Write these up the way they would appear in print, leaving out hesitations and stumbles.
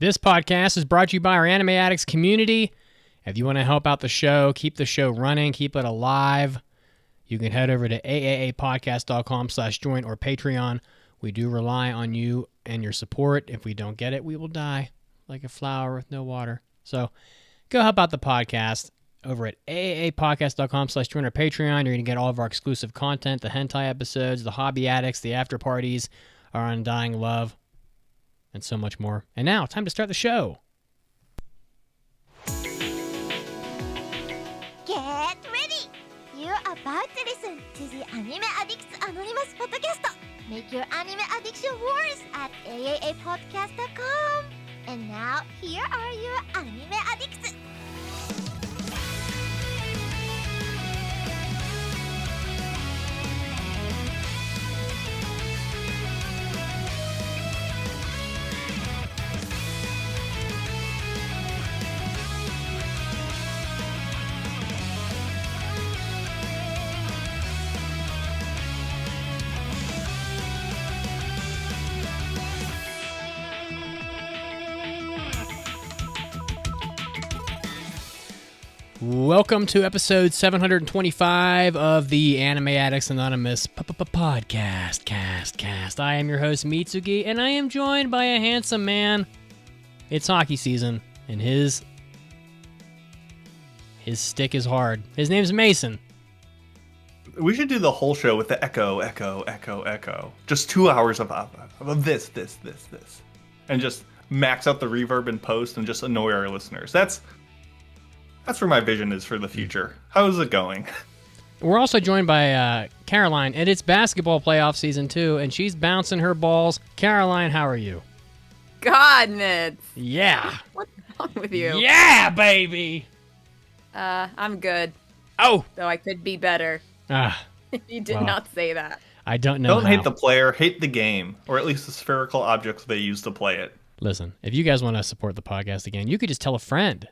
This podcast is brought to you by our Anime Addicts community. If you want to help out the show, keep the show running, keep it alive, you can head over to aapodcast.com/join or Patreon. We do rely on you and your support. If we don't get it, we will die like a flower with no water. So go help out the podcast over at aapodcast.com/join or Patreon. You're going to get all of our exclusive content, the hentai episodes, the hobby addicts, the after parties, our undying love, and so much more. And now, time to start the show. Get ready! You're about to listen to the Anime Addicts Anonymous podcast. Make your anime addiction worse at aapodcast.com. And now, here are your anime addicts. Welcome to episode 725 of the Anime Addicts Anonymous podcast. I am your host, Mitsugi, and I am joined by a handsome man. It's hockey season, and his stick is hard. His name's Mason. We should do the whole show with the echo. Just 2 hours of this. And just max out the reverb in post and just annoy our listeners. That's where my vision is for the future. How is it going? We're also joined by Caroline, and it's basketball playoff season too, and she's bouncing her balls. Caroline, how are you? God, Mitz. Yeah. What's wrong with you? Yeah, baby. I'm good. Oh. Though I could be better. You did not say that. I don't know. Don't hate the player, hate the game, or at least the spherical objects they use to play it. Listen, if you guys want to support the podcast again, you could just tell a friend.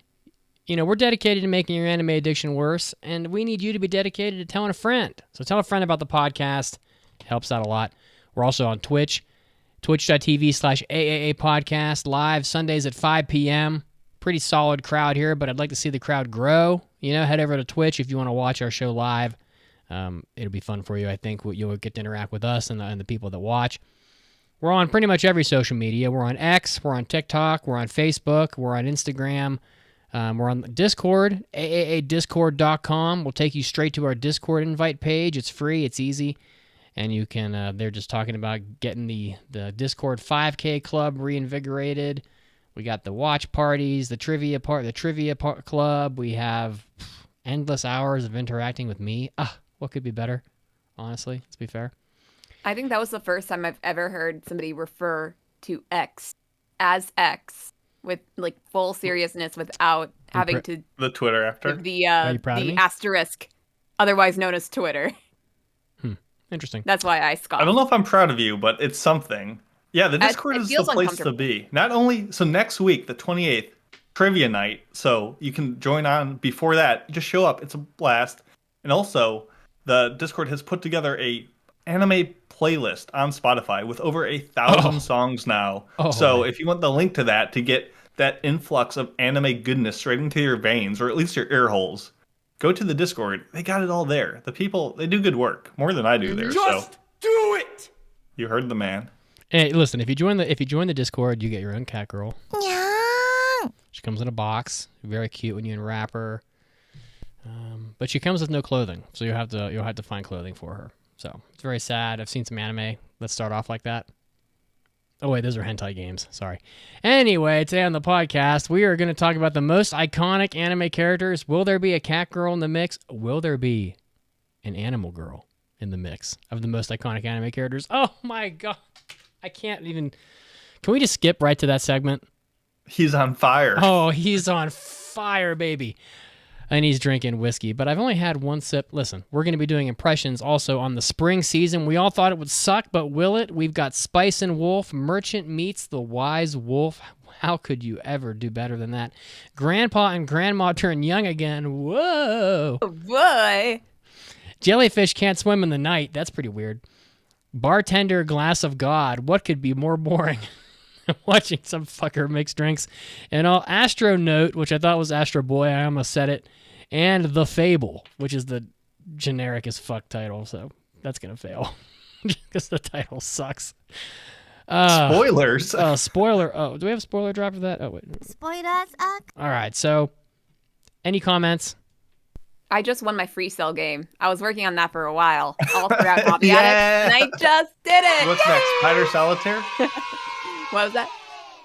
You know, we're dedicated to making your anime addiction worse, and we need you to be dedicated to telling a friend. So tell a friend about the podcast. It helps out a lot. We're also on Twitch, twitch.tv/AAA podcast, live Sundays at 5 p.m. Pretty solid crowd here, but I'd like to see the crowd grow. You know, head over to Twitch if you want to watch our show live. It'll be fun for you. I think you'll get to interact with us and the people that watch. We're on pretty much every social media. We're on X, we're on TikTok, we're on Facebook, we're on Instagram. We're on Discord, AAADiscord.com. We'll take you straight to our Discord invite page. It's free, it's easy, and you can. They're just talking about getting the Discord 5K club reinvigorated. We got the watch parties, the trivia club. We have endless hours of interacting with me. What could be better? Honestly, let's be fair. I think that was the first time I've ever heard somebody refer to X as X. With like full seriousness, without having to the Twitter after the me? asterisk, otherwise known as Twitter. Interesting. That's why I scoffed. I don't know if I'm proud of you, but it's something. Yeah, the Discord is the place to be. Not only so next week, the 28th, trivia night. So you can join on before that. Just show up. It's a blast. And also, the Discord has put together a anime playlist on Spotify with over 1,000 songs now. So if you want the link to that to get that influx of anime goodness straight into your veins, or at least your ear holes, go to the Discord. They got it all there. The people, they do good work, more than I do there. Just do it. You heard the man. Hey, listen, if you join the Discord, you get your own cat girl. She comes in a box, very cute when you unwrap her. But she comes with no clothing, so you'll have to find clothing for her. So it's very sad. I've seen some anime. Let's start off like that. Oh, wait, those are hentai games. Sorry. Anyway, today on the podcast, we are going to talk about the most iconic anime characters. Will there be a cat girl in the mix? Will there be an animal girl in the mix of the most iconic anime characters? Oh, my God. I can't even... Can we just skip right to that segment? He's on fire. Oh, he's on fire, baby. And he's drinking whiskey, but I've only had one sip. Listen, we're going to be doing impressions also on the spring season. We all thought it would suck, but will it? We've got Spice and Wolf. Merchant meets the Wise Wolf. How could you ever do better than that? Grandpa and Grandma turn young again. Whoa. Oh, boy. Jellyfish can't swim in the night. That's pretty weird. Bartender, glass of God. What could be more boring? Watching some fucker mix drinks. And all Astro Note, which I thought was Astro Boy, I almost said it, and The Fable, which is the generic as fuck title, so that's gonna fail. Because the title sucks. Spoilers. Spoiler. Oh, do we have a spoiler drop for that? Oh, wait. Spoilers up. All right, so any comments? I just won my free cell game. I was working on that for a while, all throughout Hobby Addicts, and I just did it. What's next? Spider Solitaire? What was that?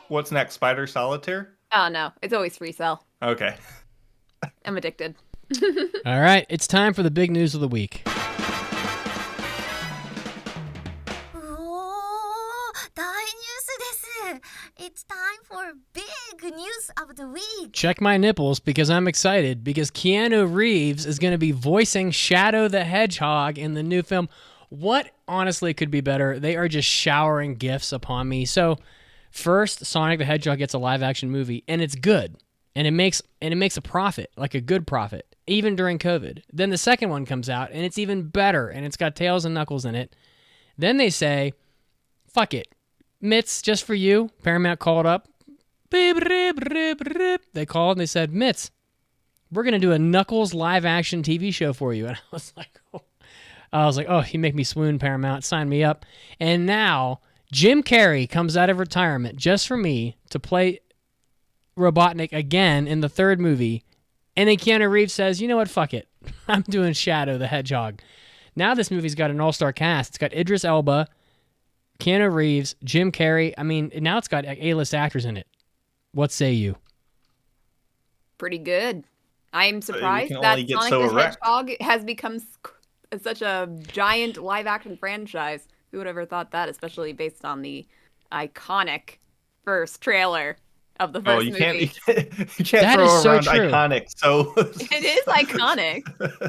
What's next? Spider Solitaire? Oh, no. It's always free cell. Okay. I'm addicted. All right, it's time for the big news of the week. 大ニュースです。It's time for big news of the week. Check my nipples because I'm excited because Keanu Reeves is going to be voicing Shadow the Hedgehog in the new film. What honestly could be better? They are just showering gifts upon me. So, first, Sonic the Hedgehog gets a live-action movie, and it's good, and it makes a profit, like a good profit, even during COVID. Then the second one comes out, and it's even better, and it's got Tails and Knuckles in it. Then they say, "Fuck it, Mitz, just for you." Paramount called up. They called and they said, "Mitz, we're gonna do a Knuckles live-action TV show for you." And I was like, oh, you make me swoon, Paramount. Sign me up. And now Jim Carrey comes out of retirement just for me to play Robotnik again in the third movie. And then Keanu Reeves says, you know what, fuck it. I'm doing Shadow the Hedgehog. Now this movie's got an all-star cast. It's got Idris Elba, Keanu Reeves, Jim Carrey. I mean, now it's got A-list actors in it. What say you? Pretty good. I'm surprised can that only get Sonic so the erect. Hedgehog has become such a giant live-action franchise. Who would have ever thought that, especially based on the iconic first trailer of the first movie? You can't That throw is so around true. iconic. So It is iconic.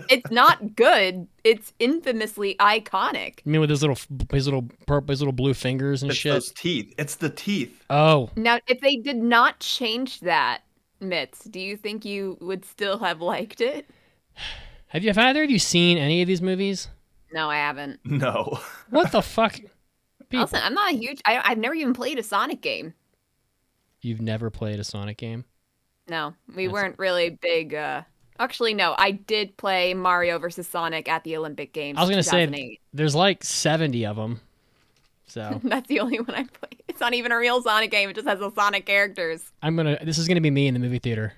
It's not good. It's infamously iconic. You mean with his little blue fingers and it's shit? those teeth. It's the teeth. Oh, Now, if they did not change that, Mitz, do you think you would still have liked it? have either of you seen any of these movies? No, I haven't. No. What the fuck? People, Listen, I'm not a huge... I've never even played a Sonic game. you've never played a Sonic game? No, we weren't really big... Actually, no, I did play Mario versus Sonic at the Olympic Games. I was gonna say 2008. there's like 70 of them. So That's the only one I played. It's not even a real Sonic game. It just has the Sonic characters. this is gonna be me in the movie theater.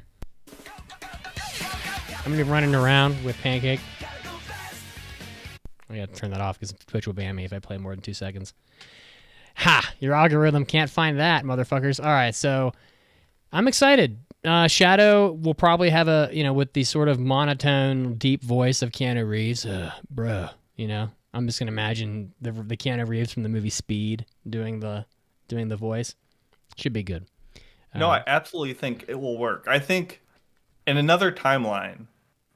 I'm gonna be running around with Pancake. I gotta turn that off because Twitch will ban me if I play more than 2 seconds. Ha! Your algorithm can't find that, motherfuckers. All right, so I'm excited. Shadow will probably have with the sort of monotone, deep voice of Keanu Reeves. Bruh, I'm just gonna imagine the Keanu Reeves from the movie Speed doing the voice. Should be good. No, I absolutely think it will work. I think in another timeline,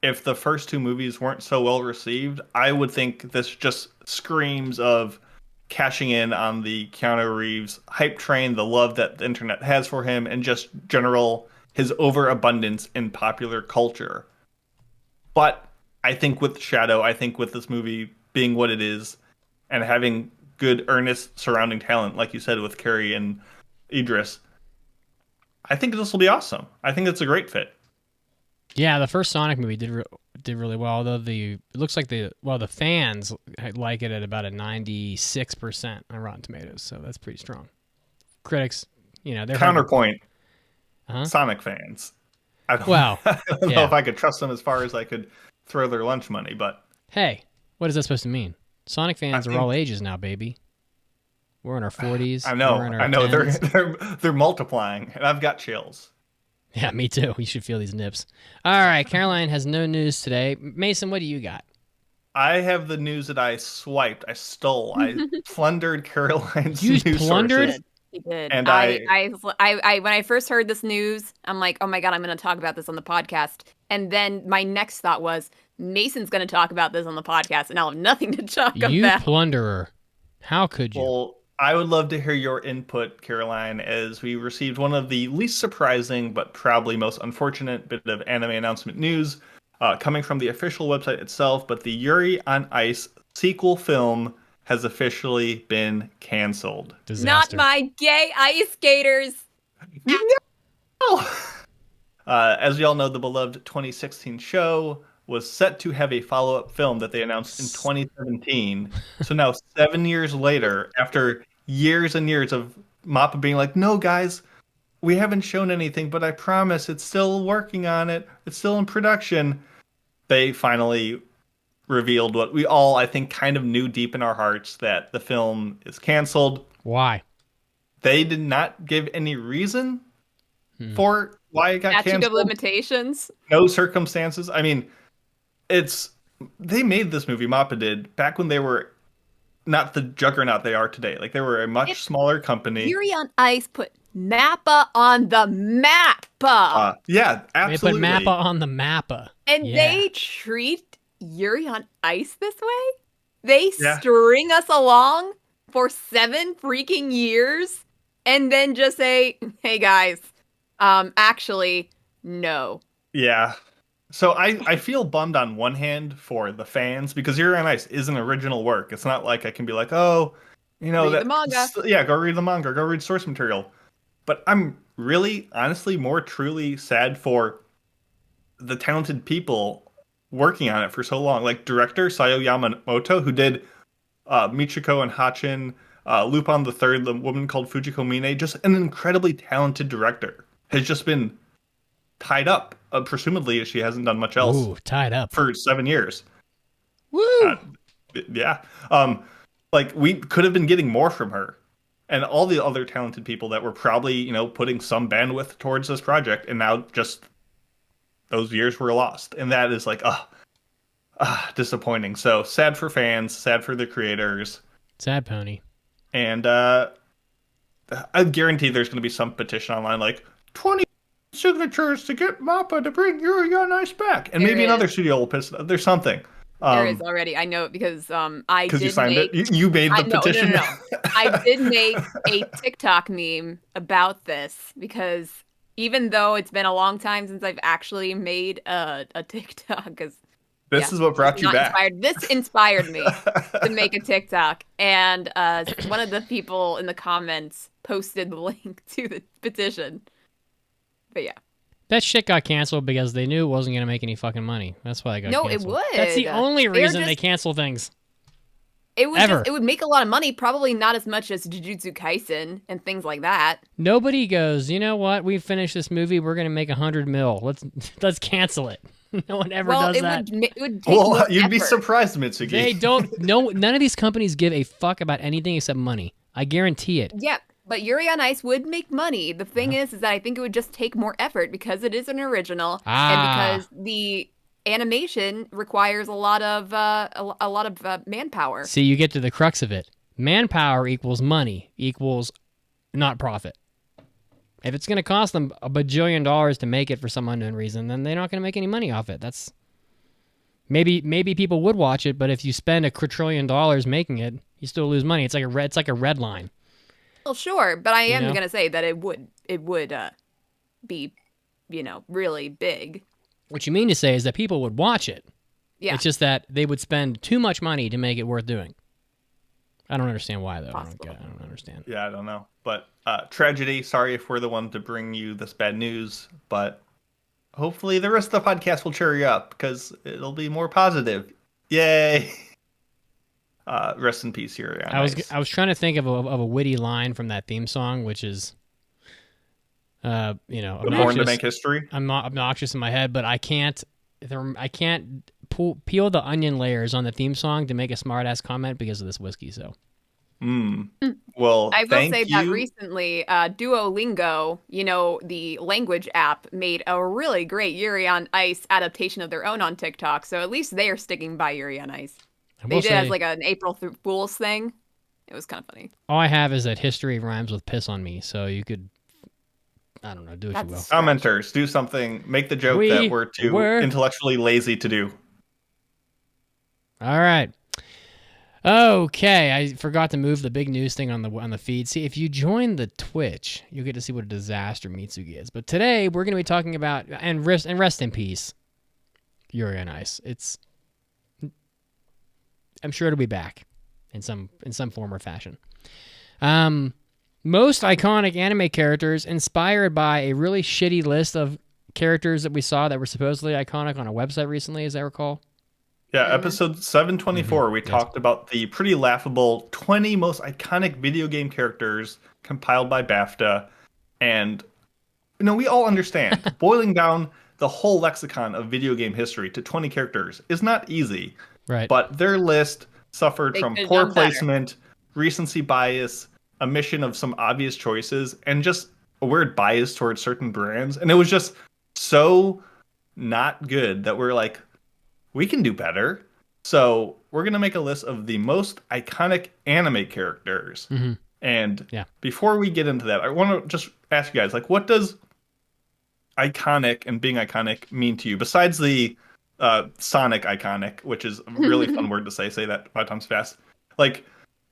if the first two movies weren't so well received, I would think this just screams of cashing in on the Keanu Reeves hype train, the love that the internet has for him, and just general his overabundance in popular culture. But I think with Shadow, I think with this movie being what it is, and having good, earnest surrounding talent, like you said, with Carrie and Idris, I think this will be awesome. I think it's a great fit. Yeah, the first Sonic movie did really well. Although it looks like the fans like it at about a 96% on Rotten Tomatoes, so that's pretty strong. Critics, they're Counterpoint. Uh-huh. Sonic fans. I don't Well, know if I could trust them as far as I could throw their lunch money, but hey, what is that supposed to mean? Sonic fans are all ages now, baby. We're in our 40s. I know. We're in our I know. 10s. They're multiplying, and I've got chills. Yeah, me too. You should feel these nips. All right, Caroline has no news today. Mason, what do you got? I have the news that I swiped. I stole. I plundered Caroline's You news plundered? sources. He did. And I when I first heard this news, I'm like, oh my god, I'm going to talk about this on the podcast. And then my next thought was, Mason's going to talk about this on the podcast, and I'll have nothing to talk You about. plunderer. How could you? Well, I would love to hear your input, Caroline, as we received one of the least surprising but probably most unfortunate bit of anime announcement news coming from the official website itself, but the Yuri on Ice sequel film has officially been canceled. Disaster. Not my gay ice skaters. No! As you all know, the beloved 2016 show was set to have a follow-up film that they announced in 2017. So now, 7 years later, after years and years of MAPPA being like, no, guys, we haven't shown anything, but I promise it's still working on it. It's still in production. They finally revealed what we all, I think, kind of knew deep in our hearts, that the film is canceled. Why? They did not give any reason for why it got Statute canceled. of limitations. No circumstances. I mean, they made this movie, MAPPA did, back when they were not the juggernaut they are today. Like, they were a much smaller company. Yuri on Ice put MAPPA on the map. Yeah, absolutely. They put MAPPA on the MAPPA. And they treat Yuri on Ice this way? They string us along for 7 freaking years and then just say, hey guys, actually, no. Yeah. So I feel bummed on one hand for the fans, because Yuri on Ice is an original work. It's not like I can be like, oh, you know, read the manga. Yeah, go read the manga, go read source material. But I'm really, honestly, more truly sad for the talented people working on it for so long. Like director Sayo Yamamoto, who did Michiko and Hachin, Lupin the Third, the woman called Fujiko Mine, just an incredibly talented director, has just been tied up. Presumably, she hasn't done much else. Ooh, tied up for 7 years. Woo! Yeah. Like, we could have been getting more from her, and all the other talented people that were probably, you know, putting some bandwidth towards this project, and now just those years were lost, and that is like, disappointing. So sad for fans, sad for the creators, sad pony. And I guarantee there's going to be some petition online like 20 signatures to get MAPPA to bring Yuri on Ice back, and maybe another studio will piss. There's something. There is already. I know it because I did you signed it. You made the petition. No. I did make a TikTok meme about this, because even though it's been a long time since I've actually made a TikTok, because this is what brought you back. This inspired me to make a TikTok, and one of the people in the comments posted the link to the petition. But yeah. That shit got canceled because they knew it wasn't going to make any fucking money. That's why it got canceled. No, it would. That's the only reason they cancel things. It would make a lot of money, probably not as much as Jujutsu Kaisen and things like that. Nobody goes, you know what? We finished this movie. We're going to make 100 mil. Let's cancel it. No one ever does that. It would take more you'd be effort. surprised, Mitsugi. They don't. No, none of these companies give a fuck about anything except money. I guarantee it. Yeah. But Yuri on Ice would make money. The thing is that I think it would just take more effort because it is an original, and because the animation requires a lot of manpower. See, you get to the crux of it. Manpower equals money equals not profit. If it's going to cost them $1 bajillion to make it for some unknown reason, then they're not going to make any money off it. That's maybe people would watch it, but if you spend $1 quadrillion making it, you still lose money. It's like a red line. Well, sure, but I am going to say that it would be, really big. What you mean to say is that people would watch it. Yeah. It's just that they would spend too much money to make it worth doing. I don't understand why, though. I don't understand. Yeah, I don't know. But tragedy, sorry if we're the one to bring you this bad news, but hopefully the rest of the podcast will cheer you up, because it'll be more positive. Yay! Rest in peace, Yuri. I was trying to think of a witty line from that theme song, which is, Born to make history. I'm not obnoxious in my head, but I can't peel the onion layers on the theme song to make a smart ass comment because of this whiskey. So, well, I will say that recently, Duolingo, the language app, made a really great Yuri on Ice adaptation of their own on TikTok. So at least they are sticking by Yuri on Ice. They did as like an April Fool's thing. It was kind of funny. All I have is that history rhymes with piss on me, so you could, I don't know, do what you will. Commenters, do something. Make the joke that we're too intellectually lazy to do. All right. Okay, I forgot to move the big news thing on the feed. See, if you join the Twitch, you'll get to see what a disaster Mitsugi is. But today we're going to be talking about and rest in peace, Yuri on Ice. I'm sure it'll be back. in some form or fashion. Most iconic anime characters inspired by a really shitty list of characters that we saw that were supposedly iconic on a website recently, as I recall. Yeah, episode 724, we talked about the pretty laughable 20 most iconic video game characters compiled by BAFTA. And, we all understand boiling down the whole lexicon of video game history to 20 characters is not easy. Right. But their list suffered from poor placement, recency bias, omission of some obvious choices, and just a weird bias towards certain brands. And it was just so not good that we're like, we can do better. So we're going to make a list of the most iconic anime characters. Mm-hmm. And before we get into that, I want to just ask you guys, like, what does iconic and being iconic mean to you? Besides the Sonic iconic, which is a really fun word to say that 5 times fast. Like,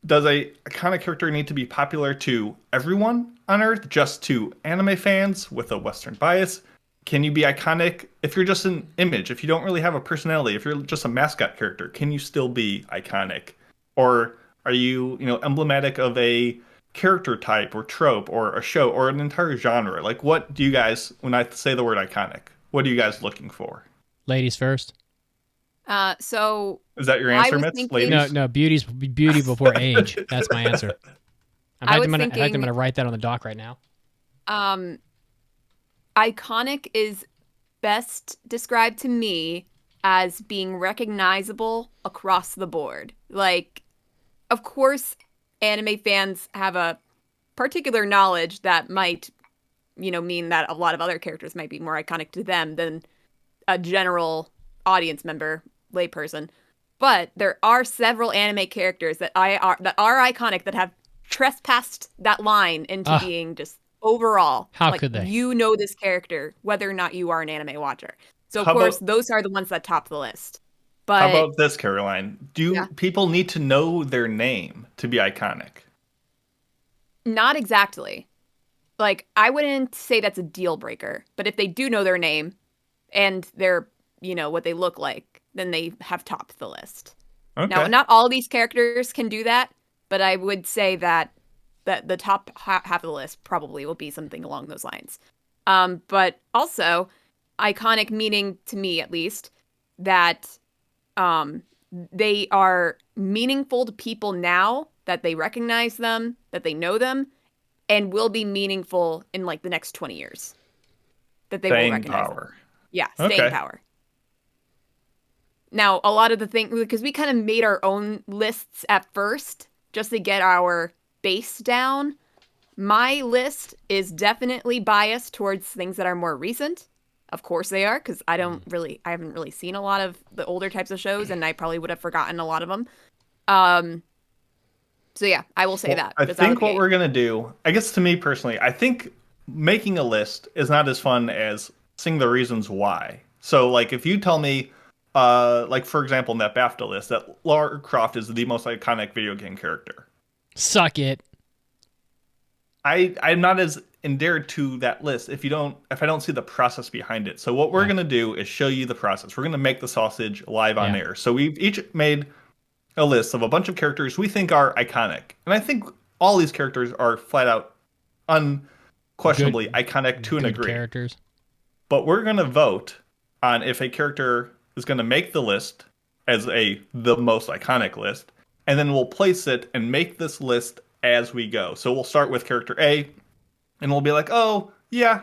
does a iconic character need to be popular to everyone on Earth, just to anime fans with a Western bias? Can you be iconic if you're just an image? If you don't really have a personality, if you're just a mascot character, can you still be iconic? Or are you, emblematic of a character type or trope or a show or an entire genre? Like, what do you guys, when I say the word iconic, what are you guys looking for? Ladies first. So is that your answer, Mitz? Ladies? No, beauty before age. That's my answer. I'm going to write that on the doc right now. Iconic is best described to me as being recognizable across the board. Like, of course, anime fans have a particular knowledge that might, mean that a lot of other characters might be more iconic to them than a general audience member, layperson. But there are several anime characters that are iconic that have trespassed that line into being just overall. How could they? You know this character, whether or not you are an anime watcher. So, of course, those are the ones that top the list. But how about this, Caroline? Do people need to know their name to be iconic? Not exactly. Like, I wouldn't say that's a deal breaker. But if they do know their name and they're, what they look like, then they have topped the list. Okay. Now, not all these characters can do that, but I would say that the top half of the list probably will be something along those lines. But also, iconic meaning, to me at least, that they are meaningful to people now, that they recognize them, that they know them, and will be meaningful in, like, the next 20 years. That they will recognize power. Them. Yeah, staying power. Now, a lot of the things, because we kind of made our own lists at first, just to get our base down. My list is definitely biased towards things that are more recent. Of course they are, because I haven't really seen a lot of the older types of shows, and I probably would have forgotten a lot of them. So yeah, I will say that. I think what we're gonna do, I guess to me personally, I think making a list is not as fun as seeing the reasons why. So like if you tell me, like for example in that BAFTA list, that Lara Croft is the most iconic video game character. Suck it. I'm not as endeared to that list if I don't see the process behind it. So what we're gonna do is show you the process. We're gonna make the sausage live on air. So we've each made a list of a bunch of characters we think are iconic, and I think all these characters are flat out, unquestionably iconic to a degree. Characters. But we're gonna vote on if a character is gonna make the list as the most iconic list, and then we'll place it and make this list as we go. So we'll start with character A, and we'll be like, oh, yeah,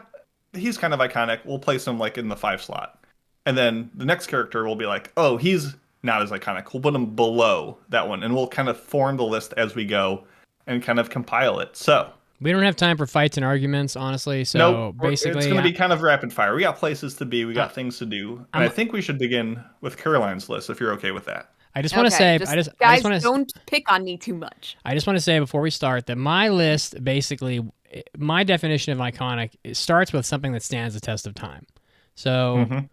he's kind of iconic. We'll place him like in the 5 slot. And then the next character will be like, oh, he's not as iconic. We'll put him below that one, and we'll kind of form the list as we go and kind of compile it. So we don't have time for fights and arguments, honestly. So basically, it's going to be kind of rapid fire. We got places to be. We got things to do. And I think we should begin with Caroline's list, if you're okay with that. I just want to say, don't pick on me too much. I just want to say before we start that my list, basically, my definition of iconic, it starts with something that stands the test of time. So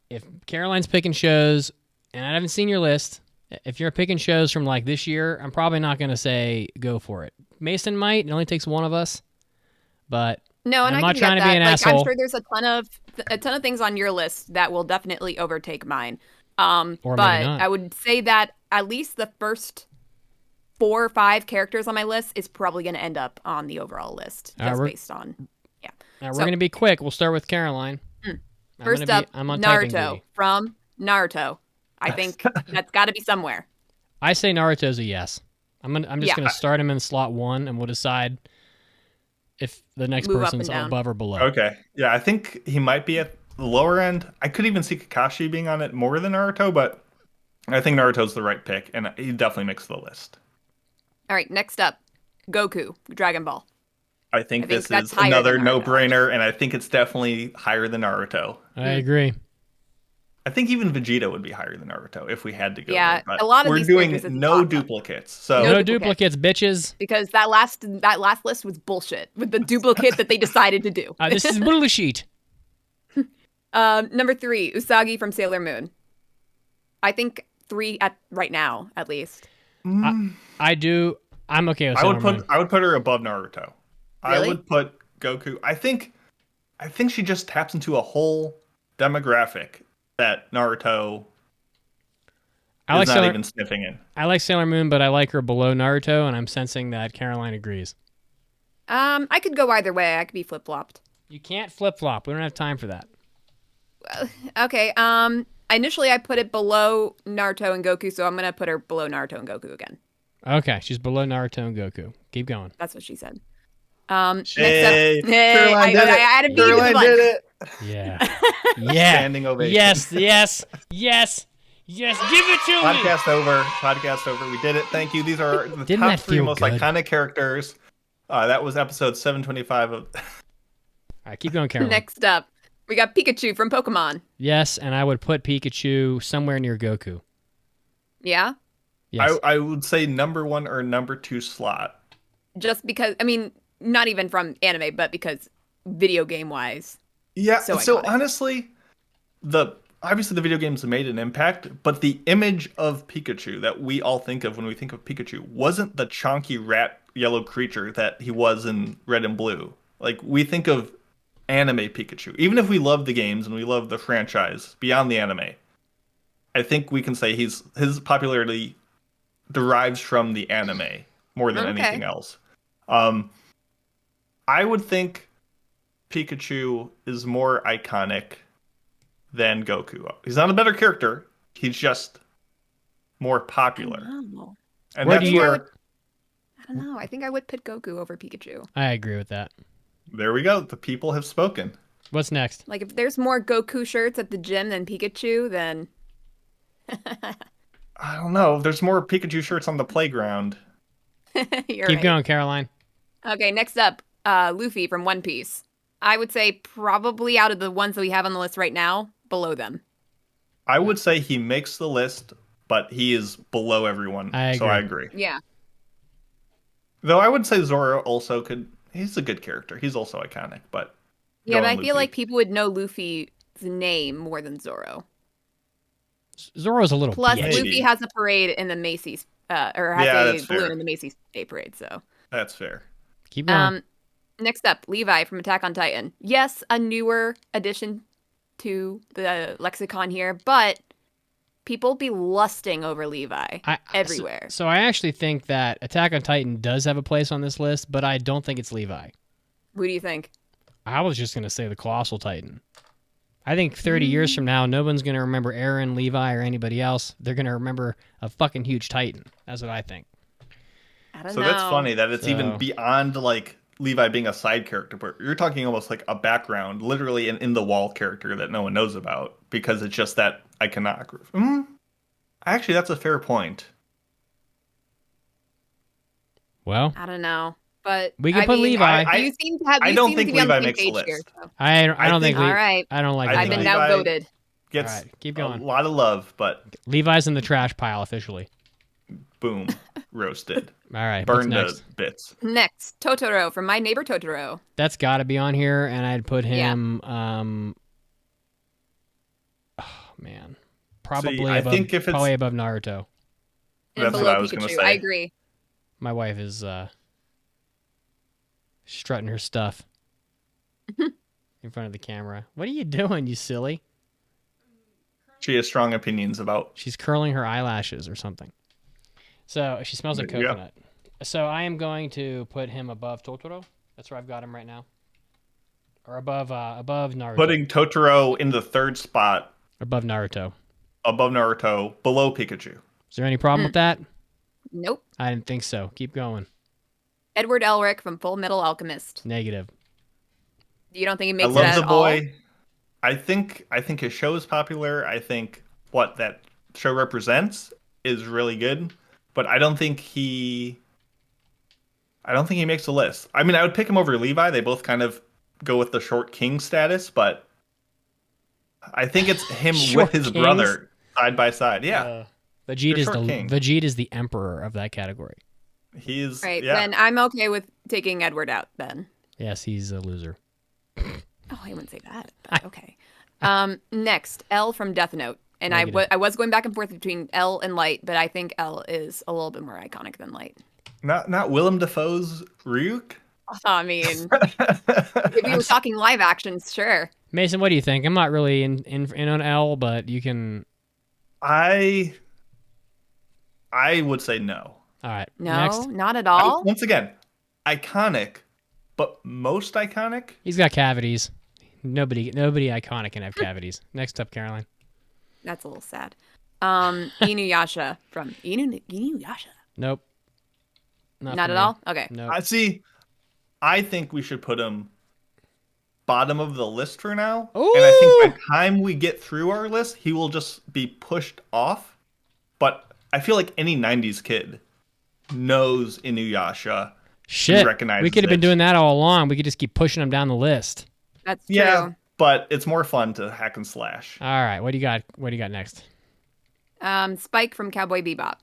if Caroline's picking shows, and I haven't seen your list, if you're picking shows from like this year, I'm probably not going to say go for it. Mason might. It only takes one of us. But no, and I'm not trying to be an asshole. I'm sure there's a ton of things on your list that will definitely overtake mine. Or but I would say that at least the first 4 or 5 characters on my list is probably going to end up on the overall list, just based on, Now, we're going to be quick. We'll start with Caroline. First up, Naruto from Naruto. I think that's got to be somewhere. I say Naruto's a yes. I'm just going to start him in slot 1, and we'll decide if the next person's above or below. Okay. Yeah, I think he might be at the lower end. I could even see Kakashi being on it more than Naruto, but I think Naruto's the right pick, and he definitely makes the list. All right, next up, Goku, Dragon Ball. I think this is another no-brainer, and I think it's definitely higher than Naruto. I agree. I think even Vegeta would be higher than Naruto if we had to go. Yeah, there, a lot of we're these doing no duplicates. So no duplicates, bitches. Because that last list was bullshit with the duplicate that they decided to do. This is bullshit. Number 3, Usagi from Sailor Moon. I think 3 right now, at least. I do. I'm okay with Sailor Moon. I would put her above Naruto. Really? I would put Goku. I think she just taps into a whole demographic that Naruto is not even sniffing in. I like Sailor Moon, but I like her below Naruto, and I'm sensing that Caroline agrees. I could go either way. I could be flip-flopped. You can't flip-flop. We don't have time for that. Okay. Initially I put it below Naruto and Goku, so I'm going to put her below Naruto and Goku again. Okay, she's below Naruto and Goku. Keep going. That's what she said. Next up, I had to beat Caroline did it. Yeah. Yeah. Standing ovation. Yes. Give it to me. Podcast over. We did it. Thank you. These are the top 3 most iconic characters. That was episode 725 of. All right, keep going, Caroline. Next up, we got Pikachu from Pokemon. Yes, and I would put Pikachu somewhere near Goku. Yeah? Yes. I would say number 1 or number 2 slot. Just because, not even from anime, but because video game wise. Yeah, so honestly, obviously the video games made an impact, but the image of Pikachu that we all think of when we think of Pikachu wasn't the chonky rat yellow creature that he was in Red and Blue. Like, we think of anime Pikachu. Even if we love the games and we love the franchise beyond the anime, I think we can say his popularity derives from the anime more than anything else. I would think Pikachu is more iconic than Goku. He's not a better character. He's just more popular. And that's where I don't know. I think I would put Goku over Pikachu. I agree with that. There we go. The people have spoken. What's next? Like, if there's more Goku shirts at the gym than Pikachu, then I don't know. There's more Pikachu shirts on the playground. Keep going, Caroline. Okay, next up, Luffy from One Piece. I would say probably out of the ones that we have on the list right now, below them. I would say he makes the list, but he is below everyone. So I agree. Yeah. Though I would say Zoro also could. He's a good character. He's also iconic, but yeah, but I feel like people would know Luffy's name more than Zoro. Zoro's a little. Plus, Luffy has a parade in the Macy's, or has a balloon in the Macy's Day Parade. So that's fair. Keep going. Next up, Levi from Attack on Titan. Yes, a newer addition to the lexicon here, but people be lusting over Levi everywhere. So I actually think that Attack on Titan does have a place on this list, but I don't think it's Levi. Who do you think? I was just going to say the Colossal Titan. I think 30 years from now, no one's going to remember Eren, Levi, or anybody else. They're going to remember a fucking huge Titan. That's what I think. I don't know. That's funny that it's even beyond, like, Levi being a side character, but you're talking almost like a background, literally an in-the-wall character that no one knows about because it's just that iconography. Actually, that's a fair point. Well, I don't know, but we can put Levi. I don't think Levi makes the list. Here, so. I don't think. All right. I don't like. I've been outvoted. Gets all right, keep going. A lot of love, but Levi's in the trash pile officially. Boom, roasted. All right, burned to bits. Next, Totoro from My Neighbor Totoro. That's got to be on here, and I'd put him. Oh man, probably above Naruto. That's what I was going to say. I agree. My wife is strutting her stuff in front of the camera. What are you doing, you silly? She has strong opinions about. She's curling her eyelashes or something. So she smells like Yeah. coconut. So I am going to put him above Totoro. That's where I've got him right now. Or above Naruto. Putting Totoro in the third spot Above Naruto. above Naruto, below Pikachu. Is there any problem with that? Nope. I didn't think so. Keep going. Edward Elric from Full Metal Alchemist. Negative. You don't think he I makes it love at the all? boy. I think his show is popular. I think what that show represents is really good, but I don't think he makes the list. I mean, I would pick him over Levi. They both kind of go with the short king status, but I think it's him Short with his kings? brother side by side. Yeah, Vegeta is the emperor of that category. he's Right, yeah. then I'm okay with taking Edward out then. Yes, he's a loser. Oh, I wouldn't say that, but okay. Next, L from Death Note. And I Negative. was going back and forth between L and Light, but I think L is a little bit more iconic than Light. Not Willem Dafoe's Ryuk. I mean, if we were talking live actions, sure. Mason, what do you think? I'm not really in on L, but you can. I would say no. All right. No, Next. not at all. Once again, iconic, but most iconic. He's got cavities. Nobody iconic can have cavities. Next up, Caroline. That's a little sad. Inuyasha from Inuyasha. Nope. Not for at me. all? Okay. Nope. I think we should put him bottom of the list for now. Ooh! And I think by the time we get through our list, he will just be pushed off. But I feel like any 90s kid knows Inuyasha. Shit. recognizes We could have been it. doing that all along. We could just keep pushing them down the list. That's true. Yeah, but it's more fun to hack and slash. All right. What do you got? What do you got next? Spike from Cowboy Bebop.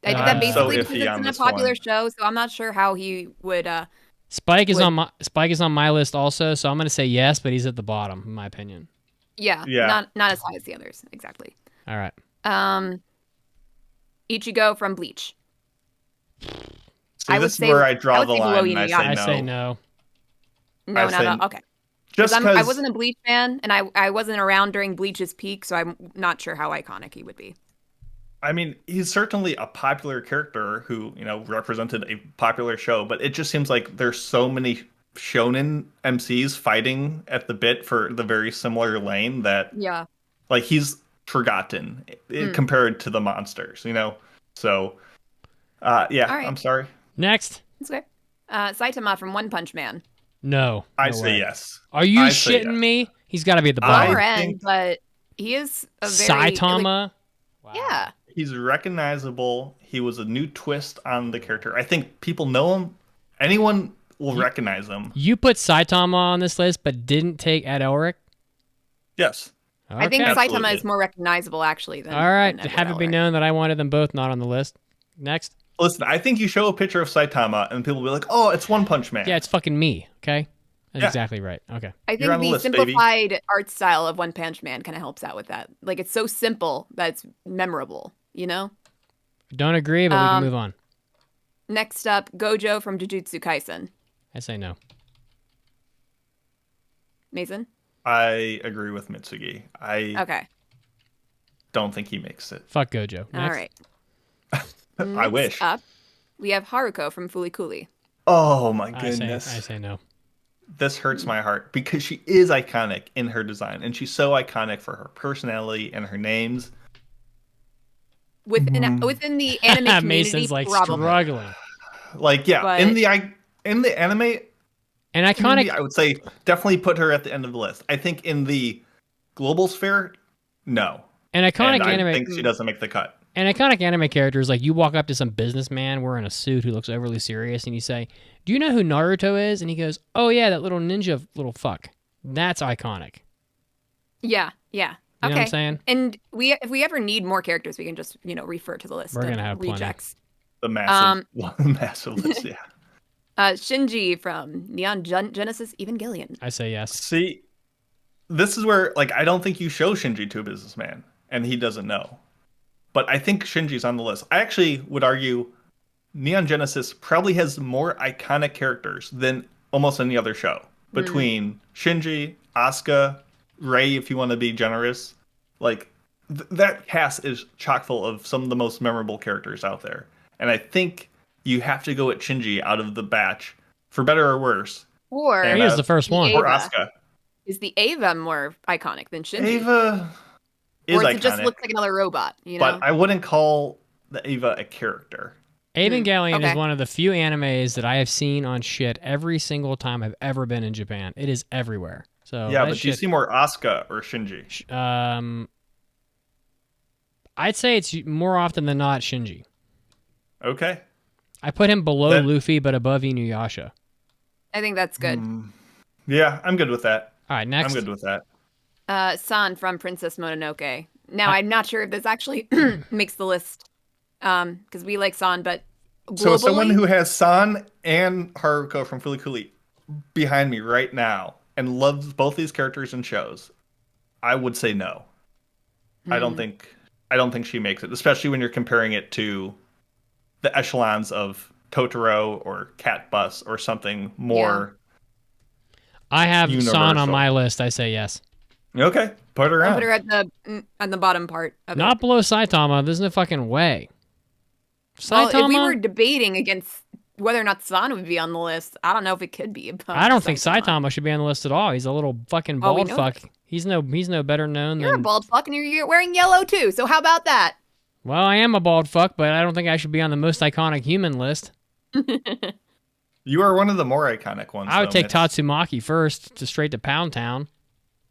I did I'm that basically so because iffy it's on in a this popular one. show, so I'm not sure how he would. Spike is Would- on my list also, so I'm gonna say yes, but he's at the bottom in my opinion. Yeah. Yeah. Not as high as the others. Exactly. All right. Ichigo from Bleach. See, I would this is say- where I I draw would the say below line and I Inuyasha. say no. No, I not say- at all. Okay. Just I because wasn't a Bleach fan, and I wasn't around during Bleach's peak, so I'm not sure how iconic he would be. I mean, he's certainly a popular character who, represented a popular show, but it just seems like there's so many shonen MCs fighting at the bit for the very similar lane that, Yeah. like, he's forgotten compared to the monsters, So, yeah, All right. I'm sorry. Next. That's okay. Saitama from One Punch Man. No. I No say way. yes. Are you I say shitting yes. me? He's got to be at the I bottom. Lower end, think- but he is a very Saitama. Wow. Yeah. He's recognizable. He was a new twist on the character. I think people know him. Anyone will recognize him. You put Saitama on this list, but didn't take Ed Elric. Yes. I think Okay. Saitama Absolutely. is more recognizable actually than. All right. than Edward Have it be Elric. known that I wanted them both not on the list. Next. Listen, I think you show a picture of Saitama and people will be like, "Oh, it's One Punch Man." Yeah, it's fucking me. Okay. That's Yeah. exactly right. Okay. I You're think on the the list, baby. simplified art style of One Punch Man kind of helps out with that. Like it's so simple that it's memorable. Don't agree, but we can Um, move on. Next up, Gojo from Jujutsu Kaisen. I say no. Mason. I agree with Mitsugi. I Okay. don't think he makes it. Fuck Gojo. Next. All right. I Next wish. Up, we have Haruko from Fooly Cooly. Oh my I goodness. say no. This hurts my heart because she is iconic in her design and she's so iconic for her personality and her names. Within the anime community, Mason's like probably. struggling. Like, yeah, But- in the anime An community, iconic. I would say definitely put her at the end of the list. I think in the global sphere, no. An iconic And I anime. think she doesn't make the cut. An iconic anime character is like you walk up to some businessman wearing a suit who looks overly serious, and you say, "Do you know who Naruto is?" And he goes, "Oh yeah, that little ninja little fuck." That's iconic. Yeah. You Okay. know what I'm saying? And if we ever need more characters, we can just refer to the list. We're of gonna have plenty. rejects. The massive, massive list, yeah. Shinji from Neon Genesis Evangelion. I say yes. See, this is where, like, I don't think you show Shinji to a businessman, and he doesn't know. But I think Shinji's on the list. I actually would argue Neon Genesis probably has more iconic characters than almost any other show. Between Shinji, Asuka, Rei, if you want to be generous. Like, that cast is chock full of some of the most memorable characters out there. And I think you have to go at Shinji out of the batch, for better or worse. Or he is the first one. Or Asuka. Is the Ava more iconic than Shinji? Ava is or iconic. It just looks like another robot, you know? But I wouldn't call the Ava a character. Evangelion is one of the few animes that I have seen on shit every single time I've ever been in Japan. It is everywhere. So yeah, but do you see more Asuka or Shinji? I'd say it's more often than not Shinji. Okay. I put him below Luffy, but above Inuyasha. I think that's good. Yeah, I'm good with that. All right, next. I'm good with that. San from Princess Mononoke. Now, I'm not sure if this actually makes the list, because we like San, but globally... So someone who has San and Haruko from Fooly Cooly behind me right now and loves both these characters and shows, I would say no. I don't think she makes it, especially when you're comparing it to the echelons of Totoro or Cat Bus or something more. I have universal. San on my list. I say yes. Okay, put her on. Put her at the bottom part of Not it. below Saitama. There's no fucking way. Saitama? Well, if we were debating against whether or not San would be on the list, I don't know if it could be. I don't think Saitama should be on the list at all. He's a little fucking bald fuck. That. He's no better known You're a bald fuck and you're wearing yellow too, so how about that? Well, I am a bald fuck, but I don't think I should be on the most iconic human list. You are one of the more iconic ones. I would take Tatsumaki first, straight to Pound Town.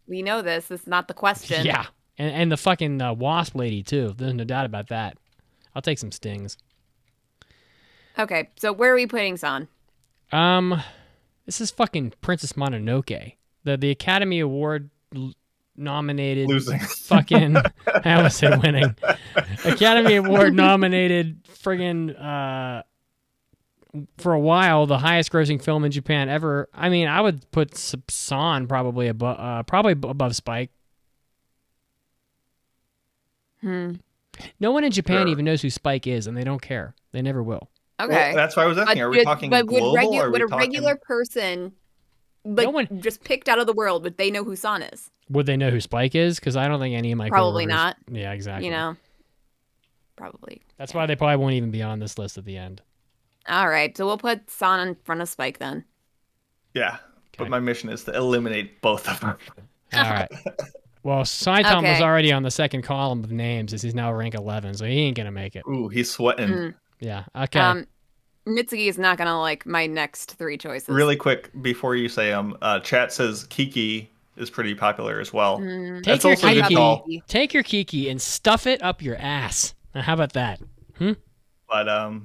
We know this. It's not the question. Yeah, and the fucking wasp lady too. There's no doubt about that. I'll take some stings. Okay, so where are we putting San? This is fucking Princess Mononoke. The Academy Award nominated losing fucking I almost said winning. Academy Award nominated friggin' for a while the highest grossing film in Japan ever. I mean, I would put San probably above Spike. No one in Japan even knows who Spike is, and they don't care. They never will. Okay, well, that's why I was asking. Are we talking global? Would a regular person, just picked out of the world, would they know who San is? Would they know who Spike is? Because I don't think any of my probably not. Yeah, exactly. You know, probably. That's why they probably won't even be on this list at the end. All right, so we'll put San in front of Spike then. Yeah, but my mission is to eliminate both of them. All right. Well, Saitama was already on the second column of names, as he's now rank 11, so he ain't gonna make it. Ooh, he's sweating. Yeah. Okay. Mitsugi is not gonna like my next three choices. Really quick before you say them, chat says Kiki is pretty popular as well. Take your Kiki and stuff it up your ass. Now, how about that? But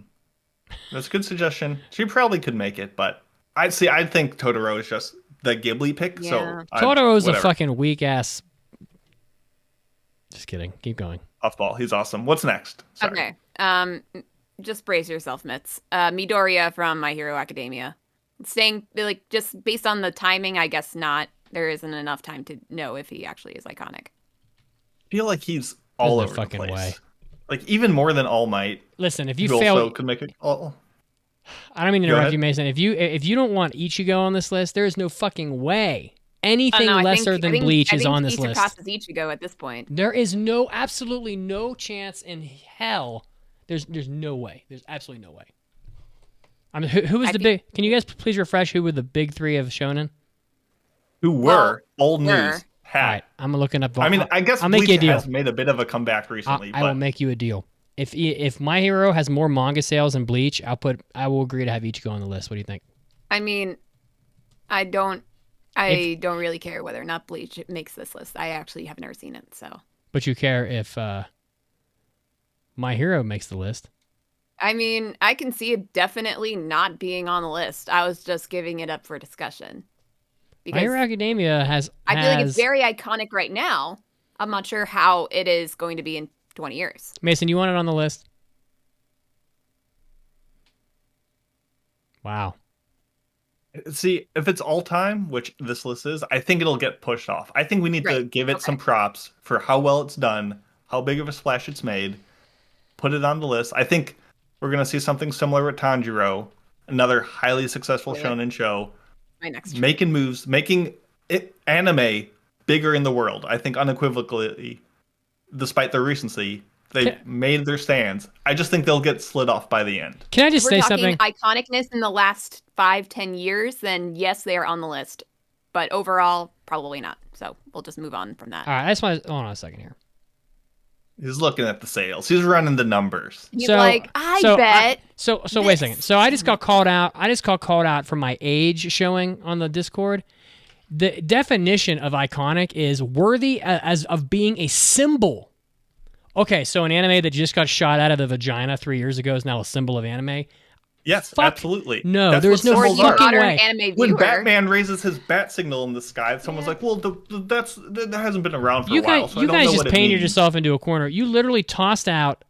that's a good suggestion. She probably could make it, but I think Totoro is just the Ghibli pick. Yeah. So Totoro's a fucking weak ass. Just kidding. Keep going. Puffball. He's awesome. What's next? Sorry. Okay. Just brace yourself, Mitz. Midoriya from My Hero Academia. Saying just based on the timing, I guess not. There isn't enough time to know if he actually is iconic. I feel like he's all over the place. Way. Like even more than All Might. Listen, if you fail, also could make it all. I don't mean to interrupt you, Mason. If you don't want Ichigo on this list, there is no fucking way anything lesser than Bleach is on this list. I think he surpasses Ichigo at this point. There is absolutely no chance in hell. There's no way. There's absolutely no way. I mean, who was the big? Can you guys please refresh who were the big three of Shonen? Who were old news? All right, I'm looking up. I mean, I guess I'll make you a deal. Has made a bit of a comeback recently. I will make you a deal. If My Hero has more manga sales than Bleach, I will agree to have Ichigo on the list. What do you think? I mean, I don't really care whether or not Bleach makes this list. I actually have never seen it, so. But you care if My Hero makes the list. I mean, I can see it definitely not being on the list. I was just giving it up for discussion. My Hero Academia has... I feel like it's very iconic right now. I'm not sure how it is going to be in 20 years. Mason, you want it on the list? Wow. See, if it's all time, which this list is, I think it'll get pushed off. I think we need to give it some props for how well it's done, how big of a splash it's made, put it on the list. I think we're going to see something similar with Tanjiro, another highly successful shonen show. My next making moves, making it anime bigger in the world. I think unequivocally despite their recency, they made their stands. I just think they'll get slid off by the end. Can I just say something? If we're talking iconicness in the last 5-10 years, then yes, they are on the list. But overall, probably not. So we'll just move on from that. All right, I just want to hold on a second here. He's looking at the sales. He's running the numbers. He's like, I bet. So wait a second. So I just got called out. I just got called out for my age showing on the Discord. The definition of iconic is worthy as of being a symbol. Okay, so an anime that just got shot out of the vagina 3 years ago is now a symbol of anime. Yes, absolutely. No, there's no fucking way. Anime when Batman raises his bat signal in the sky, someone's like, "Well, that hasn't been around for a while." So you guys just painted yourself into a corner. You literally tossed out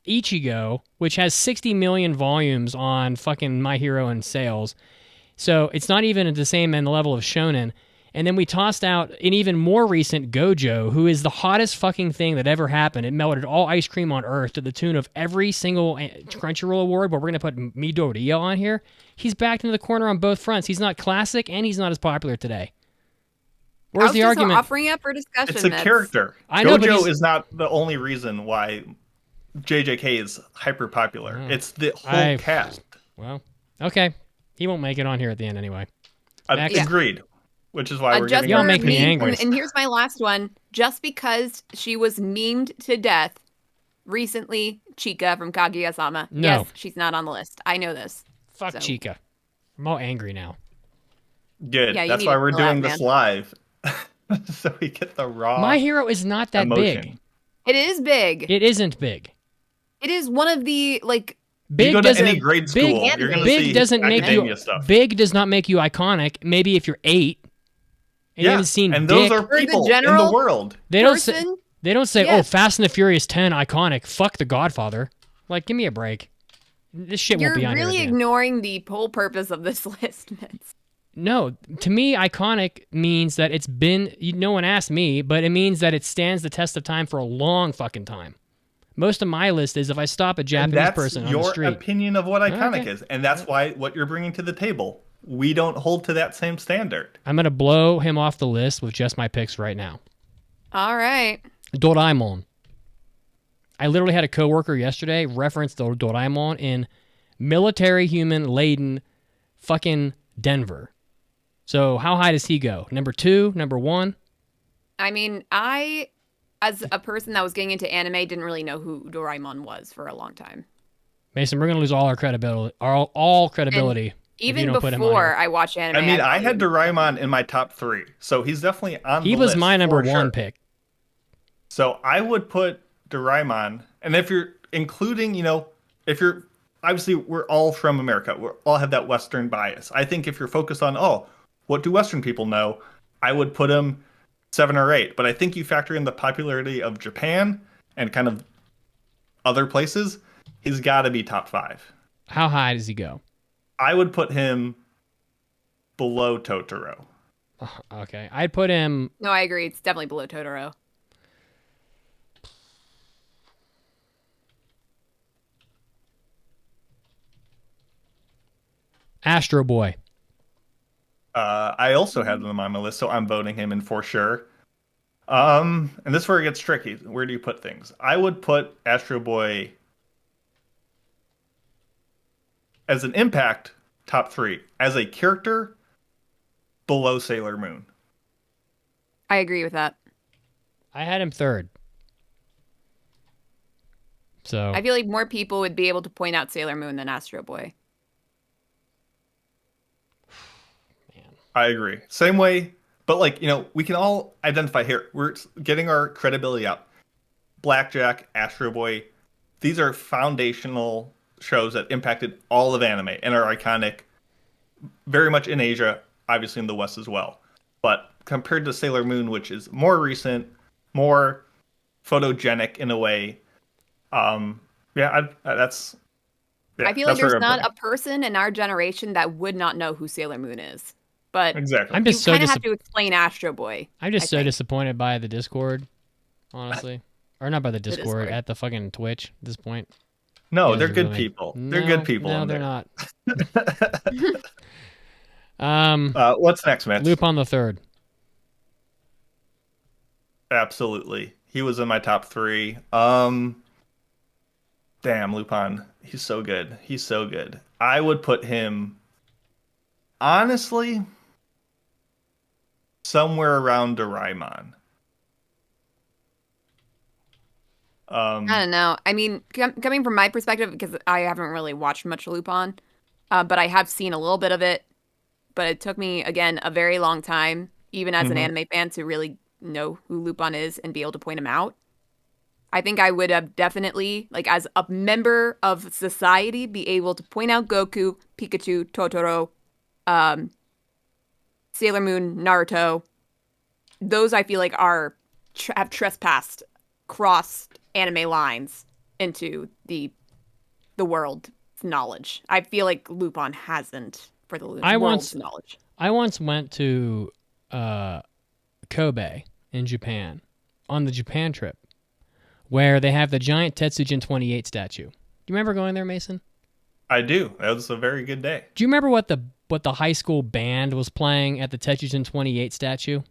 Ichigo, which has 60 million volumes on fucking My Hero in sales. So it's not even at the same end level of Shonen. And then we tossed out an even more recent Gojo, who is the hottest fucking thing that ever happened. It melted all ice cream on Earth to the tune of every single Crunchyroll award, but we're going to put Midoriya on here. He's backed into the corner on both fronts. He's not classic, and he's not as popular today. Where's the argument? Offering up for discussion. It's a character. I know, Gojo is not the only reason why JJK is hyper popular. It's the whole cast. Well, okay. He won't make it on here at the end anyway. Agreed. Which is why we're getting... Y'all make me angry. And here's my last one. Just because she was memed to death recently, Chika from Kaguya-sama. No. Yes, she's not on the list. I know this. Fuck Chika. I'm all angry now. Good. Yeah, that's why we're doing this live. So we get the raw My Hero is not that emotion. big. It is big. It isn't big. It is one of the, like... Big you go to any grade school, you're going to see academia stuff. Big does not make you iconic. Maybe if you're 8. And you haven't seen and Dick. Those are people in the world. They don't say, oh, Fast and the Furious 10, iconic. Fuck The Godfather. Like, give me a break. This shit won't be on here. You're really ignoring the whole purpose of this list, Mitz. No, to me, iconic means that it's been, no one asked me, but it means that it stands the test of time for a long fucking time. Most of my list is if I stop a Japanese person on the street. That's your opinion of what iconic is. And that's why what you're bringing to the table. We don't hold to that same standard. I'm going to blow him off the list with just my picks right now. All right. Doraemon. I literally had a coworker yesterday reference the Doraemon in military human laden fucking Denver. So how high does he go? Number 2? Number 1? I mean, I, as a person that was getting into anime, didn't really know who Doraemon was for a long time. Mason, we're going to lose all our credibility. All credibility. Even before I watched anime. I mean, I had Doraemon in my top 3, so he's definitely on the list. He was my number 1 pick. So I would put Doraemon, and if you're including, if you're, obviously we're all from America. We all have that Western bias. I think if you're focused on, what do Western people know? I would put him 7 or 8. But I think you factor in the popularity of Japan and kind of other places, he's got to be top 5. How high does he go? I would put him below Totoro. Okay. I'd put him... No, I agree. It's definitely below Totoro. Astro Boy. I also had him on my list, so I'm voting him in for sure. And this is where it gets tricky. Where do you put things? I would put Astro Boy as an impact... top 3. As a character, below Sailor Moon. I agree with that. I had him 3rd. So I feel like more people would be able to point out Sailor Moon than Astro Boy. Man. I agree. Same way, but we can all identify here. We're getting our credibility up. Blackjack, Astro Boy, these are foundational shows that impacted all of anime and are iconic very much in Asia, obviously in the West as well. But compared to Sailor Moon, which is more recent, more photogenic in a way, I feel like there's not a person in our generation that would not know who Sailor Moon is. But exactly. I'm just you kind of have to explain Astro Boy. I'm just so disappointed by the Discord, honestly. Or not by the Discord, at the fucking Twitch at this point. No, they're good people. They're good people. No, they're not. What's next, Mitch? Lupin the Third. Absolutely. He was in my top 3. Damn, Lupin. He's so good. He's so good. I would put him, honestly, somewhere around Doraemon. I don't know. I mean, coming from my perspective, because I haven't really watched much Lupin, but I have seen a little bit of it. But it took me, again, a very long time, even as an anime fan, to really know who Lupin is and be able to point him out. I think I would have definitely, like, as a member of society, be able to point out Goku, Pikachu, Totoro, Sailor Moon, Naruto. Those I feel like have trespassed, crossed anime lines into the world's knowledge. I feel like Lupin hasn't for the world's knowledge. I once went to Kobe in Japan on the Japan trip, where they have the giant Tetsujin 28 statue. Do you remember going there, Mason? I do. That was a very good day. Do you remember what the high school band was playing at the Tetsujin 28 statue?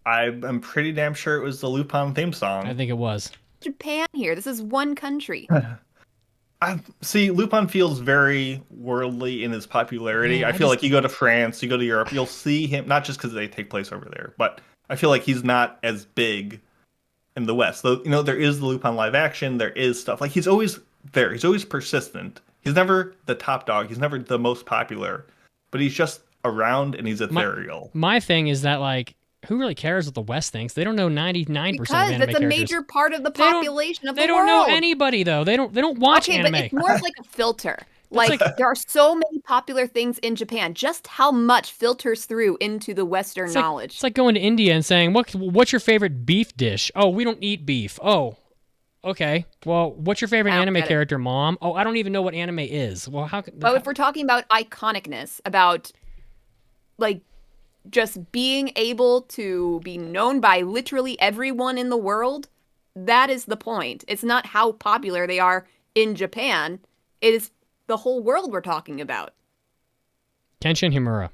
I'm pretty damn sure it was the Lupin theme song. I think it was. Japan here. This is one country. See, Lupin feels very worldly in his popularity. I feel like you go to France, you go to Europe, you'll see him, not just because they take place over there, but I feel like he's not as big in the West. Though, you know, there is the Lupin live action, there is stuff. Like, he's always there. He's always persistent. He's never the top dog. He's never the most popular. But he's just around and he's ethereal. My thing is that, like, who really cares what the West thinks? They don't know 99% of anime because it's a major part of the population of the world. They don't know anybody, though. They don't watch anime. But it's more of like a filter. Like, there are so many popular things in Japan. Just how much filters through into the Western knowledge. It's like going to India and saying, what's your favorite beef dish? Oh, we don't eat beef. Oh, okay. Well, what's your favorite anime character, Mom? Oh, I don't even know what anime is. Well, if we're talking about iconicness, about, like, just being able to be known by literally everyone in the world, that is the point. It's not how popular they are in Japan. It is the whole world we're talking about. Kenshin Himura.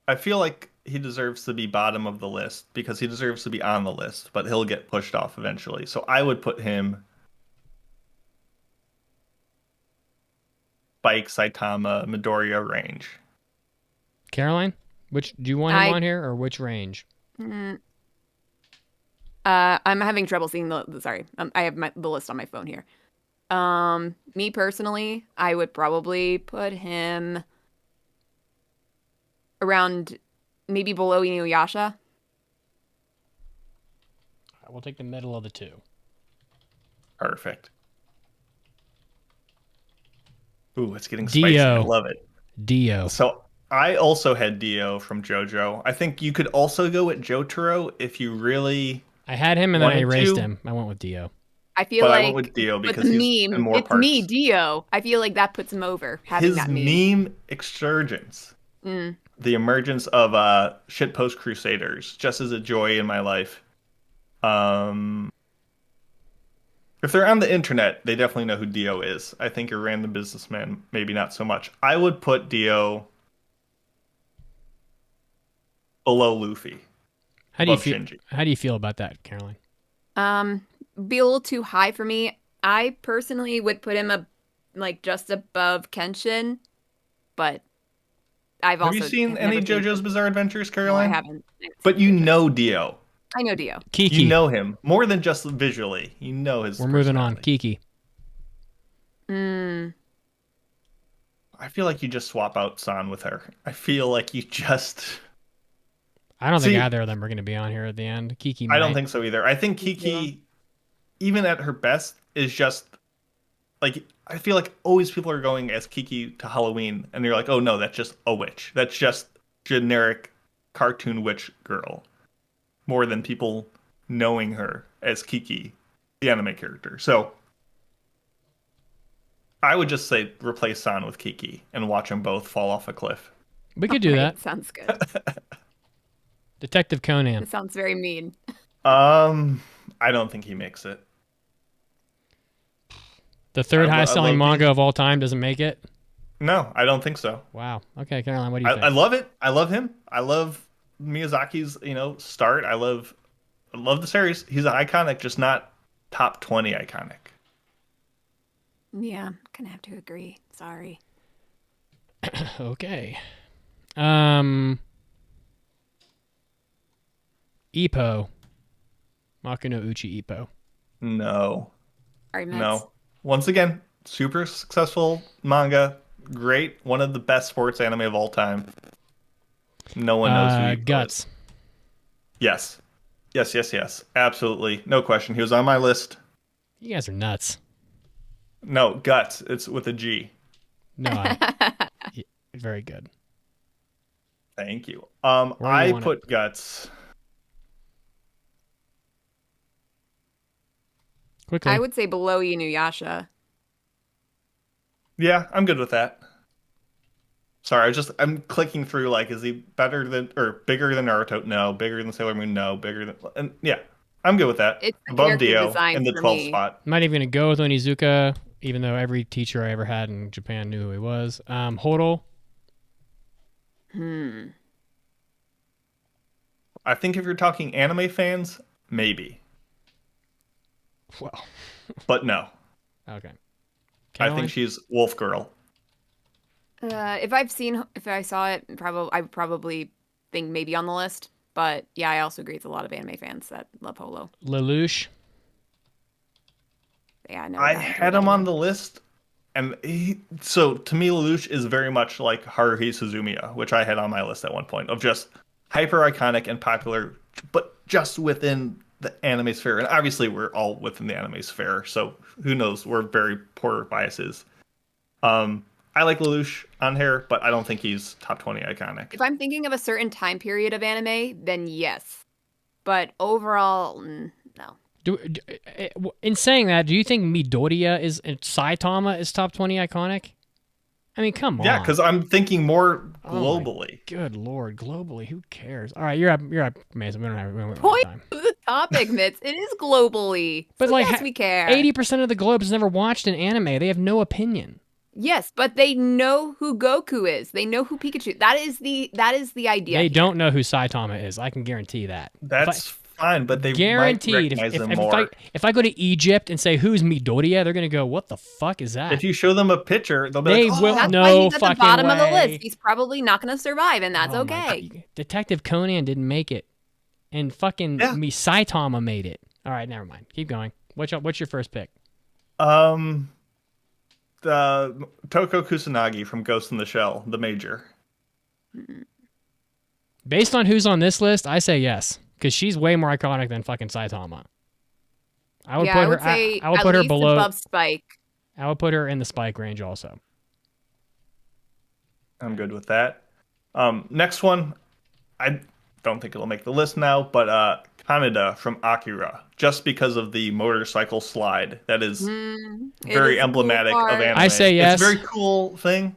I feel like he deserves to be bottom of the list because he deserves to be on the list, but he'll get pushed off eventually. So I would put him Spike, Saitama, Midoriya range. Caroline, which do you want him on here or which range? I'm having trouble seeing sorry. I have the list on my phone here. Me personally, I would probably put him around maybe below Inuyasha. We'll take the middle of the two. Perfect. Ooh, it's getting spicy. Dio. I love it. Dio. So I also had Dio from JoJo. I think you could also go with Jotaro if you really. I had him and then I erased him. I went with Dio. I went with Dio because he's in more it's parts. Me, Dio. I feel like that puts him over. Having His that meme excursions. The emergence of shitpost crusaders, just as a joy in my life. If they're on the internet, they definitely know who Dio is. I think a random businessman, maybe not so much. I would put Dio below Luffy. How do you feel about that, Caroline? Be a little too high for me. I personally would put him just above Kenshin, but Have you seen any JoJo's Bizarre Adventures, Caroline? No, I haven't. But you know Dio. I know Dio. Kiki. You know him more than just visually. You know his. We're moving on. Kiki. I feel like you just swap out San with her. I feel like you just. I don't think either of them are going to be on here at the end. Kiki might. I don't think so either. I think Kiki, even at her best, is just like, I feel like always people are going as Kiki to Halloween, and you're like, oh no, that's just a witch. That's just generic cartoon witch girl. More than people knowing her as Kiki, the anime character. So I would just say replace San with Kiki and watch them both fall off a cliff. We could do that. Sounds good. Detective Conan. It sounds very mean. I don't think he makes it. The third highest selling manga of all time doesn't make it? No, I don't think so. Wow. Okay, Caroline, what do you think? I love it. I love him. I love Miyazaki's, start. I love the series. He's iconic, just not top 20 iconic. Yeah, gonna have to agree. Sorry. Okay. Ippo. Makuno Uchi Ippo. No. Sorry, Mets. No. Once again, super successful manga. Great. One of the best sports anime of all time. No one knows who he Guts. is. Yes. Yes. Absolutely. No question. He was on my list. You guys are nuts. No, Guts. It's with a G. No, yeah, very good. Thank you. I put Guts. Quickly. I would say below Inuyasha. Yeah, I'm good with that. Sorry, I'm clicking through, like, is he better than, or bigger than Naruto? No. Bigger than Sailor Moon? No. Bigger than, and yeah, I'm good with that. It's above Dio in the 12th spot. I'm not even going to go with Onizuka, even though every teacher I ever had in Japan knew who he was. Horo. I think if you're talking anime fans, maybe. Well. But no. Okay. Caroline? I think she's Wolf Girl. If I saw it, I would probably think maybe on the list. But yeah, I also agree with a lot of anime fans that love Holo. Lelouch. Yeah, I had him on the list, and so to me, Lelouch is very much like Haruhi Suzumiya, which I had on my list at one point, of just hyper iconic and popular, but just within the anime sphere. And obviously, we're all within the anime sphere, so who knows? We're very poor biases. I like Lelouch on here, but I don't think he's top 20 iconic. If I'm thinking of a certain time period of anime, then yes. But overall, no. In saying that, do you think Midoriya Saitama is top 20 iconic? I mean, come on. Yeah, because I'm thinking more globally. Good Lord, globally, who cares? All right, you're up, Mason. We don't have Point time. to the topic, Mitz. It is globally. But so like, yes, we care. 80% of the globe has never watched an anime. They have no opinion. Yes, but they know who Goku is. They know who Pikachu. That is the idea. They don't know who Saitama is. I can guarantee that. That's fine, but they guaranteed. Might recognize them more. If I go to Egypt and say who's Midoriya, they're gonna go, "What the fuck is that?" If you show them a picture, they'll be like, will. That's No why he's at fucking the bottom of the way. list. He's probably not going to survive, and that's okay. Detective Conan didn't make it, and fucking Saitama made it. All right, never mind. Keep going. What's your first pick? The Toko Kusanagi from Ghost in the Shell, the major. Based on who's on this list, I say yes, because she's way more iconic than fucking Saitama. I would put her below above Spike. I would put her in the Spike range also. I'm good with that. Next one, I don't think it'll make the list now, but Kaneda from Akira, just because of the motorcycle slide. That is very emblematic of anime. I say yes. It's a very cool thing.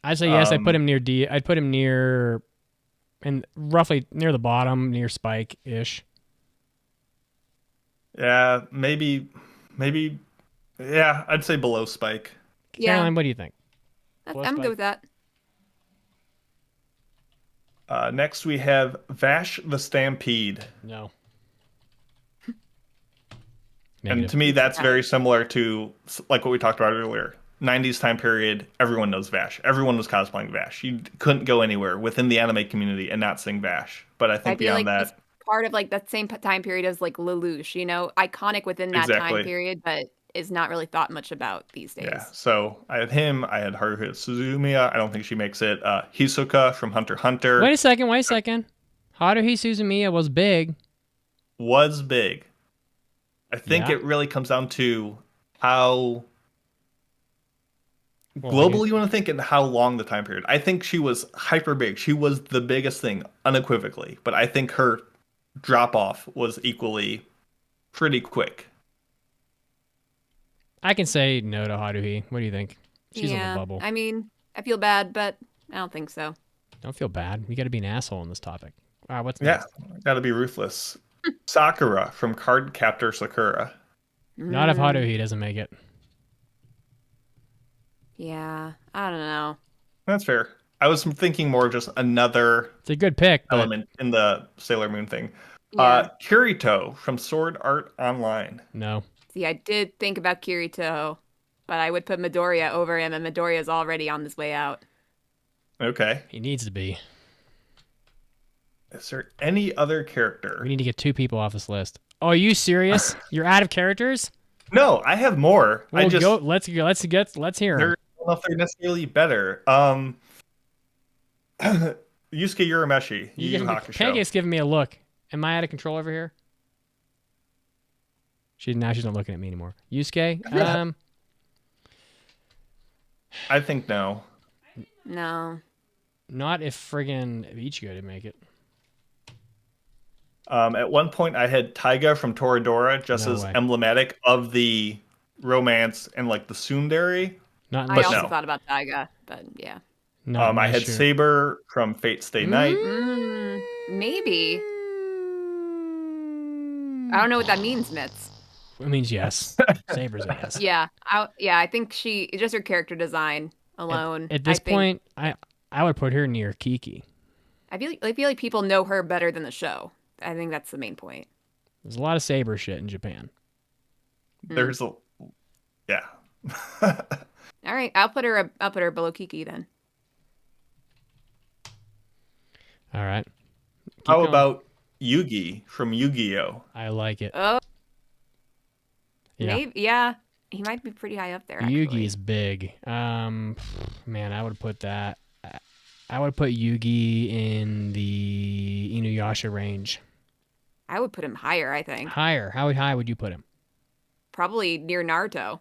I say yes. I'd put him near D. I'd put him near, and roughly near the bottom, near Spike-ish. Yeah, maybe. Yeah, I'd say below Spike. Yeah. Caroline, what do you think? I'm good with that. Next, we have Vash the Stampede. No. And to me, that's very similar to like what we talked about earlier. 90s time period, everyone knows Vash. Everyone was cosplaying Vash. You couldn't go anywhere within the anime community and not sing Vash. But I think beyond that, he's part of like that same time period as like Lelouch, iconic within that time period, but is not really thought much about these days. Yeah, so I had him. I had Haruhi Suzumiya. I don't think she makes it. Hisoka from Hunter x Hunter. Wait a second. Haruhi Suzumiya was big. I think it really comes down to how global you want to think and how long the time period. I think she was hyper big. She was the biggest thing, unequivocally. But I think her drop off was equally pretty quick. I can say no to Haruhi. What do you think? She's on the bubble. I mean, I feel bad, but I don't think so. Don't feel bad. You got to be an asshole on this topic. All right, what's next? Yeah, got to be ruthless. Sakura from Card Captor Sakura. Not if Haruhi doesn't make it. Yeah, I don't know. That's fair. I was thinking more just another It's a good pick, but element in the Sailor Moon thing. Yeah. Kirito from Sword Art Online. no. See, I did think about Kirito, but I would put Midoriya over him, and Midoriya is already on his way out. Okay. He needs to be. Is there any other character? We need to get 2 people off this list. Oh, are you serious? You're out of characters? No, I have more. Well, I just go. Let's hear 'em. I don't know if they're necessarily better. Yusuke Urameshi, Yu Yu Hakusho. Pancake's giving me a look. Am I out of control over here? She's not looking at me anymore. Yusuke, I think no. No. not if friggin' Ichigo didn't make it. At one point, I had Taiga from Toradora just No as way. emblematic of the romance and like the tsundere. Not in I this also no. thought about Taiga, but yeah. Not in I this had shoe. Saber from Fate Stay Night. Maybe. I don't know what that means, Mitz. It means yes. Saber's a yes. Yeah, I think just her character design alone. At this I think- point, I would put her near Kiki. I feel like people know her better than the show. I think that's the main point. There's a lot of Saber shit in Japan. There's a yeah. All right, I'll put her below Kiki then. All right. Keep How going. about Yugi from Yu-Gi-Oh? I like it. Oh, Yeah. maybe, yeah. He might be pretty high up there. Actually. Yugi's big. Man, I would put that. I would put Yugi in the Inuyasha range. I would put him higher. I think Higher. How high would you put him? probably near Naruto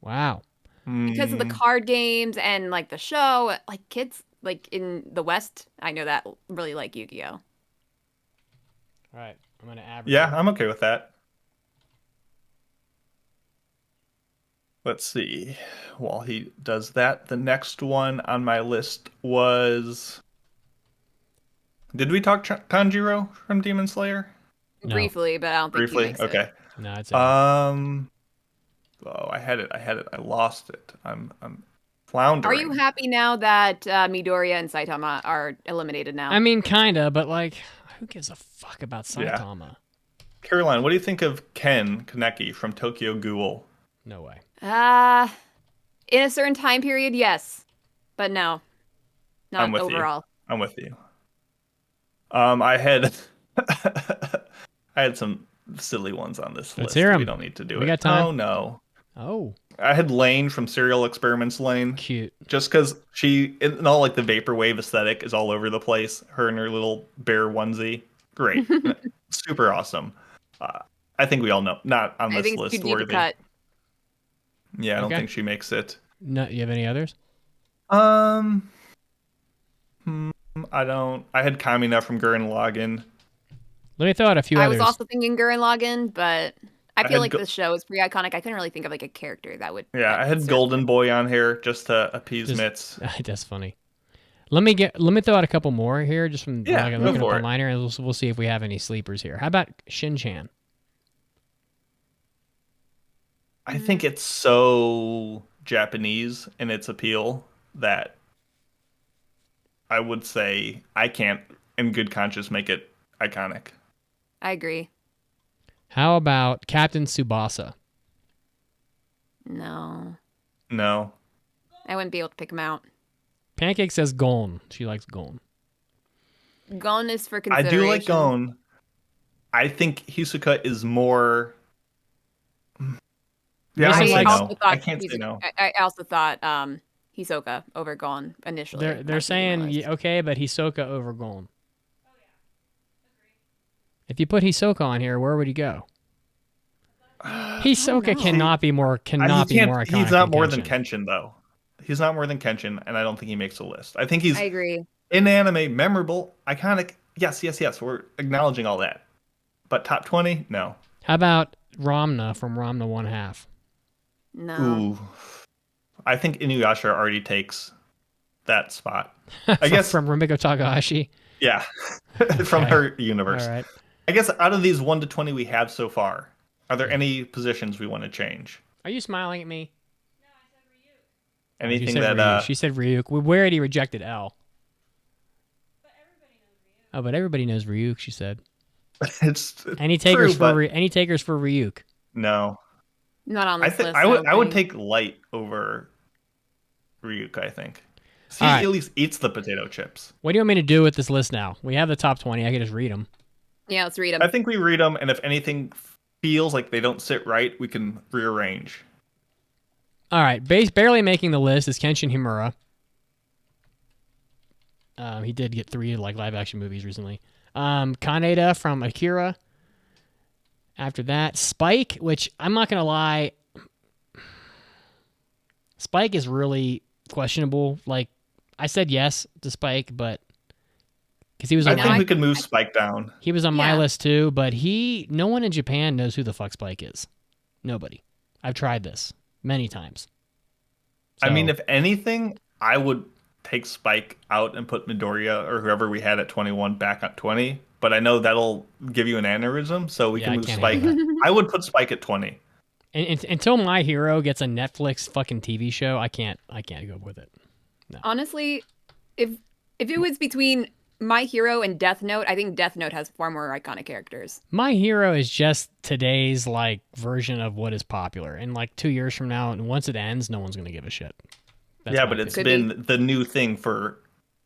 Wow. because of the card games and like the show. Like kids, like in the West, I know that really like Yu-Gi-Oh. All right. I'm gonna average. Yeah, I'm okay with that. Let's see. While he does that, the next one on my list was. Did we talk Tanjiro from Demon Slayer? No. Briefly, but I don't think Briefly? he makes Okay. it. No, it's Oh, I had it. I lost it. I'm floundering. Are you happy now that Midoriya and Saitama are eliminated now? I mean, kinda, but like, who gives a fuck about Saitama? Caroline, what do you think of Ken Kaneki from Tokyo Ghoul? No way. In a certain time period, yes, but no, not I'm with overall. I'm with you. I had I had some silly ones on this Let's list. hear 'em. We don't need to do We it. got time. Oh no. Oh, I had Lane from Serial Experiments Lane. cute. Just because she, in all like the vaporwave aesthetic, is all over the place. Her and her little bear onesie, great, super awesome. I think we all know, not on I this think it's list too deep a worthy. cut. Yeah, I don't Okay. think she makes it. No, you have any others? I don't. I had Kamina from Gurren Lagann. Let me throw out a few I others. was also thinking Gurren Lagann, but I feel had like go- the show is pretty iconic. I couldn't really think of like a character that would. Yeah, I had serve- Golden Boy on here just to appease Just- Mitz. That's funny. Let me throw out a couple more here, just from Yeah, like, go looking up for it. online here, and we'll see if we have any sleepers here. How about Shin-chan? I think it's so Japanese in its appeal that I would say I can't, in good conscience, make it iconic. I agree. How about Captain Tsubasa? No, No. I wouldn't be able to pick him out. Pancake says Gon. She likes Gon. Gon is for I consideration. do like Gon. I think Hisoka is more. Yeah, Mason I say likes- no. I can't say no. I also thought Hisoka over Gon initially. They're when I was making my saying list. yeah, okay, but Hisoka over Gon. If you put Hisoka on here, where would he go? Hisoka cannot be more iconic. He's not more than Kenshin. Kenshin, though. He's not more than Kenshin, and I don't think he makes a list. I think he's I agree. in anime, memorable, iconic. Yes. We're acknowledging all that. But top 20? No. How about Ramna from Ramna 1/2? No. Ooh. I think Inuyasha already takes that spot. I guess, from Rumiko Takahashi. yeah. From Okay. her universe. All right. I guess out of these 1 to 20 we have so far, are there any positions we want to change? Are you smiling at me? Anything She said Ryuk. We already rejected L. But everybody knows Ryuk. She said. It's any takers true, any takers for Ryuk? No, not on this list. I would take Light over Ryuk. I think. He at least eats the potato chips. What do you want me to do with this list now? We have the top 20. I can just read them. Yeah, let's read them. I think we read them, and if anything feels like they don't sit right, we can rearrange. All right, barely making the list is Kenshin Himura. He did get 3 live action movies recently. Kaneda from Akira. After that, Spike, which I'm not gonna lie, Spike is really questionable. Like, I said yes to Spike, but because he was on I think we could move Spike down. He was on my list too, but no one in Japan knows who the fuck Spike is. Nobody. I've tried this many times. So, I mean, if anything, I would take Spike out and put Midoriya or whoever we had at 21 back at 20. But I know that'll give you an aneurysm, so we can move Spike. I would put Spike at 20. And until My Hero gets a Netflix fucking TV show, I can't go with it. No. Honestly, if it was between My Hero and Death Note, I think Death Note has far more iconic characters. My Hero is just today's version of what is popular. And 2 years from now, and once it ends, no one's gonna give a shit. That's but it's been the new thing for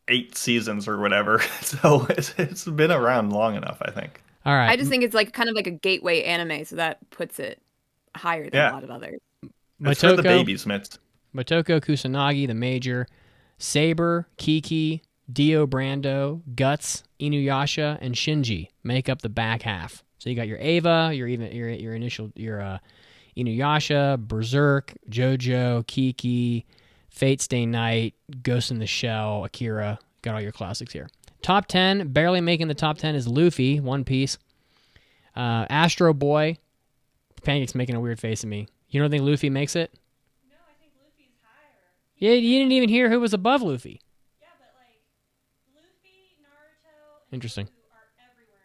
8 seasons or whatever, so it's been around long enough, I think. All right. I just think it's kind of like a gateway anime, so that puts it higher than a lot of others. It's for the babies, Mitz. Motoko Kusanagi, the Major, Saber, Kiki, Dio Brando, Guts, Inuyasha, and Shinji make up the back half. So you got your Ava, your Inuyasha, Berserk, JoJo, Kiki, Fate Stay Night, Ghost in the Shell, Akira. Got all your classics here. Top 10, barely making the top 10 is Luffy, One Piece. Astro Boy. Pancake's making a weird face at me. You don't think Luffy makes it? No, I think Luffy's higher. Yeah, you didn't even hear who was above Luffy. Yeah, but Luffy, Naruto, and Interesting. Goku are everywhere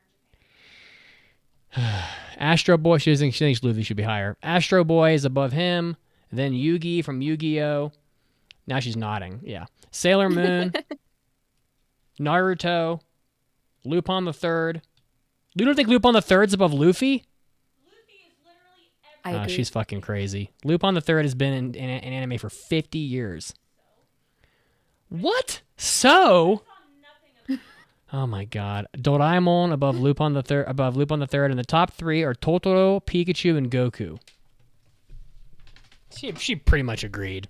in Japan. Astro Boy, she thinks Luffy should be higher. Astro Boy is above him. Then Yugi from Yu-Gi-Oh! Now she's nodding. Yeah. Sailor Moon. Naruto. Lupin the Third. You don't think Lupin the Third's above Luffy? Luffy is literally everywhere. She's fucking crazy. Lupin the Third has been in anime for 50 years. What? So? Oh my god. Doraemon above Lupin the Third, and the top 3 are Totoro, Pikachu, and Goku. She pretty much agreed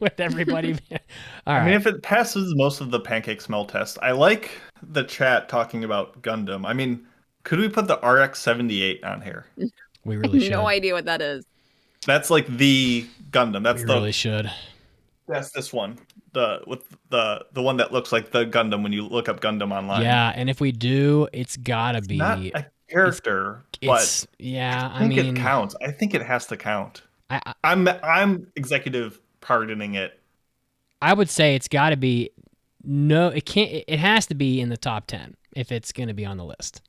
with everybody. All right. I mean, if it passes most of the pancake smell test, I like the chat talking about Gundam. I mean, could we put the RX-78 on here? We really should. No idea what that is. That's the Gundam. That's really should. That's this one. The one that looks like the Gundam when you look up Gundam online. Yeah, and if we do, it's gotta be not a character, but yeah, I mean, it counts. I think it has to count. I'm executive pardoning it. I would say it's got to be it can't. It has to be in the top 10 if it's going to be on the list.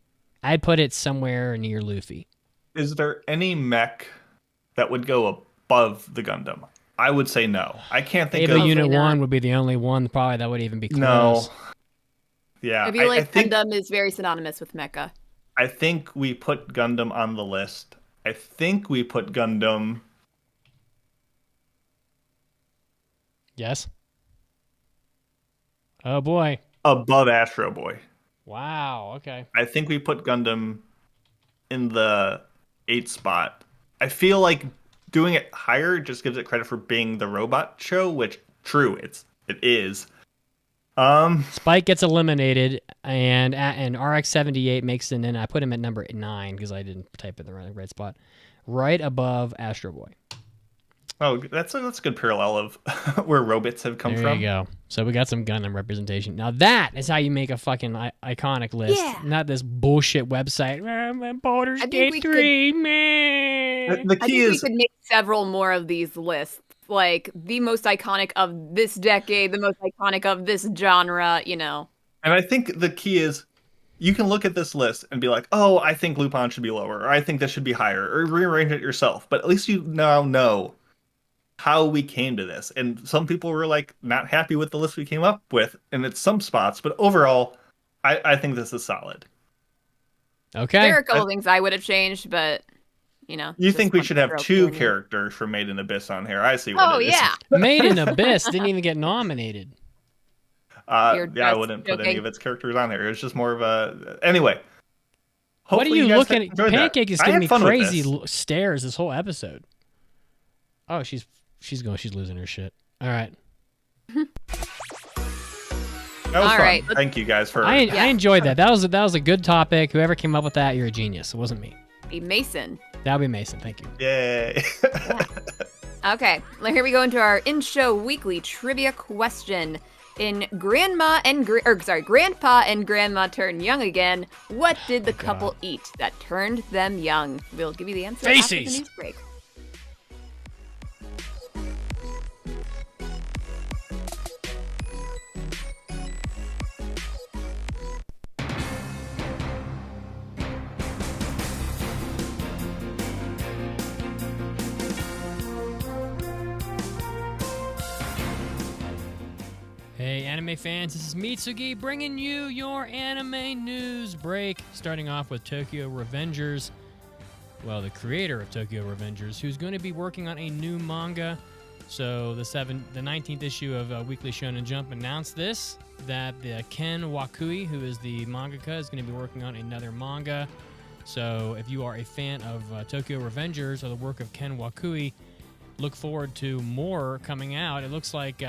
I'd put it somewhere near Luffy. Is there any mech that would go above the Gundam? I would say no. I can't think Maybe of... Unit 1 would be the only one probably that would even be close. No. Yeah. I feel like Gundam is very synonymous with mecha. I think we put Gundam on the list. I think we put Gundam... Yes? Oh, boy. Above Astro Boy. Wow, okay. I think we put Gundam in the 8th spot. I feel like doing it higher just gives it credit for being the robot show, which, true, it is. Spike gets eliminated, and RX-78 makes it in. I put him at number 9 because I didn't type it in the right spot. Right above Astro Boy. Oh, that's a good parallel of where robots have come from. There you go. So we got some Gundam representation. Now that is how you make a fucking iconic list. Yeah. Not this bullshit website. Baldur's Gate 3, man. The key is... we could make several more of these lists. Like, the most iconic of this decade, the most iconic of this genre, And I think the key is you can look at this list and be like, oh, I think Lupin should be lower, or I think this should be higher, or rearrange it yourself. But at least you now know how we came to this. And some people were like not happy with the list we came up with, and it's some spots, but overall, I think this is solid. Okay. There are a couple things I would have changed, but you think we should have 2 characters from Made in Abyss on here? I see what it is. Yeah. Made in Abyss didn't even get nominated. I wouldn't put any of its characters on here. It was just more of a anyway. What are you looking at? Pancake is giving me crazy stares this whole episode. Oh, she's losing her shit. All right. That was fun. Thank you guys for. I enjoyed that. That was a good topic. Whoever came up with that, you're a genius. It wasn't me. Be Mason. That'll be Mason. Thank you. Yay. Okay, here we go into our in-show weekly trivia question. In Grandpa and Grandma Turn Young Again, what did the couple eat that turned them young? We'll give you the answer after the news break. Hey, anime fans, this is Mitsugi bringing you your anime news break. Starting off with Tokyo Revengers. Well, the creator of Tokyo Revengers, who's going to be working on a new manga. So the 19th issue of Weekly Shonen Jump announced this, that the Ken Wakui, who is the mangaka, is going to be working on another manga. So if you are a fan of Tokyo Revengers or the work of Ken Wakui, look forward to more coming out. It looks like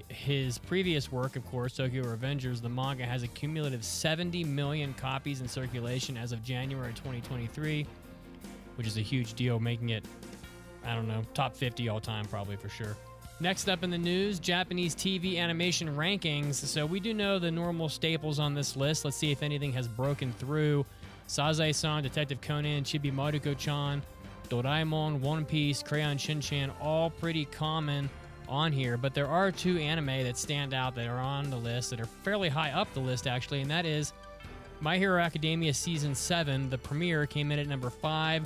his previous work, of course, Tokyo Revengers, the manga, has a cumulative 70 million copies in circulation as of January 2023, which is a huge deal, making it, I don't know, top 50 all time probably for sure. Next up in the news, Japanese TV animation rankings. So we do know the normal staples on this list. Let's see if anything has broken through. Sazae-san, Detective Conan, Chibi Maruko-chan, Doraemon, One Piece, Crayon Shin-chan, all pretty common on here, but there are 2 anime that stand out that are on the list, that are fairly high up the list actually, and that is My Hero Academia Season 7. The premiere came in at number 5,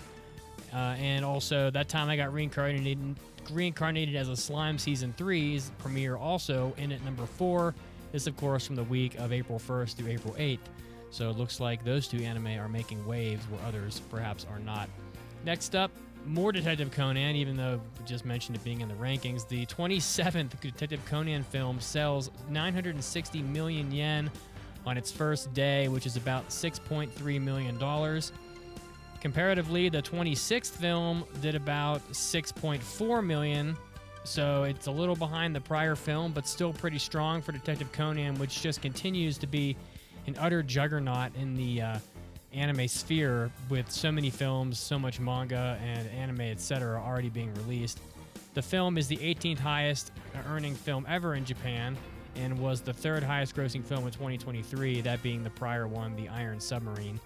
and also that time I got reincarnated as a slime. Season 3's premiere also in at number 4. This, of course, from the week of April 1st through April 8th. So it looks like those 2 anime are making waves where others perhaps are not. Next up, more Detective Conan, even though we just mentioned it being in the rankings. The 27th Detective Conan film sells 960 million yen on its first day, which is about $6.3 million. Comparatively, the 26th film did about 6.4 million, so it's a little behind the prior film, but still pretty strong for Detective Conan, which just continues to be an utter juggernaut in the anime sphere, with so many films, so much manga and anime, etc. already being released. The film is the 18th highest earning film ever in Japan and was the 3rd highest grossing film in 2023, that being the prior one, The Iron Submarine.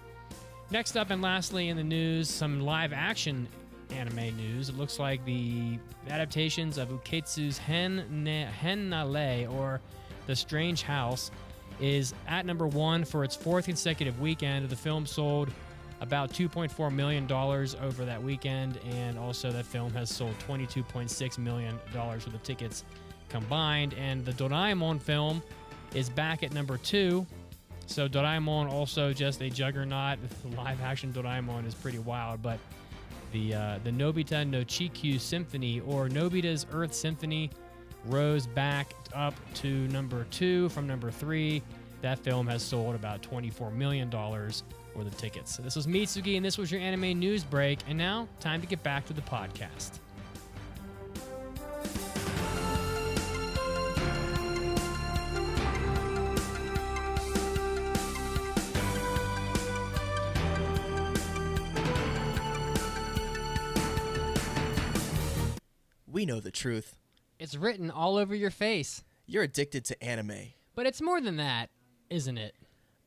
Next up and lastly in the news, some live action anime news. It looks like the adaptations of Uketsu's Hennale, or The Strange House, is at number 1 for its 4th consecutive weekend. The film sold about $2.4 million over that weekend, and also that film has sold $22.6 million worth of tickets combined. And the Doraemon film is back at number 2. So Doraemon also just a juggernaut. Live action Doraemon is pretty wild, but the Nobita no Chikyu Symphony, or Nobita's Earth Symphony, rose back up to number 2 from number 3. That film has sold about $24 million worth of tickets. So this was Mitsugi, and this was your anime news break. And now, time to get back to the podcast. We know the truth. It's written all over your face. You're addicted to anime. But it's more than that, isn't it?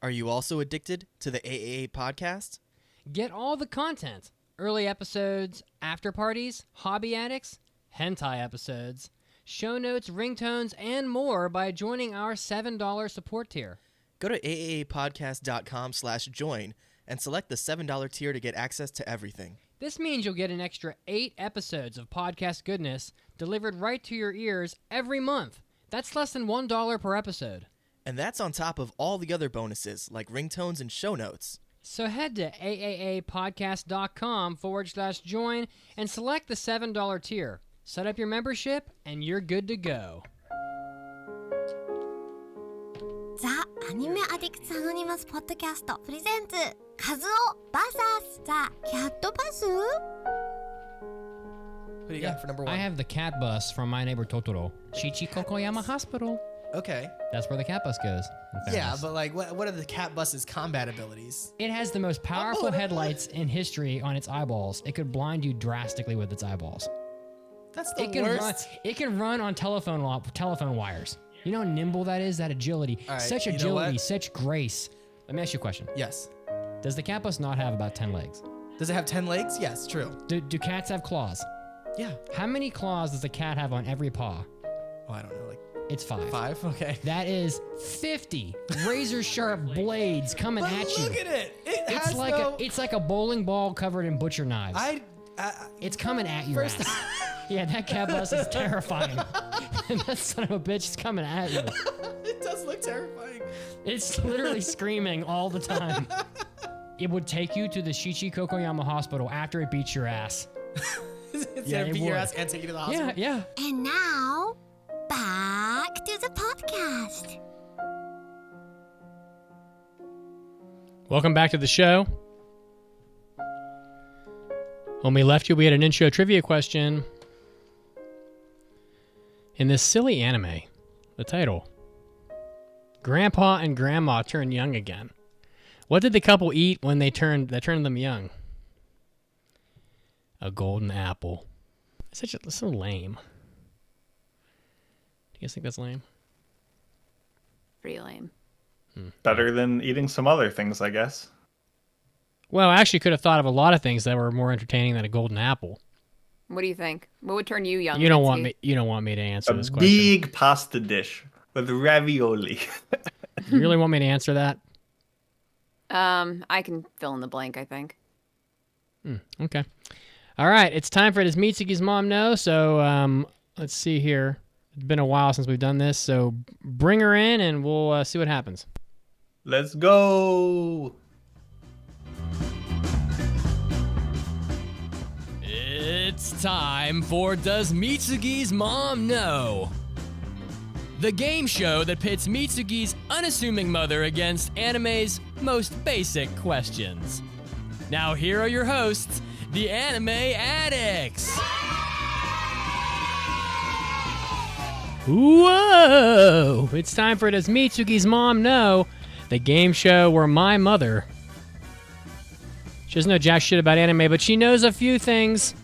Are you also addicted to the AAA podcast? Get all the content. Early episodes, after parties, hobby addicts, hentai episodes, show notes, ringtones, and more by joining our $7 support tier. Go to AAApodcast.com/join and select the $7 tier to get access to everything. This means you'll get an extra 8 episodes of podcast goodness delivered right to your ears every month. That's less than $1 per episode. And that's on top of all the other bonuses, like ringtones and show notes. So head to AAApodcast.com/join and select the $7 tier. Set up your membership, and you're good to go. The Anime Addicts Anonymous Podcast presents Kazuo vs. The Cat Bus. What do you got for number 1? I have the cat bus from My Neighbor Totoro. Shichikokoyama Hospital. Okay. That's where the cat bus goes. Yeah, but like, what are the cat bus's combat abilities? It has the most powerful headlights in history on its eyeballs. It could blind you drastically with its eyeballs. That's the worst. It can run on telephone wires. You know how nimble that is? That agility. All right, Such you know agility, what? such grace. Let me ask you a question. Yes. Does the cat bus not have about 10 legs? Does it have 10 legs? Yes, true. Do cats have claws? Yeah. How many claws does a cat have on every paw? Oh, I don't know, like It's 5. 5? Okay. That is 50 razor-sharp blades coming But at you. look at it. It's like a bowling ball covered in butcher knives. It's coming at your First- ass. Yeah, that cat bus is terrifying. And that son of a bitch is coming at you. It does look terrifying. It's literally screaming all the time. It would take you to the Shichikokoyama Hospital after it beats your ass. It's Yeah, gonna it beat your would. ass and take you to the hospital. Yeah. And now, back to the podcast. Welcome back to the show. When we left you, we had an intro trivia question. In this silly anime, the title, Grandpa and Grandma Turn Young Again. What did the couple eat when they turned them young? A golden apple. That's so lame. Do you guys think that's lame? Pretty lame. Better than eating some other things, I guess. Well, I actually could have thought of a lot of things that were more entertaining than a golden apple. What do you think? What would turn you young? You don't Nancy? want me to answer A this question. big pasta dish with ravioli. You really want me to answer that? I can fill in the blank, I think. Okay. All right, it's time for Does Mitsugi's Mom Know? So let's see here. It's been a while since we've done this, so bring her in and we'll see what happens. Let's go. It's time for Does Mitsugi's Mom Know? The game show that pits Mitsugi's unassuming mother against anime's most basic questions. Now here are your hosts, the Anime Addicts. Whoa! It's time for Does Mitsugi's Mom Know? The game show where my mother, she doesn't know jack shit about anime, but she knows a few things,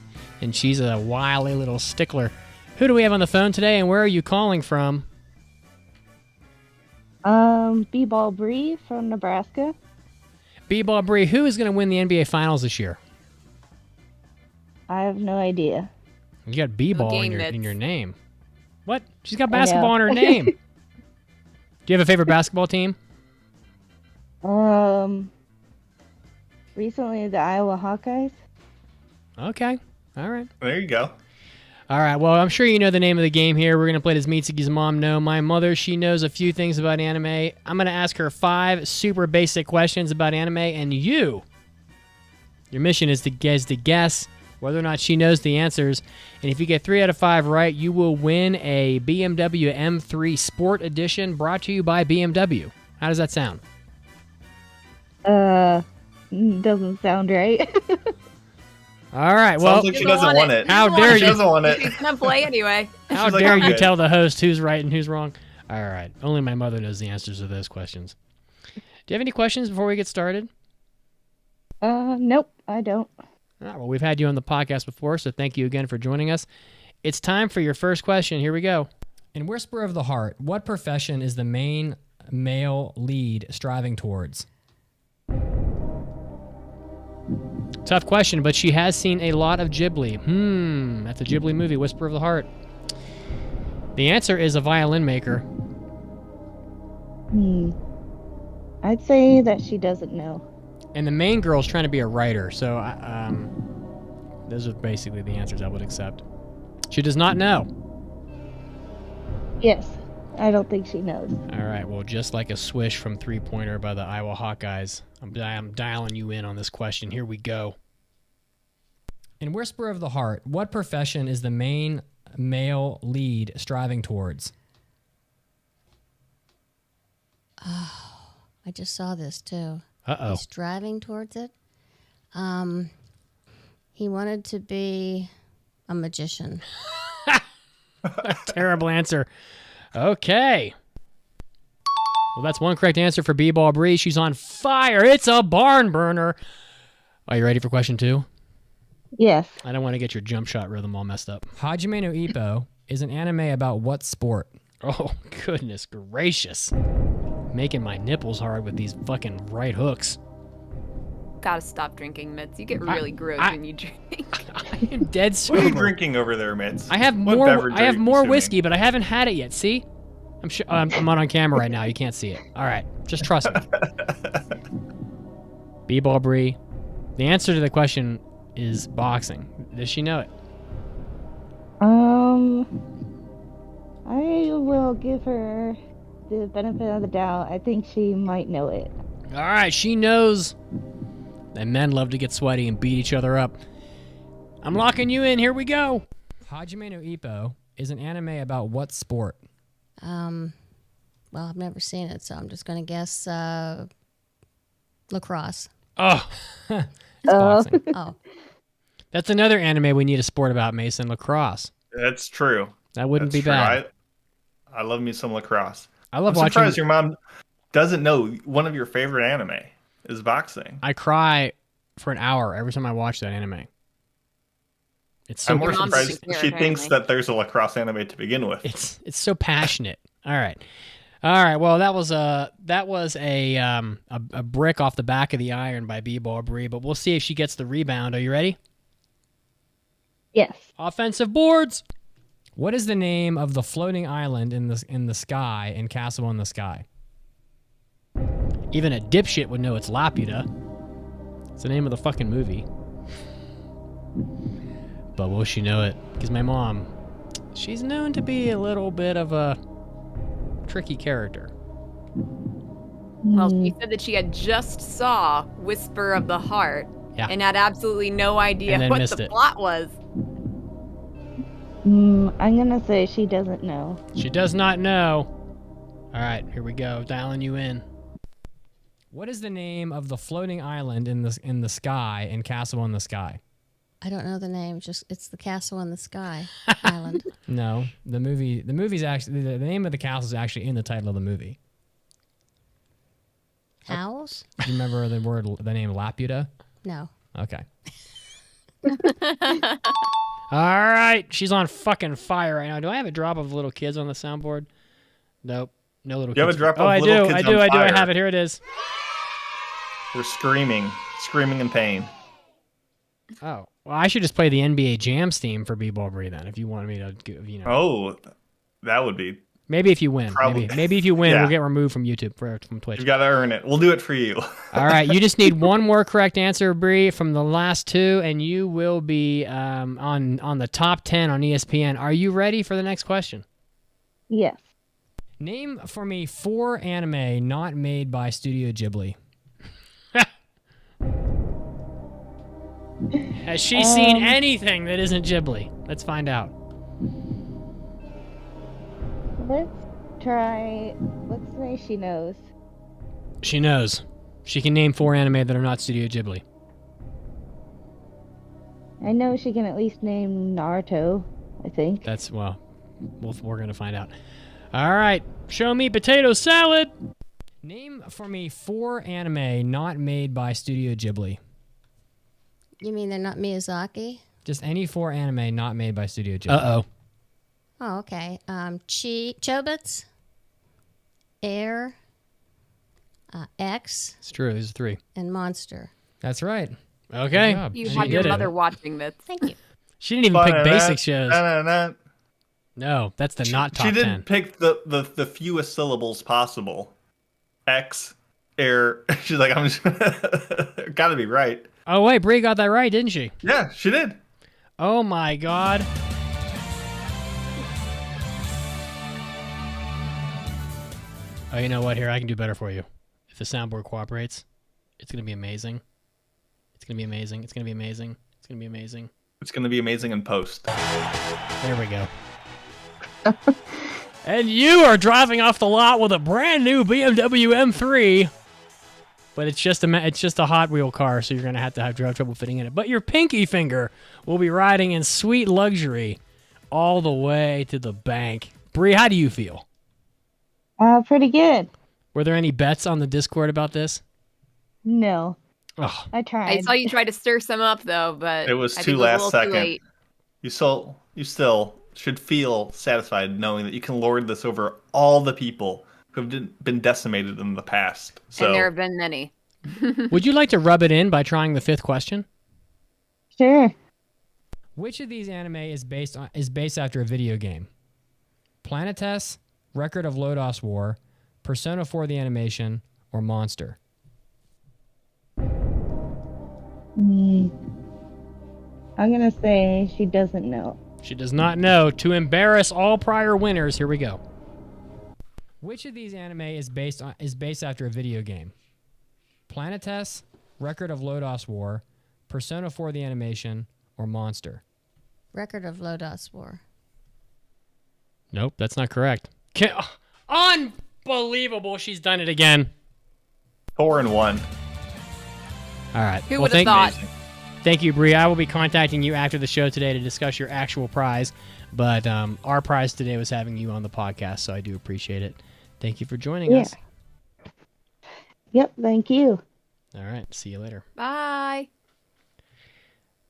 and she's a wily little stickler. Who do we have on the phone today, and where are you calling from? B-Ball Bree from Nebraska. B-Ball Bree, who is going to win the NBA Finals this year? I have no idea. You got B-Ball Game in mitts. your name. What? She's got basketball in her name. Do you have a favorite basketball team? Recently the Iowa Hawkeyes. Okay. All right. There you go. All right, well, I'm sure you know the name of the game here. We're going to play Does Mitsugi's Mom Know? My mother, she knows a few things about anime. I'm going to ask her 5 super basic questions about anime, and your mission is to guess whether or not she knows the answers. And if you get 3 out of 5 right, you will win a BMW M3 Sport Edition brought to you by BMW. How does that sound? Doesn't sound right. All right, well, Sounds like she doesn't want it. How dare She you? doesn't want it. She's gonna play anyway. How She's like, dare "I'm you good." tell the host who's right and who's wrong? All right. Only my mother knows the answers to those questions. Do you have any questions before we get started? Nope, I don't. All right, well, we've had you on the podcast before, so thank you again for joining us. It's time for your first question. Here we go. In Whisper of the Heart, what profession is the main male lead striving towards? Tough question, but she has seen a lot of Ghibli. That's a Ghibli movie, Whisper of the Heart. The answer is a violin maker. I'd say that she doesn't know. And the main girl's trying to be a writer, so Those are basically the answers I would accept. She does not know. Yes. I don't think she knows. All right, well, just like a swish from three-pointer by the Iowa Hawkeyes, I'm dialing you in on this question. Here we go. In Whisper of the Heart, what profession is the main male lead striving towards? Oh, I just saw this too. Uh-oh. He's driving towards it. He wanted to be a magician. Terrible answer. Okay. Well, that's one correct answer for B-Ball Bree. She's on fire. It's a barn burner. Are you ready for question 2? Yes. I don't want to get your jump shot rhythm all messed up. Hajime no Ippo is an anime about what sport? Oh, goodness gracious. Making my nipples hard with these fucking right hooks. Gotta stop drinking, Mitz. You get really gross when you drink. I am dead sober. What are you drinking over there, Mitz? I have What more. beverage I are have you more consuming? whiskey, but I haven't had it yet. See, I'm on camera right now. You can't see it. All right, just trust me. B-Ball Bree. The answer to the question is boxing. Does she know it? I will give her the benefit of the doubt. I think she might know it. All right, she knows that men love to get sweaty and beat each other up. I'm locking you in. Here we go. Hajime no Ippo is an anime about what sport? Well, I've never seen it, so I'm just going to guess lacrosse. Oh, it's boxing. Oh, That's another anime we need a sport about, Mason. Lacrosse. That's true. That wouldn't That's be bad. I love me some lacrosse. I love I'm watching. surprised your mom doesn't know one of your favorite anime is boxing. I cry for an hour every time I watch that anime. It's so I'm more Your mom's surprised sincere, she thinks apparently. that there's a lacrosse anime to begin with. it's so passionate. All right. Well, that was a brick off the back of the iron by B-Ball Bree, but we'll see if she gets the rebound. Are you ready? Yes. Offensive boards. What is the name of the floating island in the sky in Castle in the Sky? Even a dipshit would know it's Laputa. It's the name of the fucking movie. But will she know it? Because my mom, she's known to be a little bit of a tricky character. Well, she said that she had just saw Whisper of the Heart and had absolutely no idea And then what missed the it. plot was. I'm gonna say she doesn't know. She does not know. All right, here we go. Dialing you in. What is the name of the floating island in the sky in Castle in the Sky? I don't know the name. Just it's the Castle in the Sky island. No, the movie's actually the name of the castle is actually in the title of the movie. Owls? Do you remember the name Laputa? No. Okay. All right, she's on fucking fire right now. Do I have a drop of little kids on the soundboard? Nope, no little You kids. have a drop oh, of I little do, kids I do, on I do. I fire. have it. Here it is. They're screaming in pain. Oh, well, I should just play the NBA Jams theme for B-Ball Bree then, if you wanted me to, you know. Oh, that would be. Maybe if you win. Probably. Maybe if you win, Yeah. we'll get removed from YouTube, from Twitch. You got to earn it. We'll do it for you. All right, you just need one more correct answer, Bree, from the last two, and you will be on the top 10 on ESPN. Are you ready for the next question? Yes. Name for me 4 anime not made by Studio Ghibli. Has she seen anything that isn't Ghibli? Let's find out. Let's try. Let's say she knows. She knows. She can name 4 anime that are not Studio Ghibli. I know she can at least name Naruto, I think. That's, we're going to find out. All right, show me potato salad. Name for me 4 anime not made by Studio Ghibli. You mean they're not Miyazaki? Just any 4 anime not made by Studio Ghibli. Uh-oh. Oh, okay. Chobits, Air, X, It's true, these are 3. and Monster. That's right. Okay. You She had your did it. mother watching this. Thank you. She didn't even pick basic shows. Na-na-na. No, that's the not top She 10. didn't pick the fewest syllables possible. X, air. She's like, I'm just gotta be right. Oh, wait, Brie got that right, didn't she? Yeah, she did. Oh my god. Oh, you know what? Here, I can do better for you. If the soundboard cooperates, it's going to be amazing. It's going to be amazing. It's going to be amazing. It's going to be amazing. It's going to be amazing in post. There we go. And you are driving off the lot with a brand new BMW M3. But it's just a Hot Wheel car, so you're going to have trouble fitting in it. But your pinky finger will be riding in sweet luxury all the way to the bank. Bree, how do you feel? Pretty good. Were there any bets on the Discord about this? No. Oh. I tried. I saw you try to stir some up though, but it was I too think it was a last little second. Too late. You still should feel satisfied knowing that you can lord this over all the people who have been decimated in the past. So, and there have been many. Would you like to rub it in by trying the 5th question? Sure. Which of these anime is based after a video game? Planetes, Record of Lodoss War, Persona 4 the Animation, or Monster? I'm gonna say she doesn't know. She does not know. To embarrass all prior winners, here we go. Which of these anime is based after a video game? Planetes, Record of Lodoss War, Persona 4 the Animation, or Monster? Record of Lodoss War. Nope, that's not correct. Unbelievable, she's done it again. 4 and 1. All right. Who would have thought? Thank you, Bree. I will be contacting you after the show today to discuss your actual prize. But our prize today was having you on the podcast, so I do appreciate it. Thank you for joining us. Yep, thank you. All right, see you later. Bye.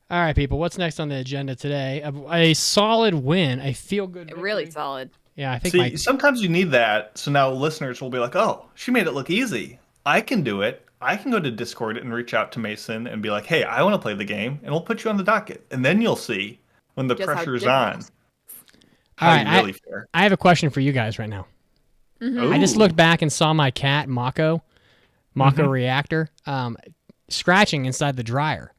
All right, people, what's next on the agenda today? A solid win, a feel-good victory. Really solid. Yeah, I think sometimes you need that, so now listeners will be like, oh, she made it look easy. I can do it. I can go to Discord and reach out to Mason and be like, hey, I want to play the game, and we'll put you on the docket. And then you'll see, when the pressure's on, all right, really fare. I have a question for you guys right now. Mm-hmm. I just looked back and saw my cat, Mako Reactor, scratching inside the dryer.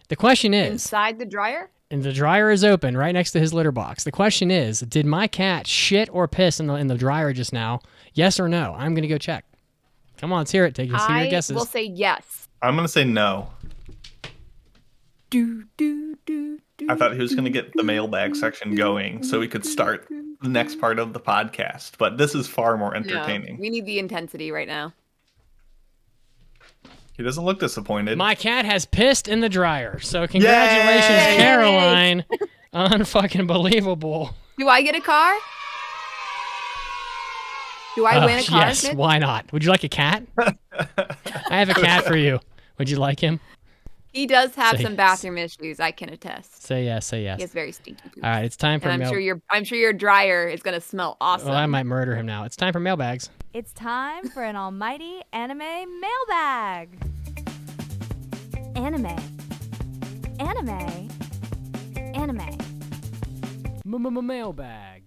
The question is... Inside the dryer? And the dryer is open right next to his litter box. The question is, did my cat shit or piss in the dryer just now? Yes or no? I'm going to go check. Come on, let's hear it. Take your guesses. I will say yes. I'm going to say no. I thought he was going to get the mailbag section going so we could start the next part of the podcast. But this is far more entertaining. No, we need the intensity right now. He doesn't look disappointed. My cat has pissed in the dryer. So congratulations, Yay! Caroline. Unfucking believable. Do I get a car? Do I win a car? Yes, why not? Would you like a cat? I have a cat for you. Would you like him? He does have some bathroom issues, I can attest. Say yes, say yes. He has very stinky poops. All right, it's time for I'm sure your dryer is going to smell awesome. Well, I might murder him now. It's time for mailbags. It's time for an almighty anime mailbag. Anime. Mailbag.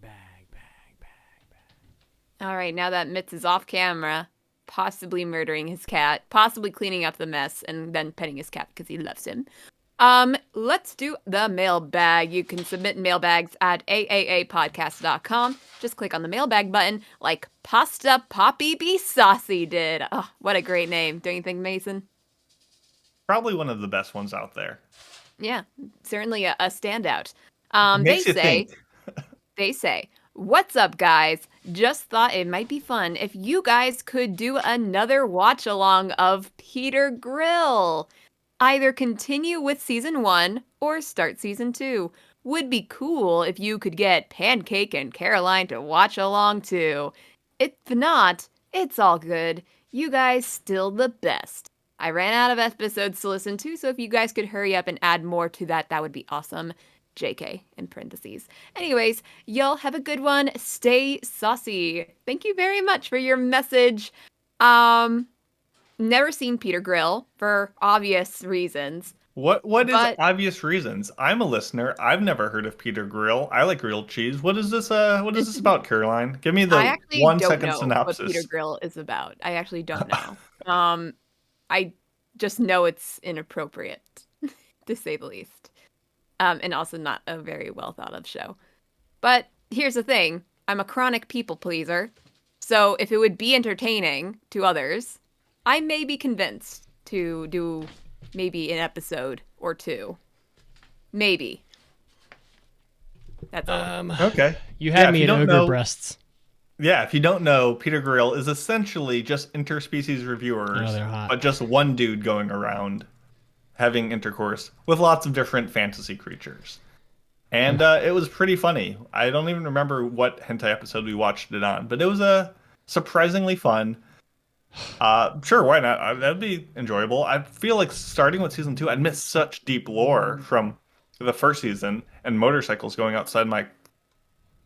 All right, now that Mitz is off camera, possibly murdering his cat, possibly cleaning up the mess, and then petting his cat because he loves him. Let's do the mailbag. You can submit mailbags at AAApodcast.com. Just click on the mailbag button like Pasta Poppy Be Saucy did. Oh, what a great name. Don't you think, Mason? Probably one of the best ones out there. Yeah, certainly a standout. They say, what's up, guys? Just thought it might be fun if you guys could do another watch-along of Peter Grill. Either continue with Season 1 or start Season 2. Would be cool if you could get Pancake and Caroline to watch along too. If not, it's all good. You guys still the best. I ran out of episodes to listen to, so if you guys could hurry up and add more to that would be awesome. JK in parentheses. Anyways, y'all have a good one. Stay saucy. Thank you very much for your message. Never seen Peter Grill for obvious reasons. What is obvious reasons? I'm a listener. I've never heard of Peter Grill. I like grilled cheese. What is this about, Caroline? Give me the 1 second synopsis. What Peter Grill is about. I actually don't know. I just know it's inappropriate, to say the least. and also not a very well thought of show. But here's the thing. I'm a chronic people pleaser. So if it would be entertaining to others, I may be convinced to do maybe an episode or two. Maybe. That's all. Okay. You had me at ogre know, breasts. Yeah, if you don't know, Peter Grill is essentially just interspecies reviewers, they're hot. but just one dude going around having intercourse with lots of different fantasy creatures. And it was pretty funny. I don't even remember what hentai episode we watched it on, but it was surprisingly fun. Sure, why not? That'd be enjoyable. I feel like starting with season 2, I'd missed such deep lore from the first season and motorcycles going outside my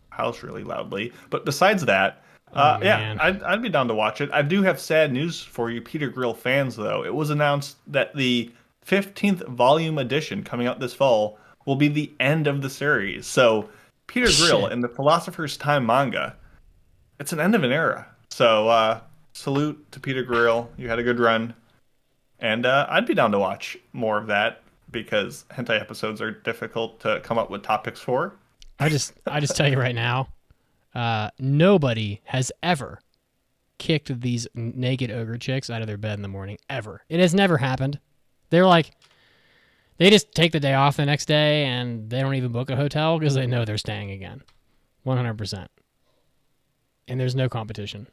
house really loudly. But besides that, I'd be down to watch it. I do have sad news for you, Peter Grill fans, though. It was announced that the 15th volume edition coming out this fall will be the end of the series. So Peter Grill in the Philosopher's Time manga, it's an end of an era. So salute to Peter Grill. You had a good run. And I'd be down to watch more of that because hentai episodes are difficult to come up with topics for. I just tell you right now, nobody has ever kicked these naked ogre chicks out of their bed in the morning. Ever. It has never happened. They're like, they just take the day off the next day and they don't even book a hotel because they know they're staying again. 100%. And there's no competition.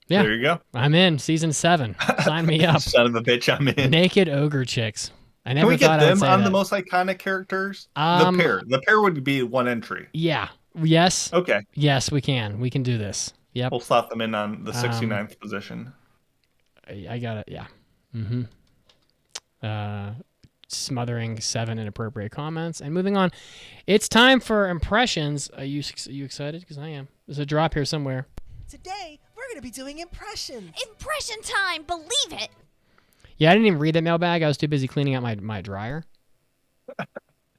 Yeah. There you go. I'm in. Season 7. Sign me up. Son of a bitch, I'm in. Naked ogre chicks. I never Can we thought get I'd them say on that. the most iconic characters? The pair would be one entry. Yeah. Yes. Okay. Yes, we can. We can do this. Yep. We'll slot them in on the 69th position. I got it. Yeah. Mm-hmm. Smothering 7 inappropriate comments and moving on. It's time for impressions. Are you excited? Because I am. There's a drop here somewhere. Today, we're going to be doing impressions. Impression time, believe it. Yeah, I didn't even read that mailbag. I was too busy cleaning out my dryer.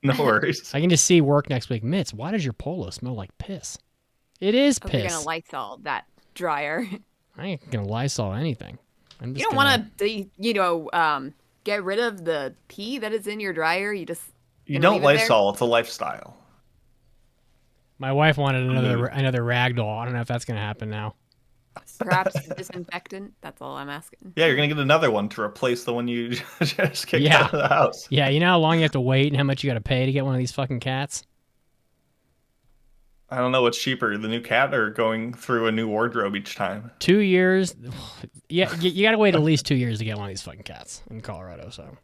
No worries. I can just see work next week. Mitz, why does your polo smell like piss? It is piss. You're gonna Lysol that dryer. I ain't gonna Lysol anything. You don't want to, get rid of the pee that is in your dryer. You don't Lysol. It's a lifestyle. My wife wanted another rag doll. I don't know if that's gonna happen now. Perhaps disinfectant. That's all I'm asking. Yeah, you're gonna get another one to replace the one you just kicked out of the house. Yeah, you know how long you have to wait and how much you got to pay to get one of these fucking cats? I don't know what's cheaper, the new cat or going through a new wardrobe each time. 2 years. Yeah, you got to wait at least 2 years to get one of these fucking cats in Colorado. So.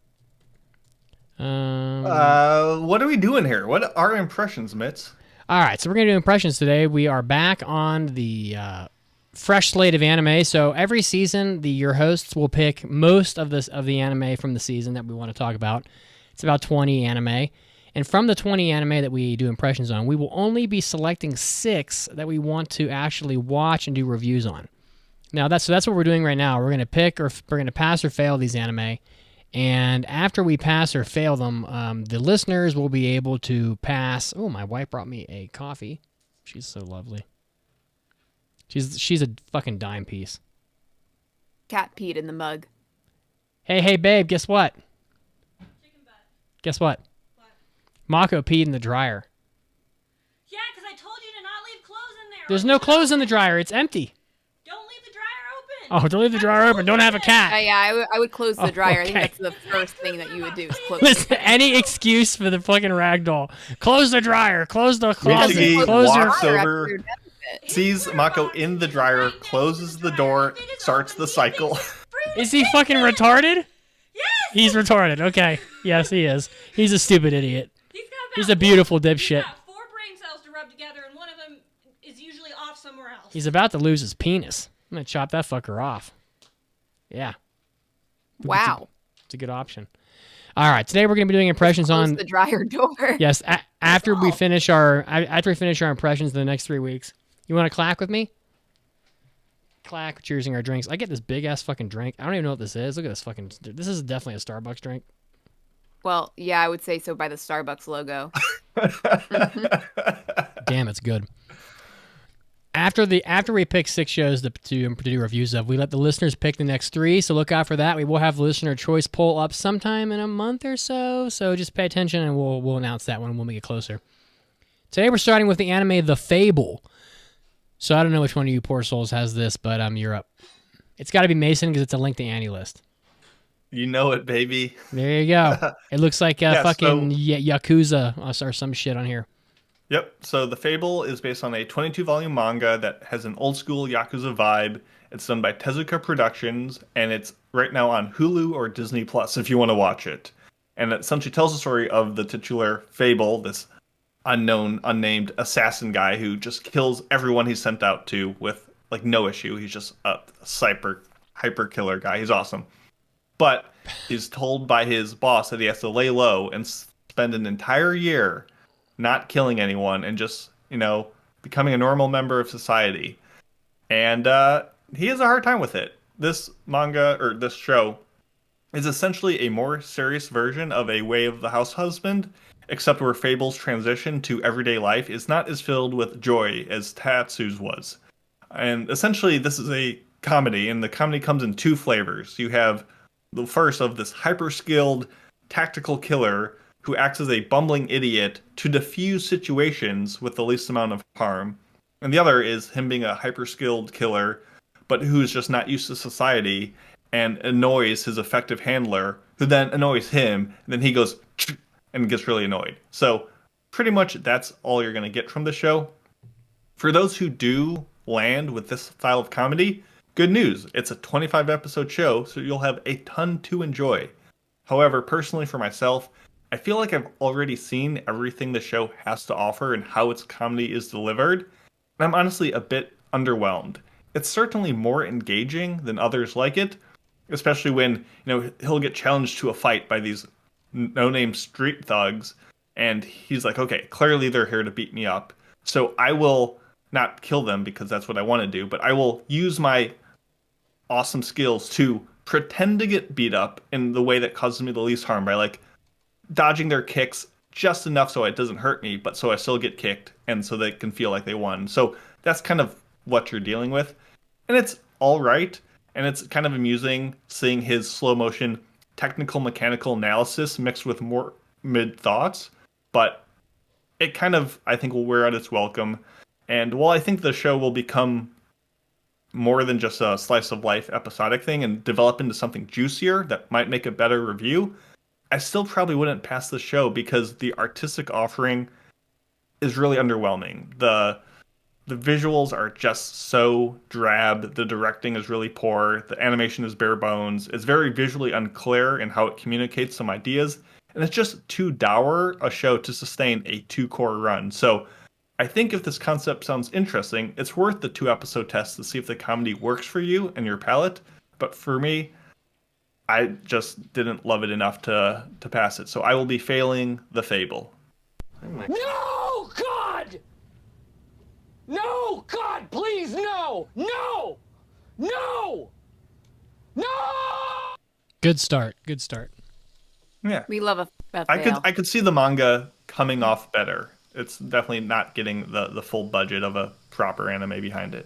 What are we doing here? What are impressions, Mitz? All right, so we're gonna do impressions today. We are back on the fresh slate of anime. So every season, your hosts will pick most of the anime from the season that we want to talk about. It's about 20 anime. And from the 20 anime that we do impressions on, we will only be selecting 6 that we want to actually watch and do reviews on. Now, that's what we're doing right now. We're going to pick or we're going to pass or fail these anime. And after we pass or fail them, the listeners will be able to pass. Oh, my wife brought me a coffee. She's so lovely. She's a fucking dime piece. Cat peed in the mug. Hey, babe, guess what? Chicken butt. Guess what? What? Mako peed in the dryer. Yeah, because I told you to not leave clothes in there. There's no clothes in the dryer. It's empty. Don't leave the dryer open. Oh, don't leave the dryer open. Don't have a cat. Yeah, I would close the dryer. okay. I think that's the first thing that you would do is close Listen, any excuse for the fucking ragdoll. Close the dryer. Close the closet. Mitsugi Close walks your... over, sees Mako in the dryer, closes the door, starts the cycle. Is he fucking retarded? Yes. He's retarded. Okay. Yes, he is. He's a stupid idiot. He's a beautiful dipshit. He's got 4 brain cells to rub together, and one of them is usually off somewhere else. He's about to lose his penis. I'm going to chop that fucker off. Yeah. Wow. It's a good option. All right. Today we're going to be doing impressions on the dryer door. Yes. After we finish our impressions in the next 3 weeks. You want to clack with me? Clack. Cheersing our drinks. I get this big ass fucking drink. I don't even know what this is. Look at this fucking. This is definitely a Starbucks drink. Well, yeah, I would say so by the Starbucks logo. Damn, it's good. After we pick 6 shows to do reviews of, we let the listeners pick the next 3, so look out for that. We will have listener choice poll up sometime in a month or so just pay attention, and we'll announce that when we get closer. Today we're starting with the anime The Fable. So I don't know which one of you poor souls has this, but you're up. It's got to be Mason because it's a link to Annie list. You know it, baby. There you go. It looks like Yakuza or some shit on here. Yep. So The Fable is based on a 22-volume manga that has an old-school Yakuza vibe. It's done by Tezuka Productions, and it's right now on Hulu or Disney Plus if you want to watch it. And it essentially tells the story of the titular Fable, this unnamed assassin guy who just kills everyone he's sent out to with like no issue. He's just a hyper killer guy. He's awesome. But he's told by his boss that he has to lay low and spend an entire year not killing anyone and just, becoming a normal member of society. And he has a hard time with it. This manga, or this show, is essentially a more serious version of A Way of the House Husband, except where Fable's transition to everyday life is not as filled with joy as Tatsu's was. And essentially, this is a comedy, and the comedy comes in 2 flavors. You have the first of this hyper-skilled tactical killer who acts as a bumbling idiot to defuse situations with the least amount of harm. And the other is him being a hyper-skilled killer, but who's just not used to society and annoys his effective handler, who then annoys him, and then he goes and gets really annoyed. So pretty much that's all you're going to get from the show. For those who do land with this style of comedy, good news. It's a 25-episode show, so you'll have a ton to enjoy. However, personally for myself, I feel like I've already seen everything the show has to offer and how its comedy is delivered, and I'm honestly a bit underwhelmed. It's certainly more engaging than others like it, especially when, he'll get challenged to a fight by these no-name street thugs, and he's like, okay, clearly they're here to beat me up, so I will not kill them because that's what I want to do, but I will use my awesome skills to pretend to get beat up in the way that causes me the least harm by, dodging their kicks just enough so it doesn't hurt me, but so I still get kicked, and so they can feel like they won. So that's kind of what you're dealing with. And it's all right, and it's kind of amusing seeing his slow-motion technical mechanical analysis mixed with more mid-thoughts, but it kind of, I think, will wear out its welcome. And while I think the show will become more than just a slice-of-life episodic thing and develop into something juicier that might make a better review, I still probably wouldn't pass the show because the artistic offering is really underwhelming. The visuals are just so drab. The directing is really poor. The animation is bare bones. It's very visually unclear in how it communicates some ideas. And it's just too dour a show to sustain a 2-core run. So I think if this concept sounds interesting, it's worth the 2-episode test to see if the comedy works for you and your palate. But for me, I just didn't love it enough to pass it. So I will be failing The Fable. No, God! No, God, please, no! No! No! No! Good start. Yeah. We love a fail. I could see the manga coming off better. It's definitely not getting the full budget of a proper anime behind it.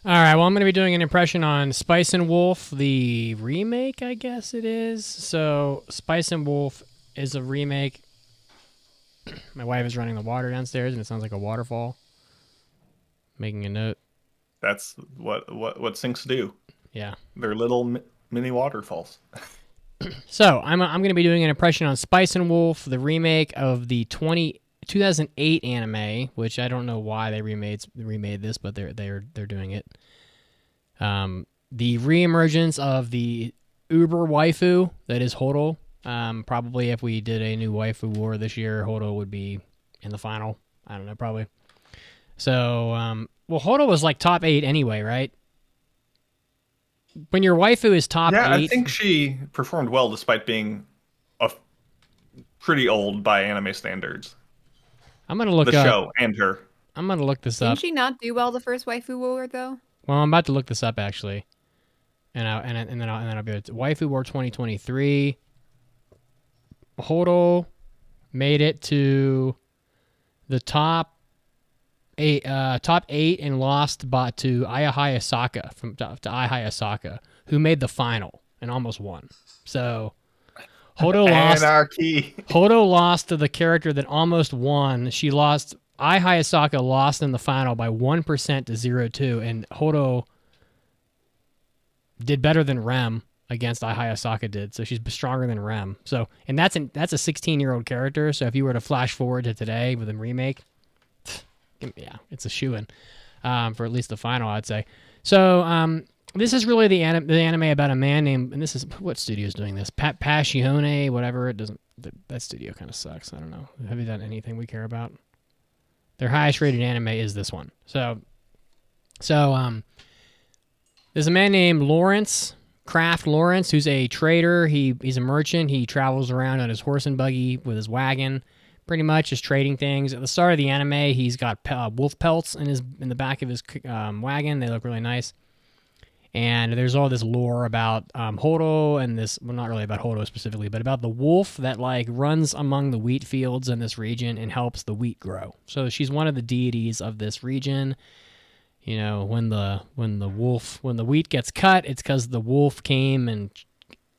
All right, well, I'm going to be doing an impression on Spice and Wolf, the remake, I guess it is. So Spice and Wolf is a remake. My wife is running the water downstairs, and it sounds like a waterfall. Making a note. That's what sinks do. Yeah. They're little mini waterfalls. So I'm going to be doing an impression on Spice and Wolf, the remake of the 2008 anime, which I don't know why they remade this, but they're doing it. The reemergence of the uber waifu that is Horo. Probably if we did a new waifu war this year, Horo would be in the final. I don't know, probably. So, Horo was like top 8 anyway, right? When your waifu is top 8... Yeah, I think she performed well despite being pretty old by anime standards. I'm going to look the up... show and her. I'm going to look this up. Didn't she not do well the first waifu war, though? Well, I'm about to look this up, actually. And then I'll be able to... Waifu War 2023. Horo made it to the top top 8 and lost to Ai Hayasaka to Ai Hayasaka, who made the final and almost won. So Hodo lost. Anarchy. Hodo lost to the character that almost won. She lost. Ai Hayasaka lost in the final by 1% to 0-2, and Hodo did better than Rem against Ai Hayasaka did. So she's stronger than Rem. So, and that's a 16-year-old character. So if you were to flash forward to today with a remake, yeah, it's a shoo-in for at least the final, I'd say. So this is really the anime about a man named, and this is, what studio is doing this? Passione, whatever. It doesn't. That studio kind of sucks. I don't know. Have you done anything we care about? Their highest rated anime is this one. So there's a man named Kraft Lawrence, who's a trader. He's a merchant. He travels around on his horse and buggy with his wagon, pretty much just trading things. At the start of the anime, he's got wolf pelts in the back of his wagon. They look really nice. And there's all this lore about Hodo and this, well, not really about Hodo specifically, but about the wolf that like runs among the wheat fields in this region and helps the wheat grow. So she's one of the deities of this region. You know, when the wheat gets cut, it's because the wolf came and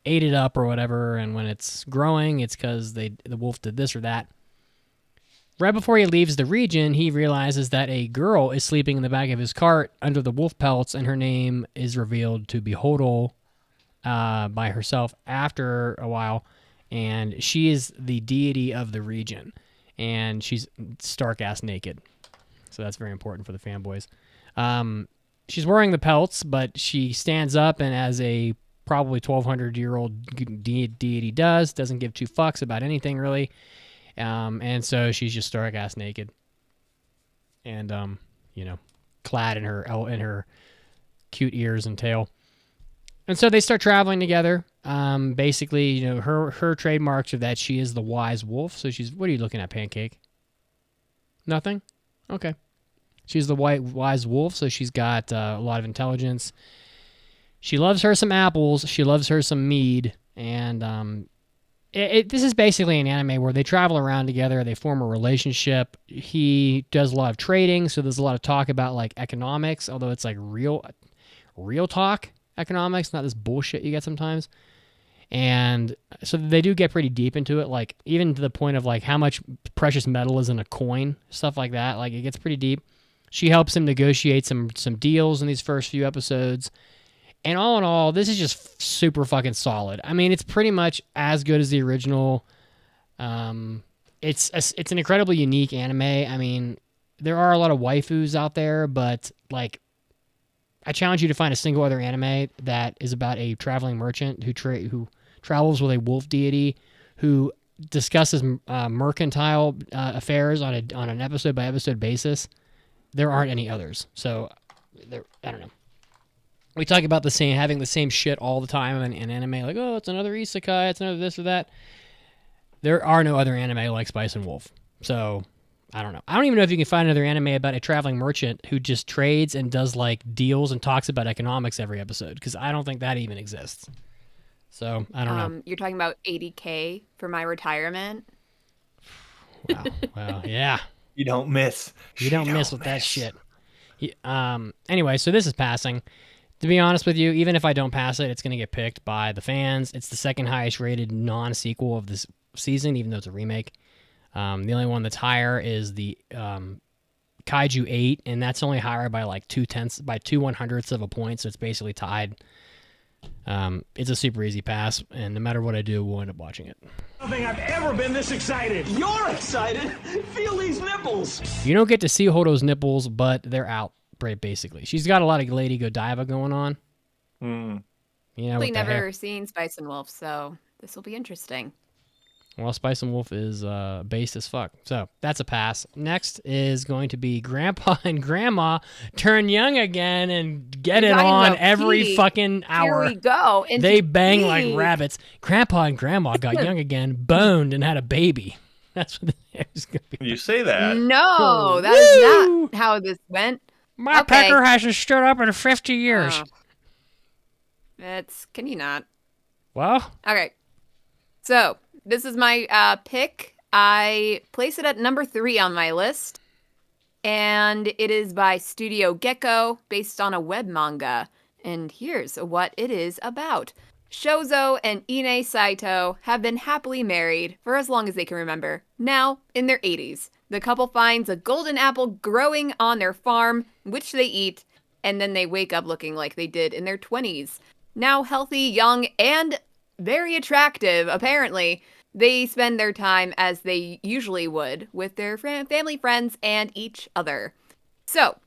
ate it up or whatever. And when it's growing, it's because the wolf did this or that. Right before he leaves the region, he realizes that a girl is sleeping in the back of his cart under the wolf pelts, and her name is revealed to be Hodo by herself after a while, and she is the deity of the region, and she's stark-ass naked, so that's very important for the fanboys. She's wearing the pelts, but she stands up, and as a probably 1,200-year-old deity doesn't give two fucks about anything, really. And so she's just stark ass naked, and clad in her cute ears and tail. And so they start traveling together. Basically, her trademarks are that she is the wise wolf. So she's, what are you looking at, Pancake? Nothing? Okay. She's the wise wolf, so she's got a lot of intelligence. She loves her some apples. She loves her some mead, and this is basically an anime where they travel around together. They form a relationship. He does a lot of trading, so there's a lot of talk about like economics, although it's like real talk economics, not this bullshit you get sometimes. And so they do get pretty deep into it, like even to the point of like how much precious metal is in a coin, stuff like that. Like it gets pretty deep. She helps him negotiate some deals in these first few episodes. And all in all, this is just super fucking solid. I mean, it's pretty much as good as the original. It's an incredibly unique anime. I mean, there are a lot of waifus out there, but like, I challenge you to find a single other anime that is about a traveling merchant who travels with a wolf deity, who discusses mercantile affairs on an episode by episode basis. There aren't any others. So, I don't know. We talk about having the same shit all the time in anime, like, oh, it's another isekai, it's another this or that. There are no other anime like Spice and Wolf. So, I don't know. I don't even know if you can find another anime about a traveling merchant who just trades and does, like, deals and talks about economics every episode, because I don't think that even exists. So, I don't know. You're talking about 80K for my retirement? Wow. Well, yeah. You don't miss. You don't miss with that shit. Anyway, so this is passing. To be honest with you, even if I don't pass it, it's going to get picked by the fans. It's the second highest rated non-sequel of this season, even though it's a remake. The only one that's higher is the Kaiju 8, and that's only higher by like 2/100ths of a point, so it's basically tied. It's a super easy pass, and no matter what I do, we'll end up watching it. I don't think I've ever been this excited. You're excited? Feel these nipples. You don't get to see Hodo's nipples, but they're out. Basically, she's got a lot of Lady Godiva going on. I've never seen Spice and Wolf, so this will be interesting. Well, Spice and Wolf is based as fuck, so that's a pass. Next is going to be Grandpa and Grandma turn young again and get it on every fucking hour. Here we go. They bang like rabbits. Grandpa and Grandma got young again, boned, and had a baby. That's what it's going to be. You say that. No, that is not how this went. My pecker hasn't stood up in 50 years. Can you not? Well. Okay. So, this is my pick. I place it at number 3 on my list. and it is by Studio Gecko, based on a web manga. And here's what it is about. Shozo and Ine Saito have been happily married for as long as they can remember, now in their 80s. The couple finds a golden apple growing on their farm, which they eat, and then they wake up looking like they did in their 20s. Now healthy, young, and very attractive, apparently. They spend their time as they usually would with their family, friends, and each other. So,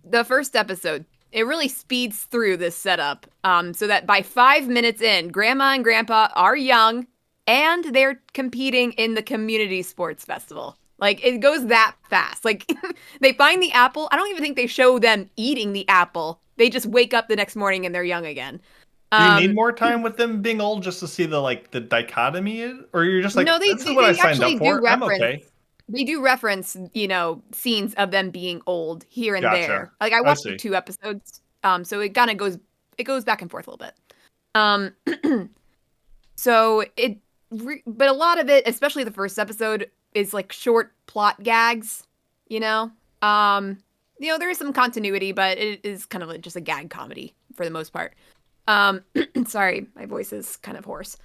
the first episode, it really speeds through this setup so that by 5 minutes in, Grandma and Grandpa are young and they're competing in the community sports festival. Like, it goes that fast. Like, they find the apple. I don't even think they show them eating the apple. They just wake up the next morning and they're young again. Do you need more time with them being old just to see the dichotomy? Or you're just like, no, this is what I signed up for. I'm okay. They do reference, scenes of them being old here and there. Like, I watched the 2 episodes, so it kind of goes back and forth a little bit. But a lot of it, especially the first episode, is like short plot gags, there is some continuity, but it is kind of like just a gag comedy for the most part. Sorry, my voice is kind of hoarse.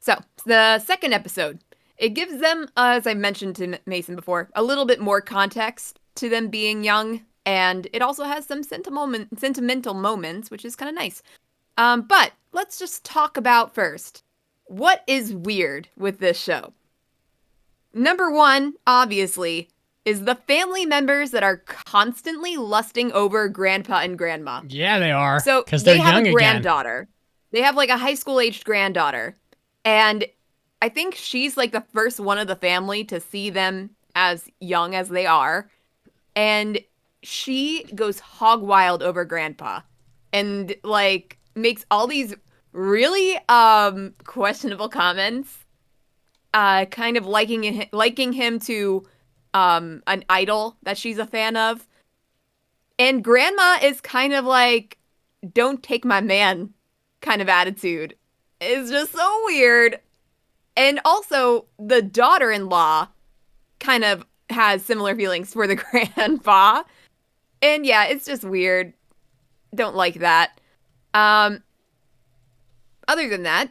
So, the second episode, it gives them, as I mentioned to Mason before, a little bit more context to them being young, and it also has some sentimental moments, which is kind of nice. But let's just talk about first, what is weird with this show? Number one, obviously, is the family members that are constantly lusting over Grandpa and Grandma. Yeah, they are. So they have a granddaughter. They have like a high school aged granddaughter. And I think she's like the first one of the family to see them as young as they are. And she goes hog wild over Grandpa and like makes all these really questionable comments, kind of liking him to an idol that she's a fan of. And Grandma is kind of like, don't take my man kind of attitude. It's just so weird. And also, the daughter-in-law kind of has similar feelings for the grandpa. And yeah, it's just weird. Don't like that. Other than that,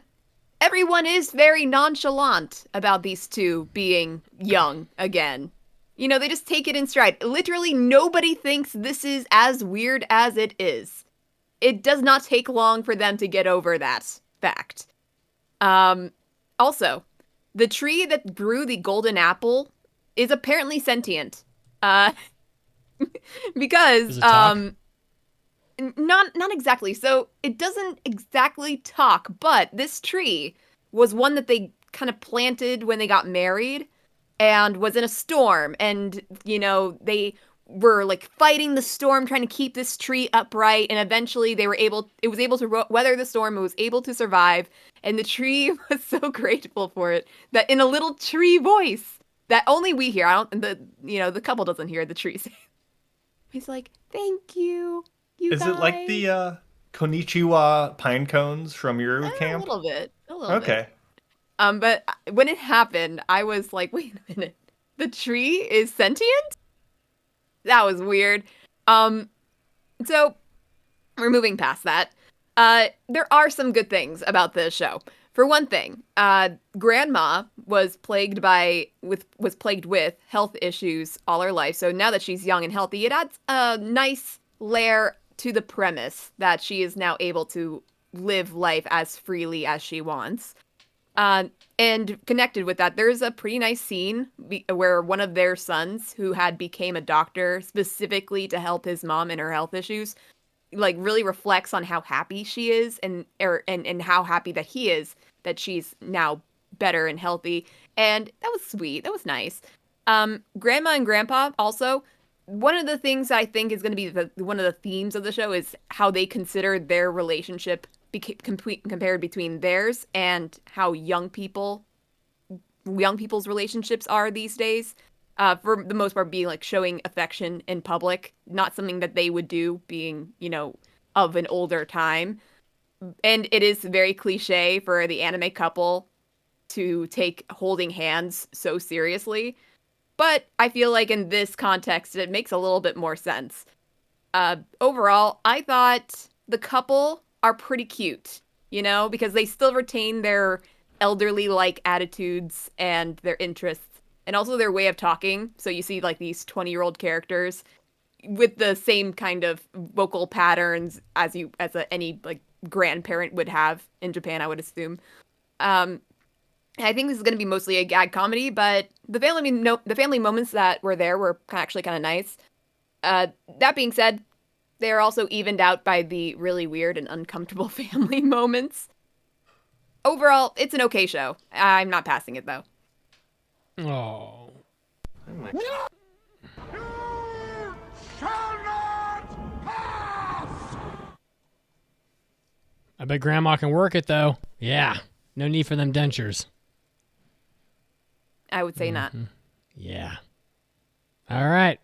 everyone is very nonchalant about these two being young again. They just take it in stride. Literally, nobody thinks this is as weird as it is. It does not take long for them to get over that fact. Also, the tree that grew the golden apple is apparently sentient. Because, not exactly. So, it doesn't exactly talk, but this tree was one that they kind of planted when they got married and was in a storm. And, they were like fighting the storm, trying to keep this tree upright. And eventually it was able to weather the storm. It was able to survive. And the tree was so grateful for it that in a little tree voice that only we hear, the couple doesn't hear the tree say. He's like, thank you, guys. Is it like the Konnichiwa pine cones from your camp? A little bit. Okay. But when it happened, I was like, wait a minute. The tree is sentient? That was weird. So we're moving past that. There are some good things about this show. For one thing, Grandma was plagued with health issues all her life. So now that she's young and healthy, it adds a nice layer to the premise that she is now able to live life as freely as she wants. And connected with that, there's a pretty nice scene where one of their sons, who became a doctor specifically to help his mom in her health issues, like really reflects on how happy she is and how happy that he is that she's now better and healthy. And that was sweet. That was nice. Grandma and Grandpa also, one of the things I think is going to be one of the themes of the show is how they consider their relationship compared between theirs and how young people's relationships are these days. For the most part, being like showing affection in public, not something that they would do, being of an older time. And it is very cliche for the anime couple to take holding hands so seriously. But I feel like in this context, it makes a little bit more sense. Overall, I thought the couple are pretty cute, you know, because they still retain their elderly-like attitudes and their interests, and also their way of talking. So you see like these 20-year-old characters with the same kind of vocal patterns as any like grandparent would have in Japan, I would assume. I think this is going to be mostly a gag comedy, but the family moments that were there were actually kind of nice. That being said, they are also evened out by the really weird and uncomfortable family moments. Overall, it's an okay show. I'm not passing it, though. Oh. No! You shall not pass! I bet Grandma can work it, though. Yeah. No need for them dentures. I would say not. Yeah. All right.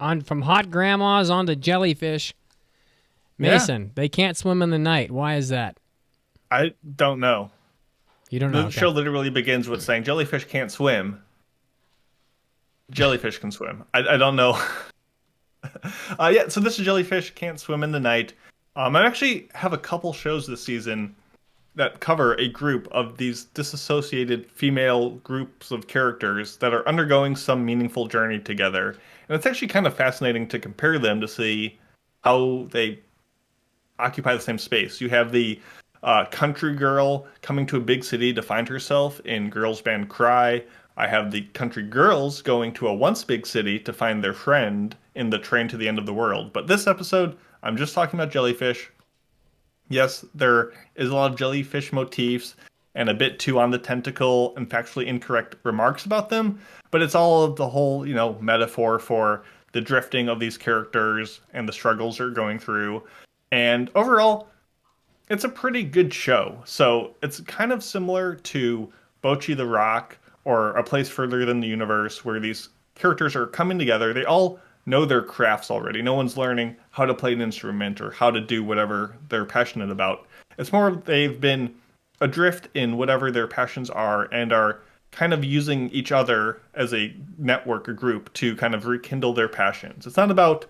On from hot grandmas on to jellyfish. Mason, they can't swim in the night. Why is that? I don't know. You don't know? The show literally begins with saying jellyfish can't swim. Jellyfish can swim. I don't know. Yeah, so this is Jellyfish Can't Swim in the Night. I actually have a couple shows this season that cover a group of these disassociated female groups of characters that are undergoing some meaningful journey together. And it's actually kind of fascinating to compare them to see how they occupy the same space. You have the country girl coming to a big city to find herself in girls band Cry. I have the country girls going to a once big city to find their friend in the Train to the End of the World. But this episode, I'm just talking about jellyfish. Yes, there is a lot of jellyfish motifs and a bit too on the tentacle and factually incorrect remarks about them, but it's all of the whole, metaphor for the drifting of these characters and the struggles they're going through. And overall, it's a pretty good show. So it's kind of similar to Bocchi the Rock or A Place Further Than the Universe, where these characters are coming together. They all know their crafts already. No one's learning how to play an instrument or how to do whatever they're passionate about. It's more they've been adrift in whatever their passions are and are kind of using each other as a network, a group, to kind of rekindle their passions. It's not about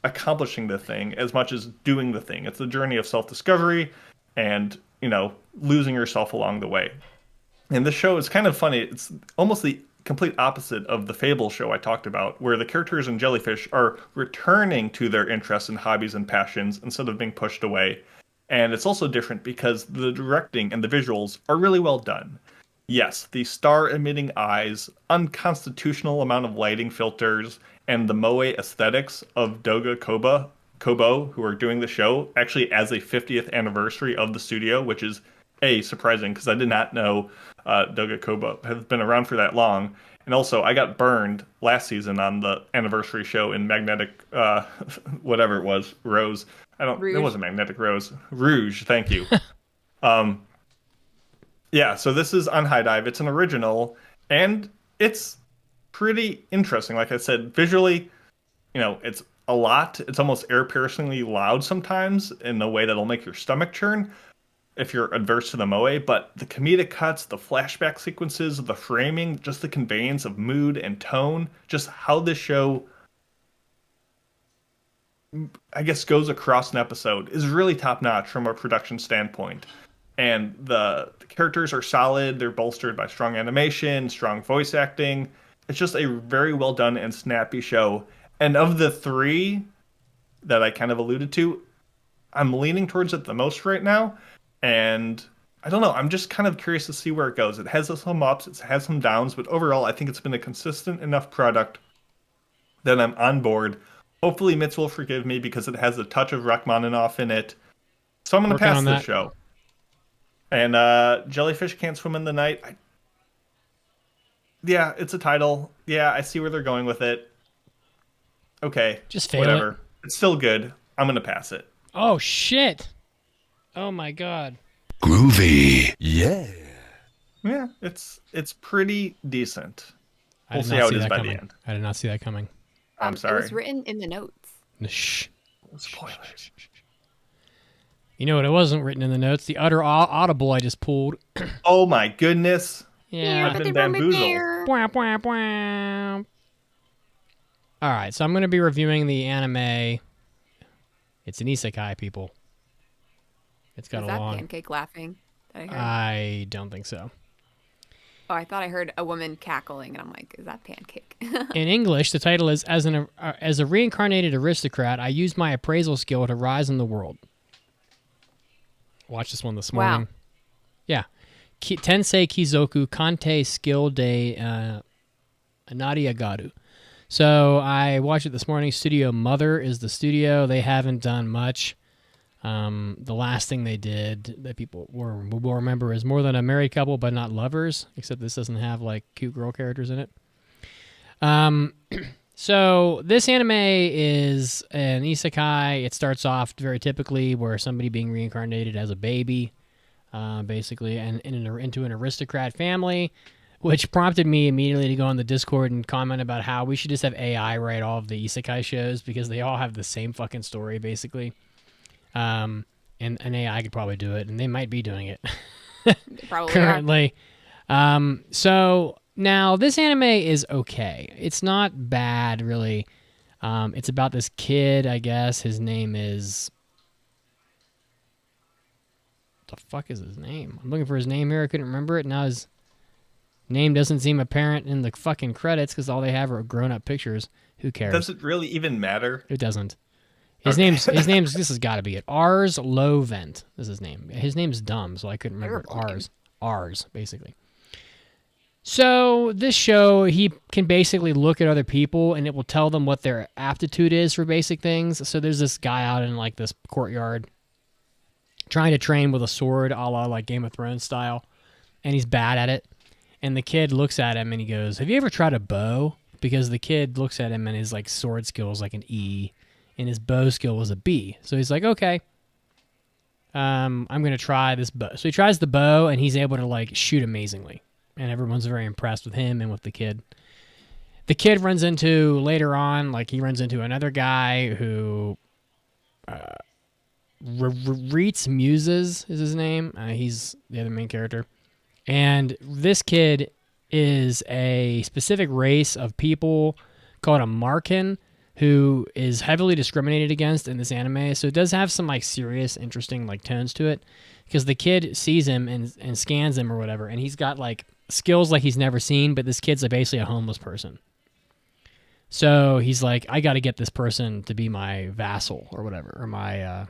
accomplishing the thing as much as doing the thing. It's the journey of self-discovery and, losing yourself along the way. And this show is kind of funny. It's almost the complete opposite of the Fable show I talked about, where the characters in Jellyfish are returning to their interests and hobbies and passions instead of being pushed away. And it's also different because the directing and the visuals are really well done. Yes, the star-emitting eyes, unconstitutional amount of lighting filters, and the moe aesthetics of Doga Kobo, who are doing the show, actually as a 50th anniversary of the studio, which is surprising because I did not know Doga Kobo has been around for that long. And also, I got burned last season on the anniversary show in Magnetic, whatever it was, Rose. Rouge. It wasn't Magnetic Rose. Rouge, thank you. Yeah, so this is on High Dive. It's an original, and it's pretty interesting. Like I said, visually, it's a lot. It's almost ear-piercingly loud sometimes in a way that'll make your stomach churn if you're adverse to the moe, but the comedic cuts, the flashback sequences, the framing, just the conveyance of mood and tone, just how this show, I guess, goes across an episode is really top-notch from a production standpoint. And the characters are solid. They're bolstered by strong animation, strong voice acting. It's just a very well done and snappy show. And of the three that I kind of alluded to, I'm leaning towards it the most right now. And I don't know, I'm just kind of curious to see where it goes. It has some ups, it has some downs, but overall I think it's been a consistent enough product that I'm on board. Hopefully Mitz will forgive me because it has a touch of Rachmaninoff in it. So I'm going to pass this show. And Jellyfish Can't Swim in the Night. Yeah, it's a title. Yeah, I see where they're going with it. Okay. Just fail whatever. it. It's still good. I'm going to pass it. Oh, shit. Oh, my God. Groovy. Yeah. Yeah, it's pretty decent. We'll see not how see it is that by coming. the end. I did not see that coming. I'm sorry. It was written in the notes. Shh. Spoilers. You know what? It wasn't written in the notes. The utter audible I just pulled. Oh my goodness. Yeah. I've been bamboozled. Bwah, bwah, bwah. All right, so I'm going to be reviewing the anime. It's an isekai, people. It's got Is that Pancake laughing? That I heard? I don't think so. Oh, I thought I heard a woman cackling, and I'm like, is that Pancake? In English, the title is as a reincarnated aristocrat, I used my appraisal skill to rise in the world. Watched this one this morning. Wow. Yeah. Tensei Kizoku Kante Skill de Anariagaru. So I watched it this morning. Studio Mother is the studio. They haven't done much. The last thing they did that people will remember is More Than a Married Couple But Not Lovers, except this doesn't have like cute girl characters in it. So this anime is an isekai. It starts off very typically where somebody being reincarnated as a baby, basically, and into an aristocrat family, which prompted me immediately to go on the Discord and comment about how we should just have AI write all of the isekai shows because they all have the same fucking story, basically. And an AI could probably do it, and they might be doing it probably currently. So now this anime is okay. It's not bad, really. It's about this kid, I guess. His name is... What the fuck is his name? I'm looking for his name here. I couldn't remember it. Now his name doesn't seem apparent in the fucking credits because all they have are grown-up pictures. Who cares? Does it really even matter? It doesn't. His name's this has got to be it. Ars Lovent is his name. His name's dumb, so I couldn't remember it. Ars, basically. So this show, he can basically look at other people and it will tell them what their aptitude is for basic things. So there's this guy out in like this courtyard trying to train with a sword, a la like Game of Thrones style, and he's bad at it. And the kid looks at him and he goes, "Have you ever tried a bow?" Because the kid looks at him and his like sword skill is like an E, and his bow skill was a B. So he's like, okay, I'm going to try this bow. So he tries the bow, and he's able to, like, shoot amazingly. And everyone's very impressed with him and with the kid. The kid runs into, later on, like, he runs into another guy who, Reitz Muses is his name. He's the other main character. And this kid is a specific race of people called a Markin, who is heavily discriminated against in this anime. So it does have some like serious, interesting like tones to it, because the kid sees him and scans him or whatever, and he's got like skills like he's never seen, but this kid's like basically a homeless person. So he's like, I got to get this person to be my vassal or whatever, or my,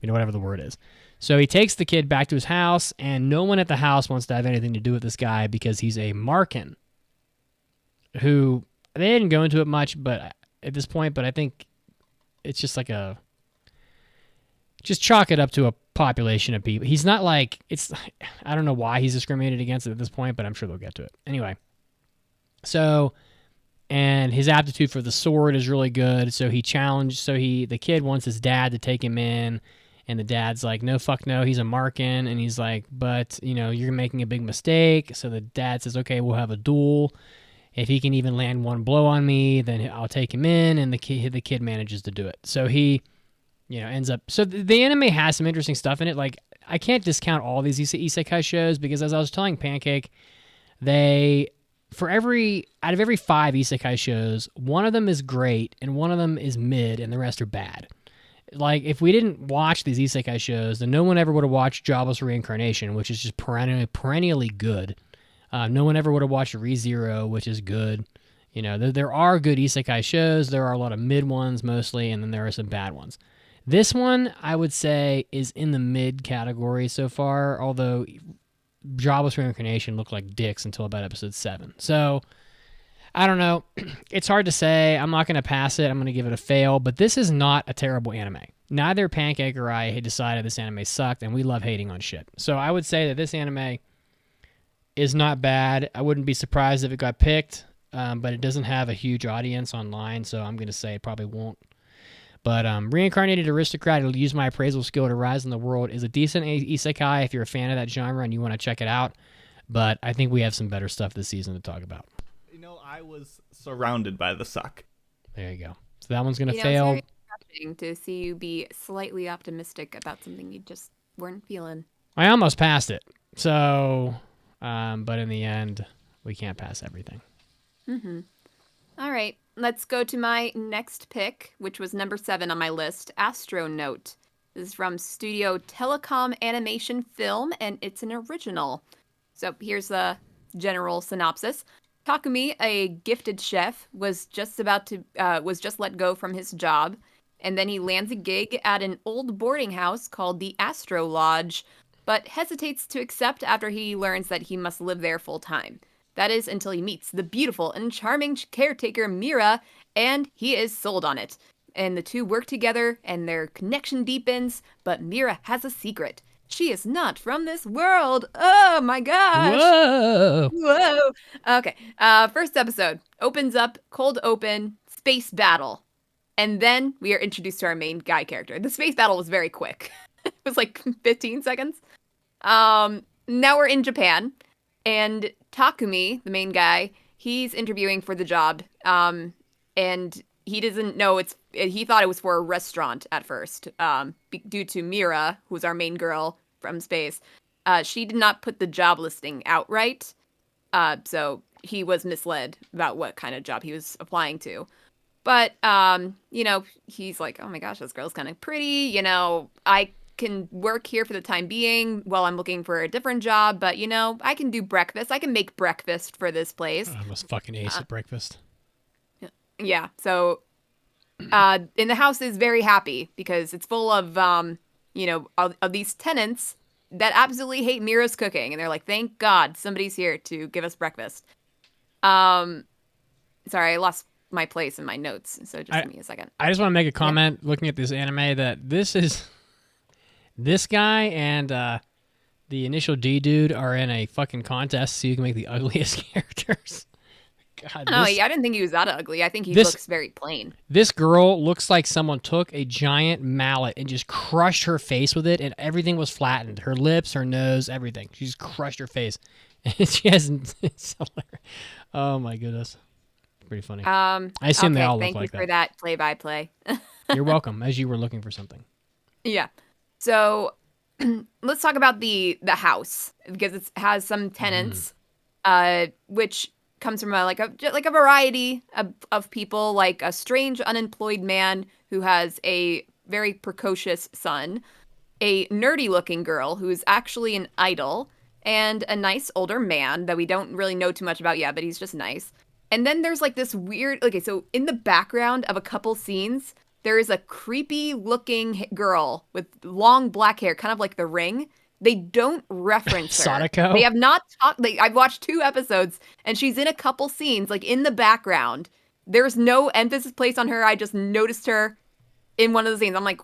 whatever the word is. So he takes the kid back to his house, and no one at the house wants to have anything to do with this guy because he's a Markin, who they didn't go into it much, but at this point, but I think it's just like just chalk it up to a population of people. He's not like, I don't know why he's discriminated against at this point, but I'm sure they'll get to it. Anyway, so, and his aptitude for the sword is really good, so the kid wants his dad to take him in, and the dad's like, no, fuck no, he's a Markin, and he's like, but, you're making a big mistake, so the dad says, okay, we'll have a duel. If he can even land one blow on me, then I'll take him in, and the kid manages to do it. So he, ends up... So the anime has some interesting stuff in it. Like, I can't discount all these isekai shows, because as I was telling Pancake, out of every 5 isekai shows, one of them is great, and one of them is mid, and the rest are bad. Like, if we didn't watch these isekai shows, then no one ever would have watched Jobless Reincarnation, which is just perennially good. No one ever would have watched ReZero, which is good. There are good isekai shows. There are a lot of mid ones mostly, and then there are some bad ones. This one, I would say, is in the mid category so far, although Jobless Reincarnation looked like dicks until about episode 7. So, I don't know. It's hard to say. I'm not going to pass it. I'm going to give it a fail, but this is not a terrible anime. Neither Pancake or I had decided this anime sucked, and we love hating on shit. So I would say that this anime is not bad. I wouldn't be surprised if it got picked, but it doesn't have a huge audience online, so I'm going to say it probably won't. But Reincarnated Aristocrat, it'll use my appraisal skill to rise in the world, is a decent isekai if you're a fan of that genre and you want to check it out. But I think we have some better stuff this season to talk about. I was surrounded by the suck. There you go. So that one's going to fail. interesting to see you be slightly optimistic about something you just weren't feeling. I almost passed it. So, but in the end, we can't pass everything. Mm-hmm. All right, let's go to my next pick, which was number 7 on my list, Astro Note. This is from Studio Telecom Animation Film, and it's an original. So here's the general synopsis. Takumi, a gifted chef, was just let go from his job, and then he lands a gig at an old boarding house called the Astro Lodge, but hesitates to accept after he learns that he must live there full time. That is until he meets the beautiful and charming caretaker Mira, and he is sold on it. And the two work together, and their connection deepens, but Mira has a secret. She is not from this world. Oh my gosh. Whoa. Okay. First episode opens up, cold open, space battle. And then we are introduced to our main guy character. The space battle was very quick. It was like 15 seconds. Now we're in Japan. And Takumi, the main guy, he's interviewing for the job. And he doesn't know he thought it was for a restaurant at first, due to Mira, who's our main girl from space. She did not put the job listing outright, so he was misled about what kind of job he was applying to. But, he's like, oh my gosh, this girl's kind of pretty, I can work here for the time being while I'm looking for a different job, but, I can do breakfast. I can make breakfast for this place. I was fucking ace at breakfast. Yeah, so and the house is very happy because it's full of, of these tenants that absolutely hate Mira's cooking. And they're like, thank God somebody's here to give us breakfast. Sorry, I lost my place in my notes, so just give me a second. I just want to make a comment looking at this anime that this guy and the initial D dude are in a fucking contest so you can make the ugliest characters. God, I didn't think he was that ugly. I think he looks very plain. This girl looks like someone took a giant mallet and just crushed her face with it, and everything was flattened. Her lips, her nose, everything. She just crushed her face. And she hasn't. It's hilarious. Oh my goodness, pretty funny. I assume they all look like that. Thank you for that play-by-play. You're welcome. As you were looking for something. Yeah. So let's talk about the house because it has some tenants, which comes from a variety of people, like a strange unemployed man who has a very precocious son, a nerdy looking girl who is actually an idol, and a nice older man that we don't really know too much about yet, but he's just nice. And then there's like this weird, so in the background of a couple scenes, there is a creepy looking girl with long black hair, kind of like The Ring. They don't reference her. Sadako? They have not talked. I've watched 2 episodes, and she's in a couple scenes, in the background. There's no emphasis placed on her. I just noticed her in one of the scenes. I'm like,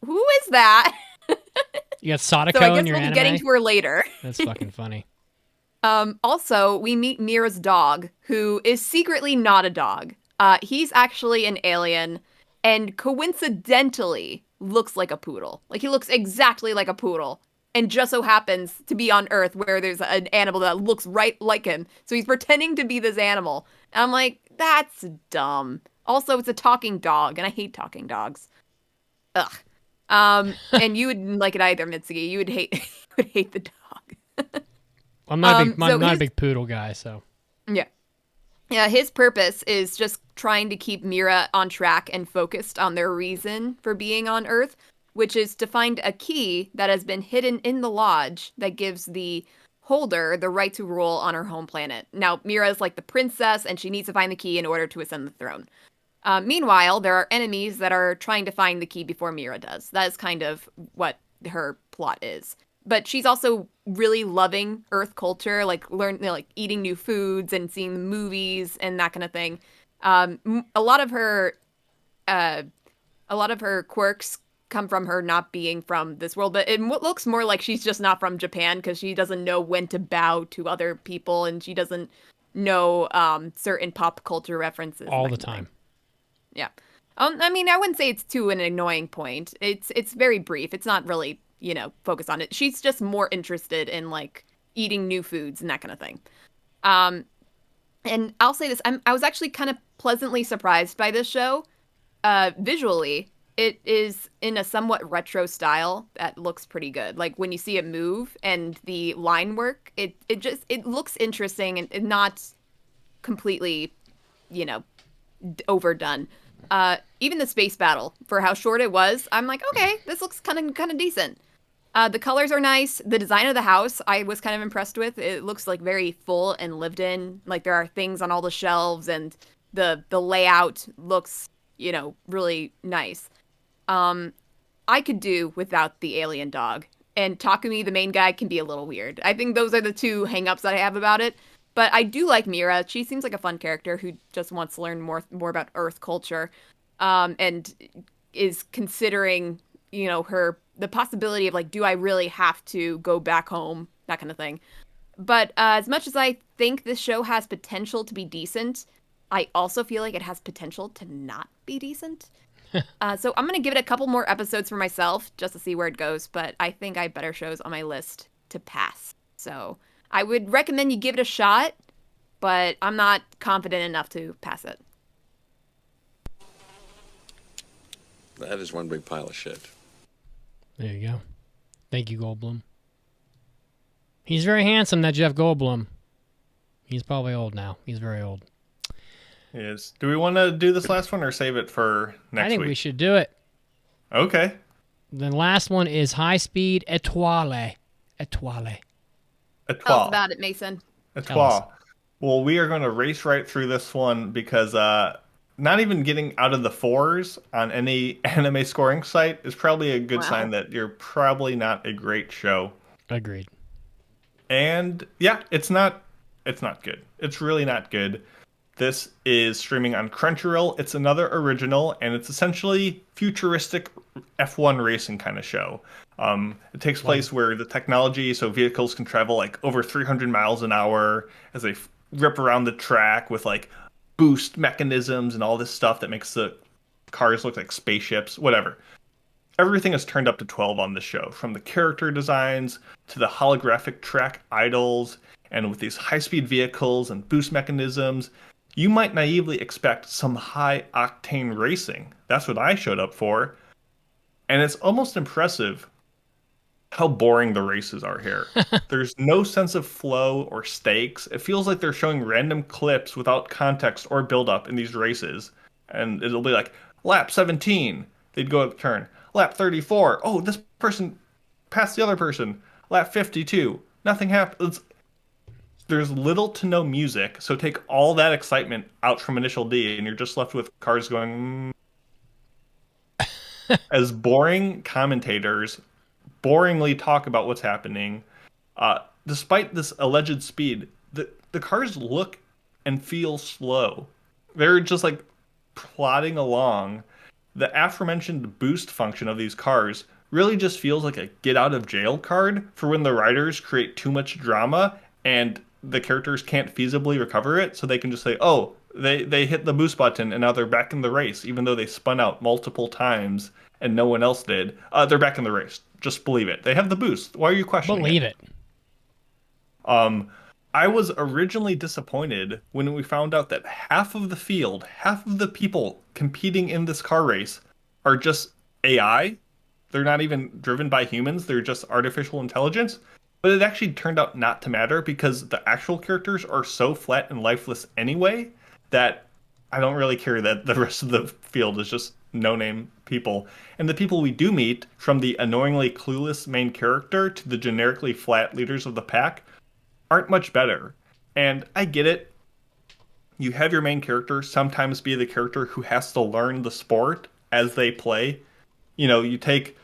who is that? You got Sadako so I guess in your we'll anime? be getting to her later. That's fucking funny. Also, we meet Mira's dog, who is secretly not a dog. He's actually an alien, and coincidentally looks like a poodle. He looks exactly like a poodle. And just so happens to be on Earth where there's an animal that looks right like him. So he's pretending to be this animal. And I'm like, that's dumb. Also, it's a talking dog, and I hate talking dogs. Ugh. And you wouldn't like it either, Mitsugi. You would hate the dog. I'm not a big poodle guy, so. Yeah. Yeah, his purpose is just trying to keep Mira on track and focused on their reason for being on Earth, which is to find a key that has been hidden in the lodge that gives the holder the right to rule on her home planet. Now, Mira is like the princess, and she needs to find the key in order to ascend the throne. Meanwhile, there are enemies that are trying to find the key before Mira does. That is kind of what her plot is. But she's also really loving Earth culture, eating new foods and seeing the movies and that kind of thing. A lot of her quirks come from her not being from this world, but it looks more like she's just not from Japan because she doesn't know when to bow to other people, and she doesn't know certain pop culture references all the time. Yeah. I wouldn't say it's to an annoying point. It's very brief. It's not really, focused on it. She's just more interested in eating new foods and that kind of thing. And I'll say this, I was actually kind of pleasantly surprised by this show. Visually, it is in a somewhat retro style that looks pretty good. Like when you see it move and the line work, it looks interesting and not completely, overdone. Even the space battle, for how short it was, I'm like, okay, this looks kind of decent. The colors are nice. The design of the house, I was kind of impressed with. It looks like very full and lived in. Like there are things on all the shelves, and the layout looks, really nice. I could do without the alien dog. And Takumi, the main guy, can be a little weird. I think those are the two hangups that I have about it. But I do like Mira. She seems like a fun character who just wants to learn more about Earth culture, and is considering, the possibility of like, do I really have to go back home? That kind of thing. But as much as I think this show has potential to be decent, I also feel like it has potential to not be decent. So I'm going to give it a couple more episodes for myself just to see where it goes. But I think I have better shows on my list to pass. So I would recommend you give it a shot, but I'm not confident enough to pass it. That is one big pile of shit. There you go. Thank you, Goldblum. He's very handsome, that Jeff Goldblum. He's probably old now. He's very old. He is. Do we want to do this last one or save it for next week? I think we should do it. Okay. The last one is HIGHSPEED Étoile. Étoile. Tell us about it, Mason. Étoile. Well, we are going to race right through this one because not even getting out of the 4s on any anime scoring site is probably a good sign that you're probably not a great show. Agreed. And yeah, it's not good. It's really not good. This is streaming on Crunchyroll. It's another original, and it's essentially futuristic F1 racing kind of show. It takes place where the technology, so vehicles can travel like over 300 miles an hour as they rip around the track with like boost mechanisms and all this stuff that makes the cars look like spaceships, whatever. Everything is turned up to 12 on the show, from the character designs to the holographic track idols, and with these high-speed vehicles and boost mechanisms, you might naively expect some high-octane racing. That's what I showed up for. And it's almost impressive how boring the races are here. There's no sense of flow or stakes. It feels like they're showing random clips without context or build-up in these races. And it'll be like, lap 17, they'd go up turn. Lap 34, oh, this person passed the other person. Lap 52, nothing happens. There's little to no music, so take all that excitement out from Initial D, and you're just left with cars going... As boring commentators boringly talk about what's happening, despite this alleged speed, the cars look and feel slow. They're just like plodding along. The aforementioned boost function of these cars really just feels like a get out of jail card for when the riders create too much drama and the characters can't feasibly recover it, so they can just say, oh, they hit the boost button and now they're back in the race, even though they spun out multiple times and no one else did. They're back in the race. Just believe it. They have the boost. Why are you questioning Believe it. I was originally disappointed when we found out that half of the field, half of the people competing in this car race are just AI. They're not even driven by humans. They're just artificial intelligence. But it actually turned out not to matter because the actual characters are so flat and lifeless anyway that I don't really care that the rest of the field is just no-name people. And the people we do meet, from the annoyingly clueless main character to the generically flat leaders of the pack, aren't much better. And I get it. You have your main character sometimes be the character who has to learn the sport as they play. You know, you take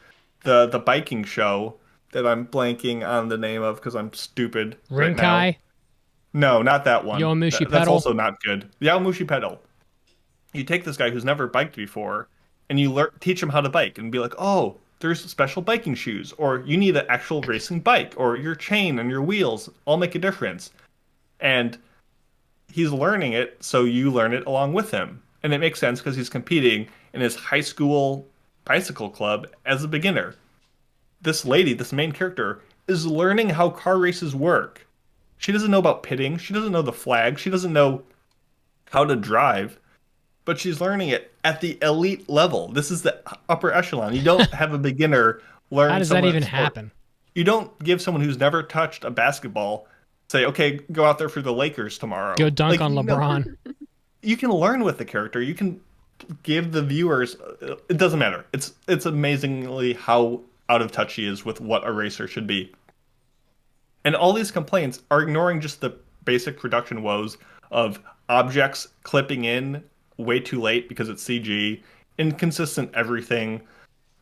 the biking show that I'm blanking on the name of because I'm stupid right now. Rinkai? No, not that one. Yomushi Pedal? That's also not good. Yomushi Pedal. You take this guy who's never biked before, and you teach him how to bike, and be like, oh, there's special biking shoes, or you need an actual racing bike, or your chain and your wheels all make a difference. And he's learning it, so you learn it along with him. And it makes sense because he's competing in his high school bicycle club as a beginner. This lady, this main character, is learning how car races work. She doesn't know about pitting. She doesn't know the flag. She doesn't know how to drive. but she's learning it at the elite level. This is the upper echelon. You don't have a beginner learn. How does that even happen? You don't give someone who's never touched a basketball, say, okay, go out there for the Lakers tomorrow. Go dunk on LeBron. You can learn with the character. You can give the viewers. It doesn't matter. It's amazingly how out of touch she is with what a racer should be. And all these complaints are ignoring just the basic production woes of objects clipping in way too late because it's CG, inconsistent everything,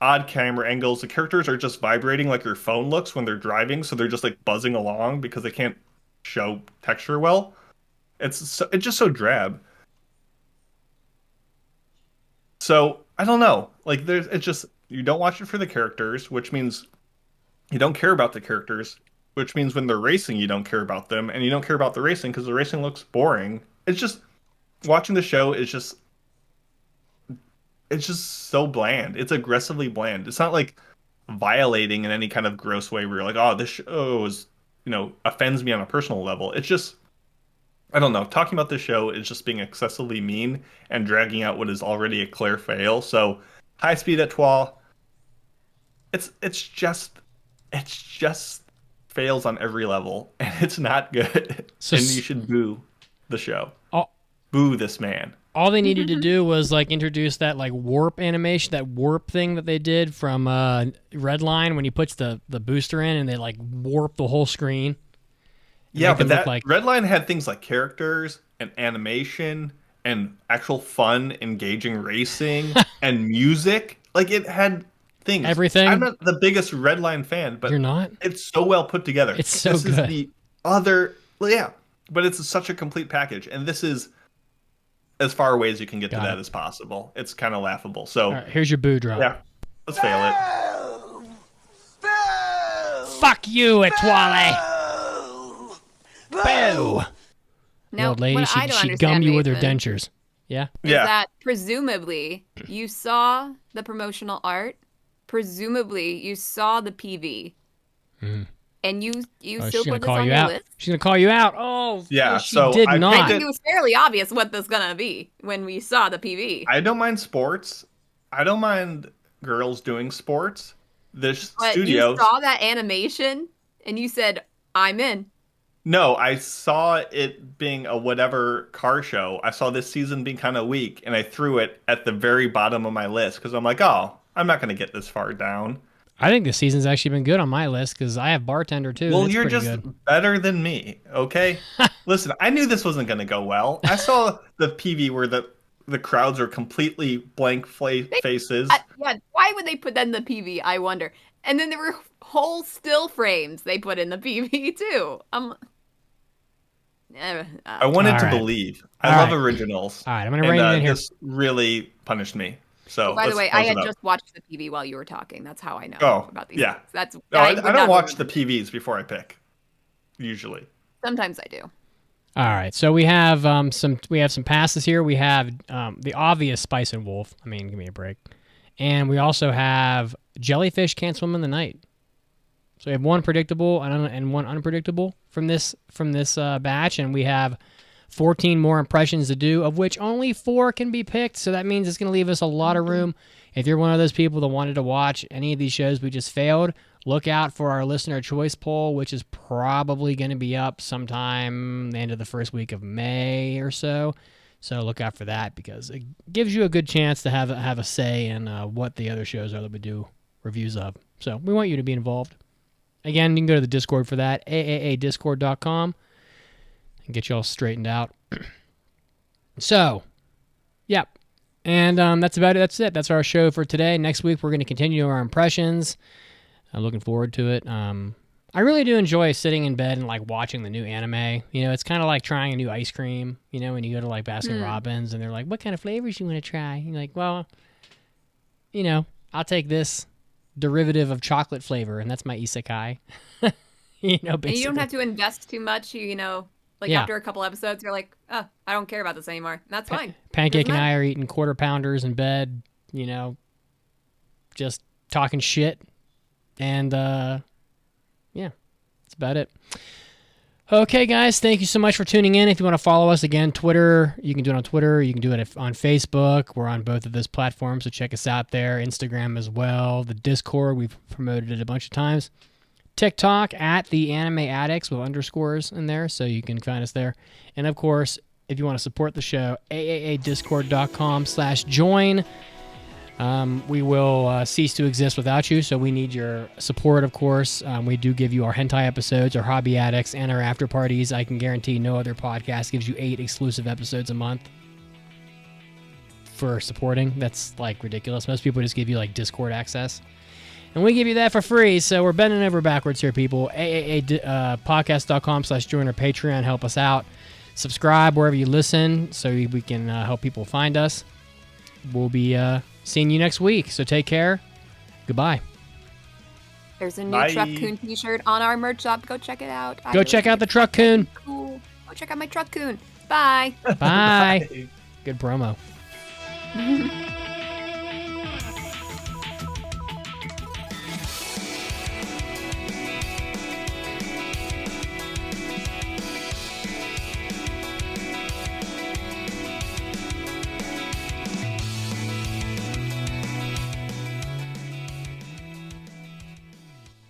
odd camera angles. The characters are just vibrating like your phone looks when they're driving, so they're just like buzzing along because they can't show texture well. It's just so drab. So I don't know. Like it's just you don't watch it for the characters, which means you don't care about the characters, which means when they're racing you don't care about them, and you don't care about the racing because the racing looks boring. It's just watching the show is just so bland. It's aggressively bland. It's not like violating in any kind of gross way where you're like, oh, this show is, offends me on a personal level. It's just, I don't know. Talking about this show is just being excessively mean and dragging out what is already a clear fail. So, HIGHSPEED Étoile, it's just fails on every level, and it's not good. So, and you should boo the show. Boo this man. All they needed to do was introduce that warp animation, that warp thing that they did from Redline when he puts the booster in and they warp the whole screen. Yeah, but that Redline had things like characters and animation and actual fun, engaging racing and music. It had things. Everything. I'm not the biggest Redline fan, but you're not. It's so well put together. It's so this good. Is the other, but it's such a complete package, and this is as far away as you can get to that as possible. It's kind of laughable. So all right, here's your boo drop. Yeah, let's fail it. Fuck you, Étoile. Boo. Now, old lady, she'd gum you with her dentures. Yeah? Is that presumably you saw the promotional art, presumably you saw the PV, and you still put this on your list? She's going to call you out. Oh, yeah. She did not. I think it was fairly obvious what this is going to be when we saw the PV. I don't mind sports. I don't mind girls doing sports. This studio. You saw that animation and you said, I'm in. No, I saw it being a whatever car show. I saw this season being kind of weak, and I threw it at the very bottom of my list because I'm like, oh, I'm not going to get this far down. I think this season's actually been good on my list because I have Bartender too. Well, you're just better than me, okay? Listen, I knew this wasn't going to go well. I saw the PV where the crowds are completely blank faces. Yeah, why would they put that in the PV, I wonder? And then there were whole still frames they put in the PV too. I wanted to believe. I love originals. All right, I'm going to rein it in here. This really punished me. So, by the way, I had just watched the PV while you were talking. That's how I know about these things. That's I don't watch the PVs before I pick. Usually. Sometimes I do. All right, so we have some passes here. We have the obvious Spice and Wolf. I mean, give me a break. And we also have Jellyfish Can't Swim in the Night. So we have one predictable and one unpredictable from this batch, and we have 14 more impressions to do, of which only 4 can be picked. So that means it's going to leave us a lot of room. If you're one of those people that wanted to watch any of these shows we just failed, look out for our listener choice poll, which is probably going to be up sometime the end of the first week of May or so. So look out for that because it gives you a good chance to have a say in what the other shows are that we do reviews of. So we want you to be involved. Again, you can go to the Discord for that, AAADiscord.com, and get you all straightened out. So, yep. And that's about it. That's it. That's our show for today. Next week, we're going to continue our impressions. I'm looking forward to it. I really do enjoy sitting in bed and watching the new anime. It's kind of like trying a new ice cream. When you go to Baskin Robbins and they're like, "What kind of flavors you want to try?" You're like, "Well, I'll take this derivative of chocolate flavor, and that's my isekai." Basically. And you don't have to invest too much. After a couple episodes, you're like, "Oh, I don't care about this anymore." That's fine. Pancake and I are eating quarter pounders in bed. Just talking shit, and yeah, that's about it. Okay, guys, thank you so much for tuning in. If you want to follow us, again, Twitter, you can do it on Twitter. You can do it on Facebook. We're on both of those platforms, so check us out there. Instagram as well. The Discord, we've promoted it a bunch of times. TikTok, at the Anime Addicts with underscores in there, so you can find us there. And, of course, if you want to support the show, AAADiscord.com/join. We will cease to exist without you, so we need your support, of course. We do give you our hentai episodes, our hobby addicts, and our after parties. I can guarantee no other podcast gives you 8 exclusive episodes a month for supporting. That's, like, ridiculous. Most people just give you, like, Discord access. And we give you that for free, so we're bending over backwards here, people. AAApodcast.com/join our Patreon. Help us out. Subscribe wherever you listen so we can help people find us. We'll be seeing you next week, so take care. Goodbye. There's a new Truck Coon t-shirt on our merch shop. Go check it out. Go check out the Truck Coon. Cool. Go check out my Truck Coon. Bye. Bye. Good promo.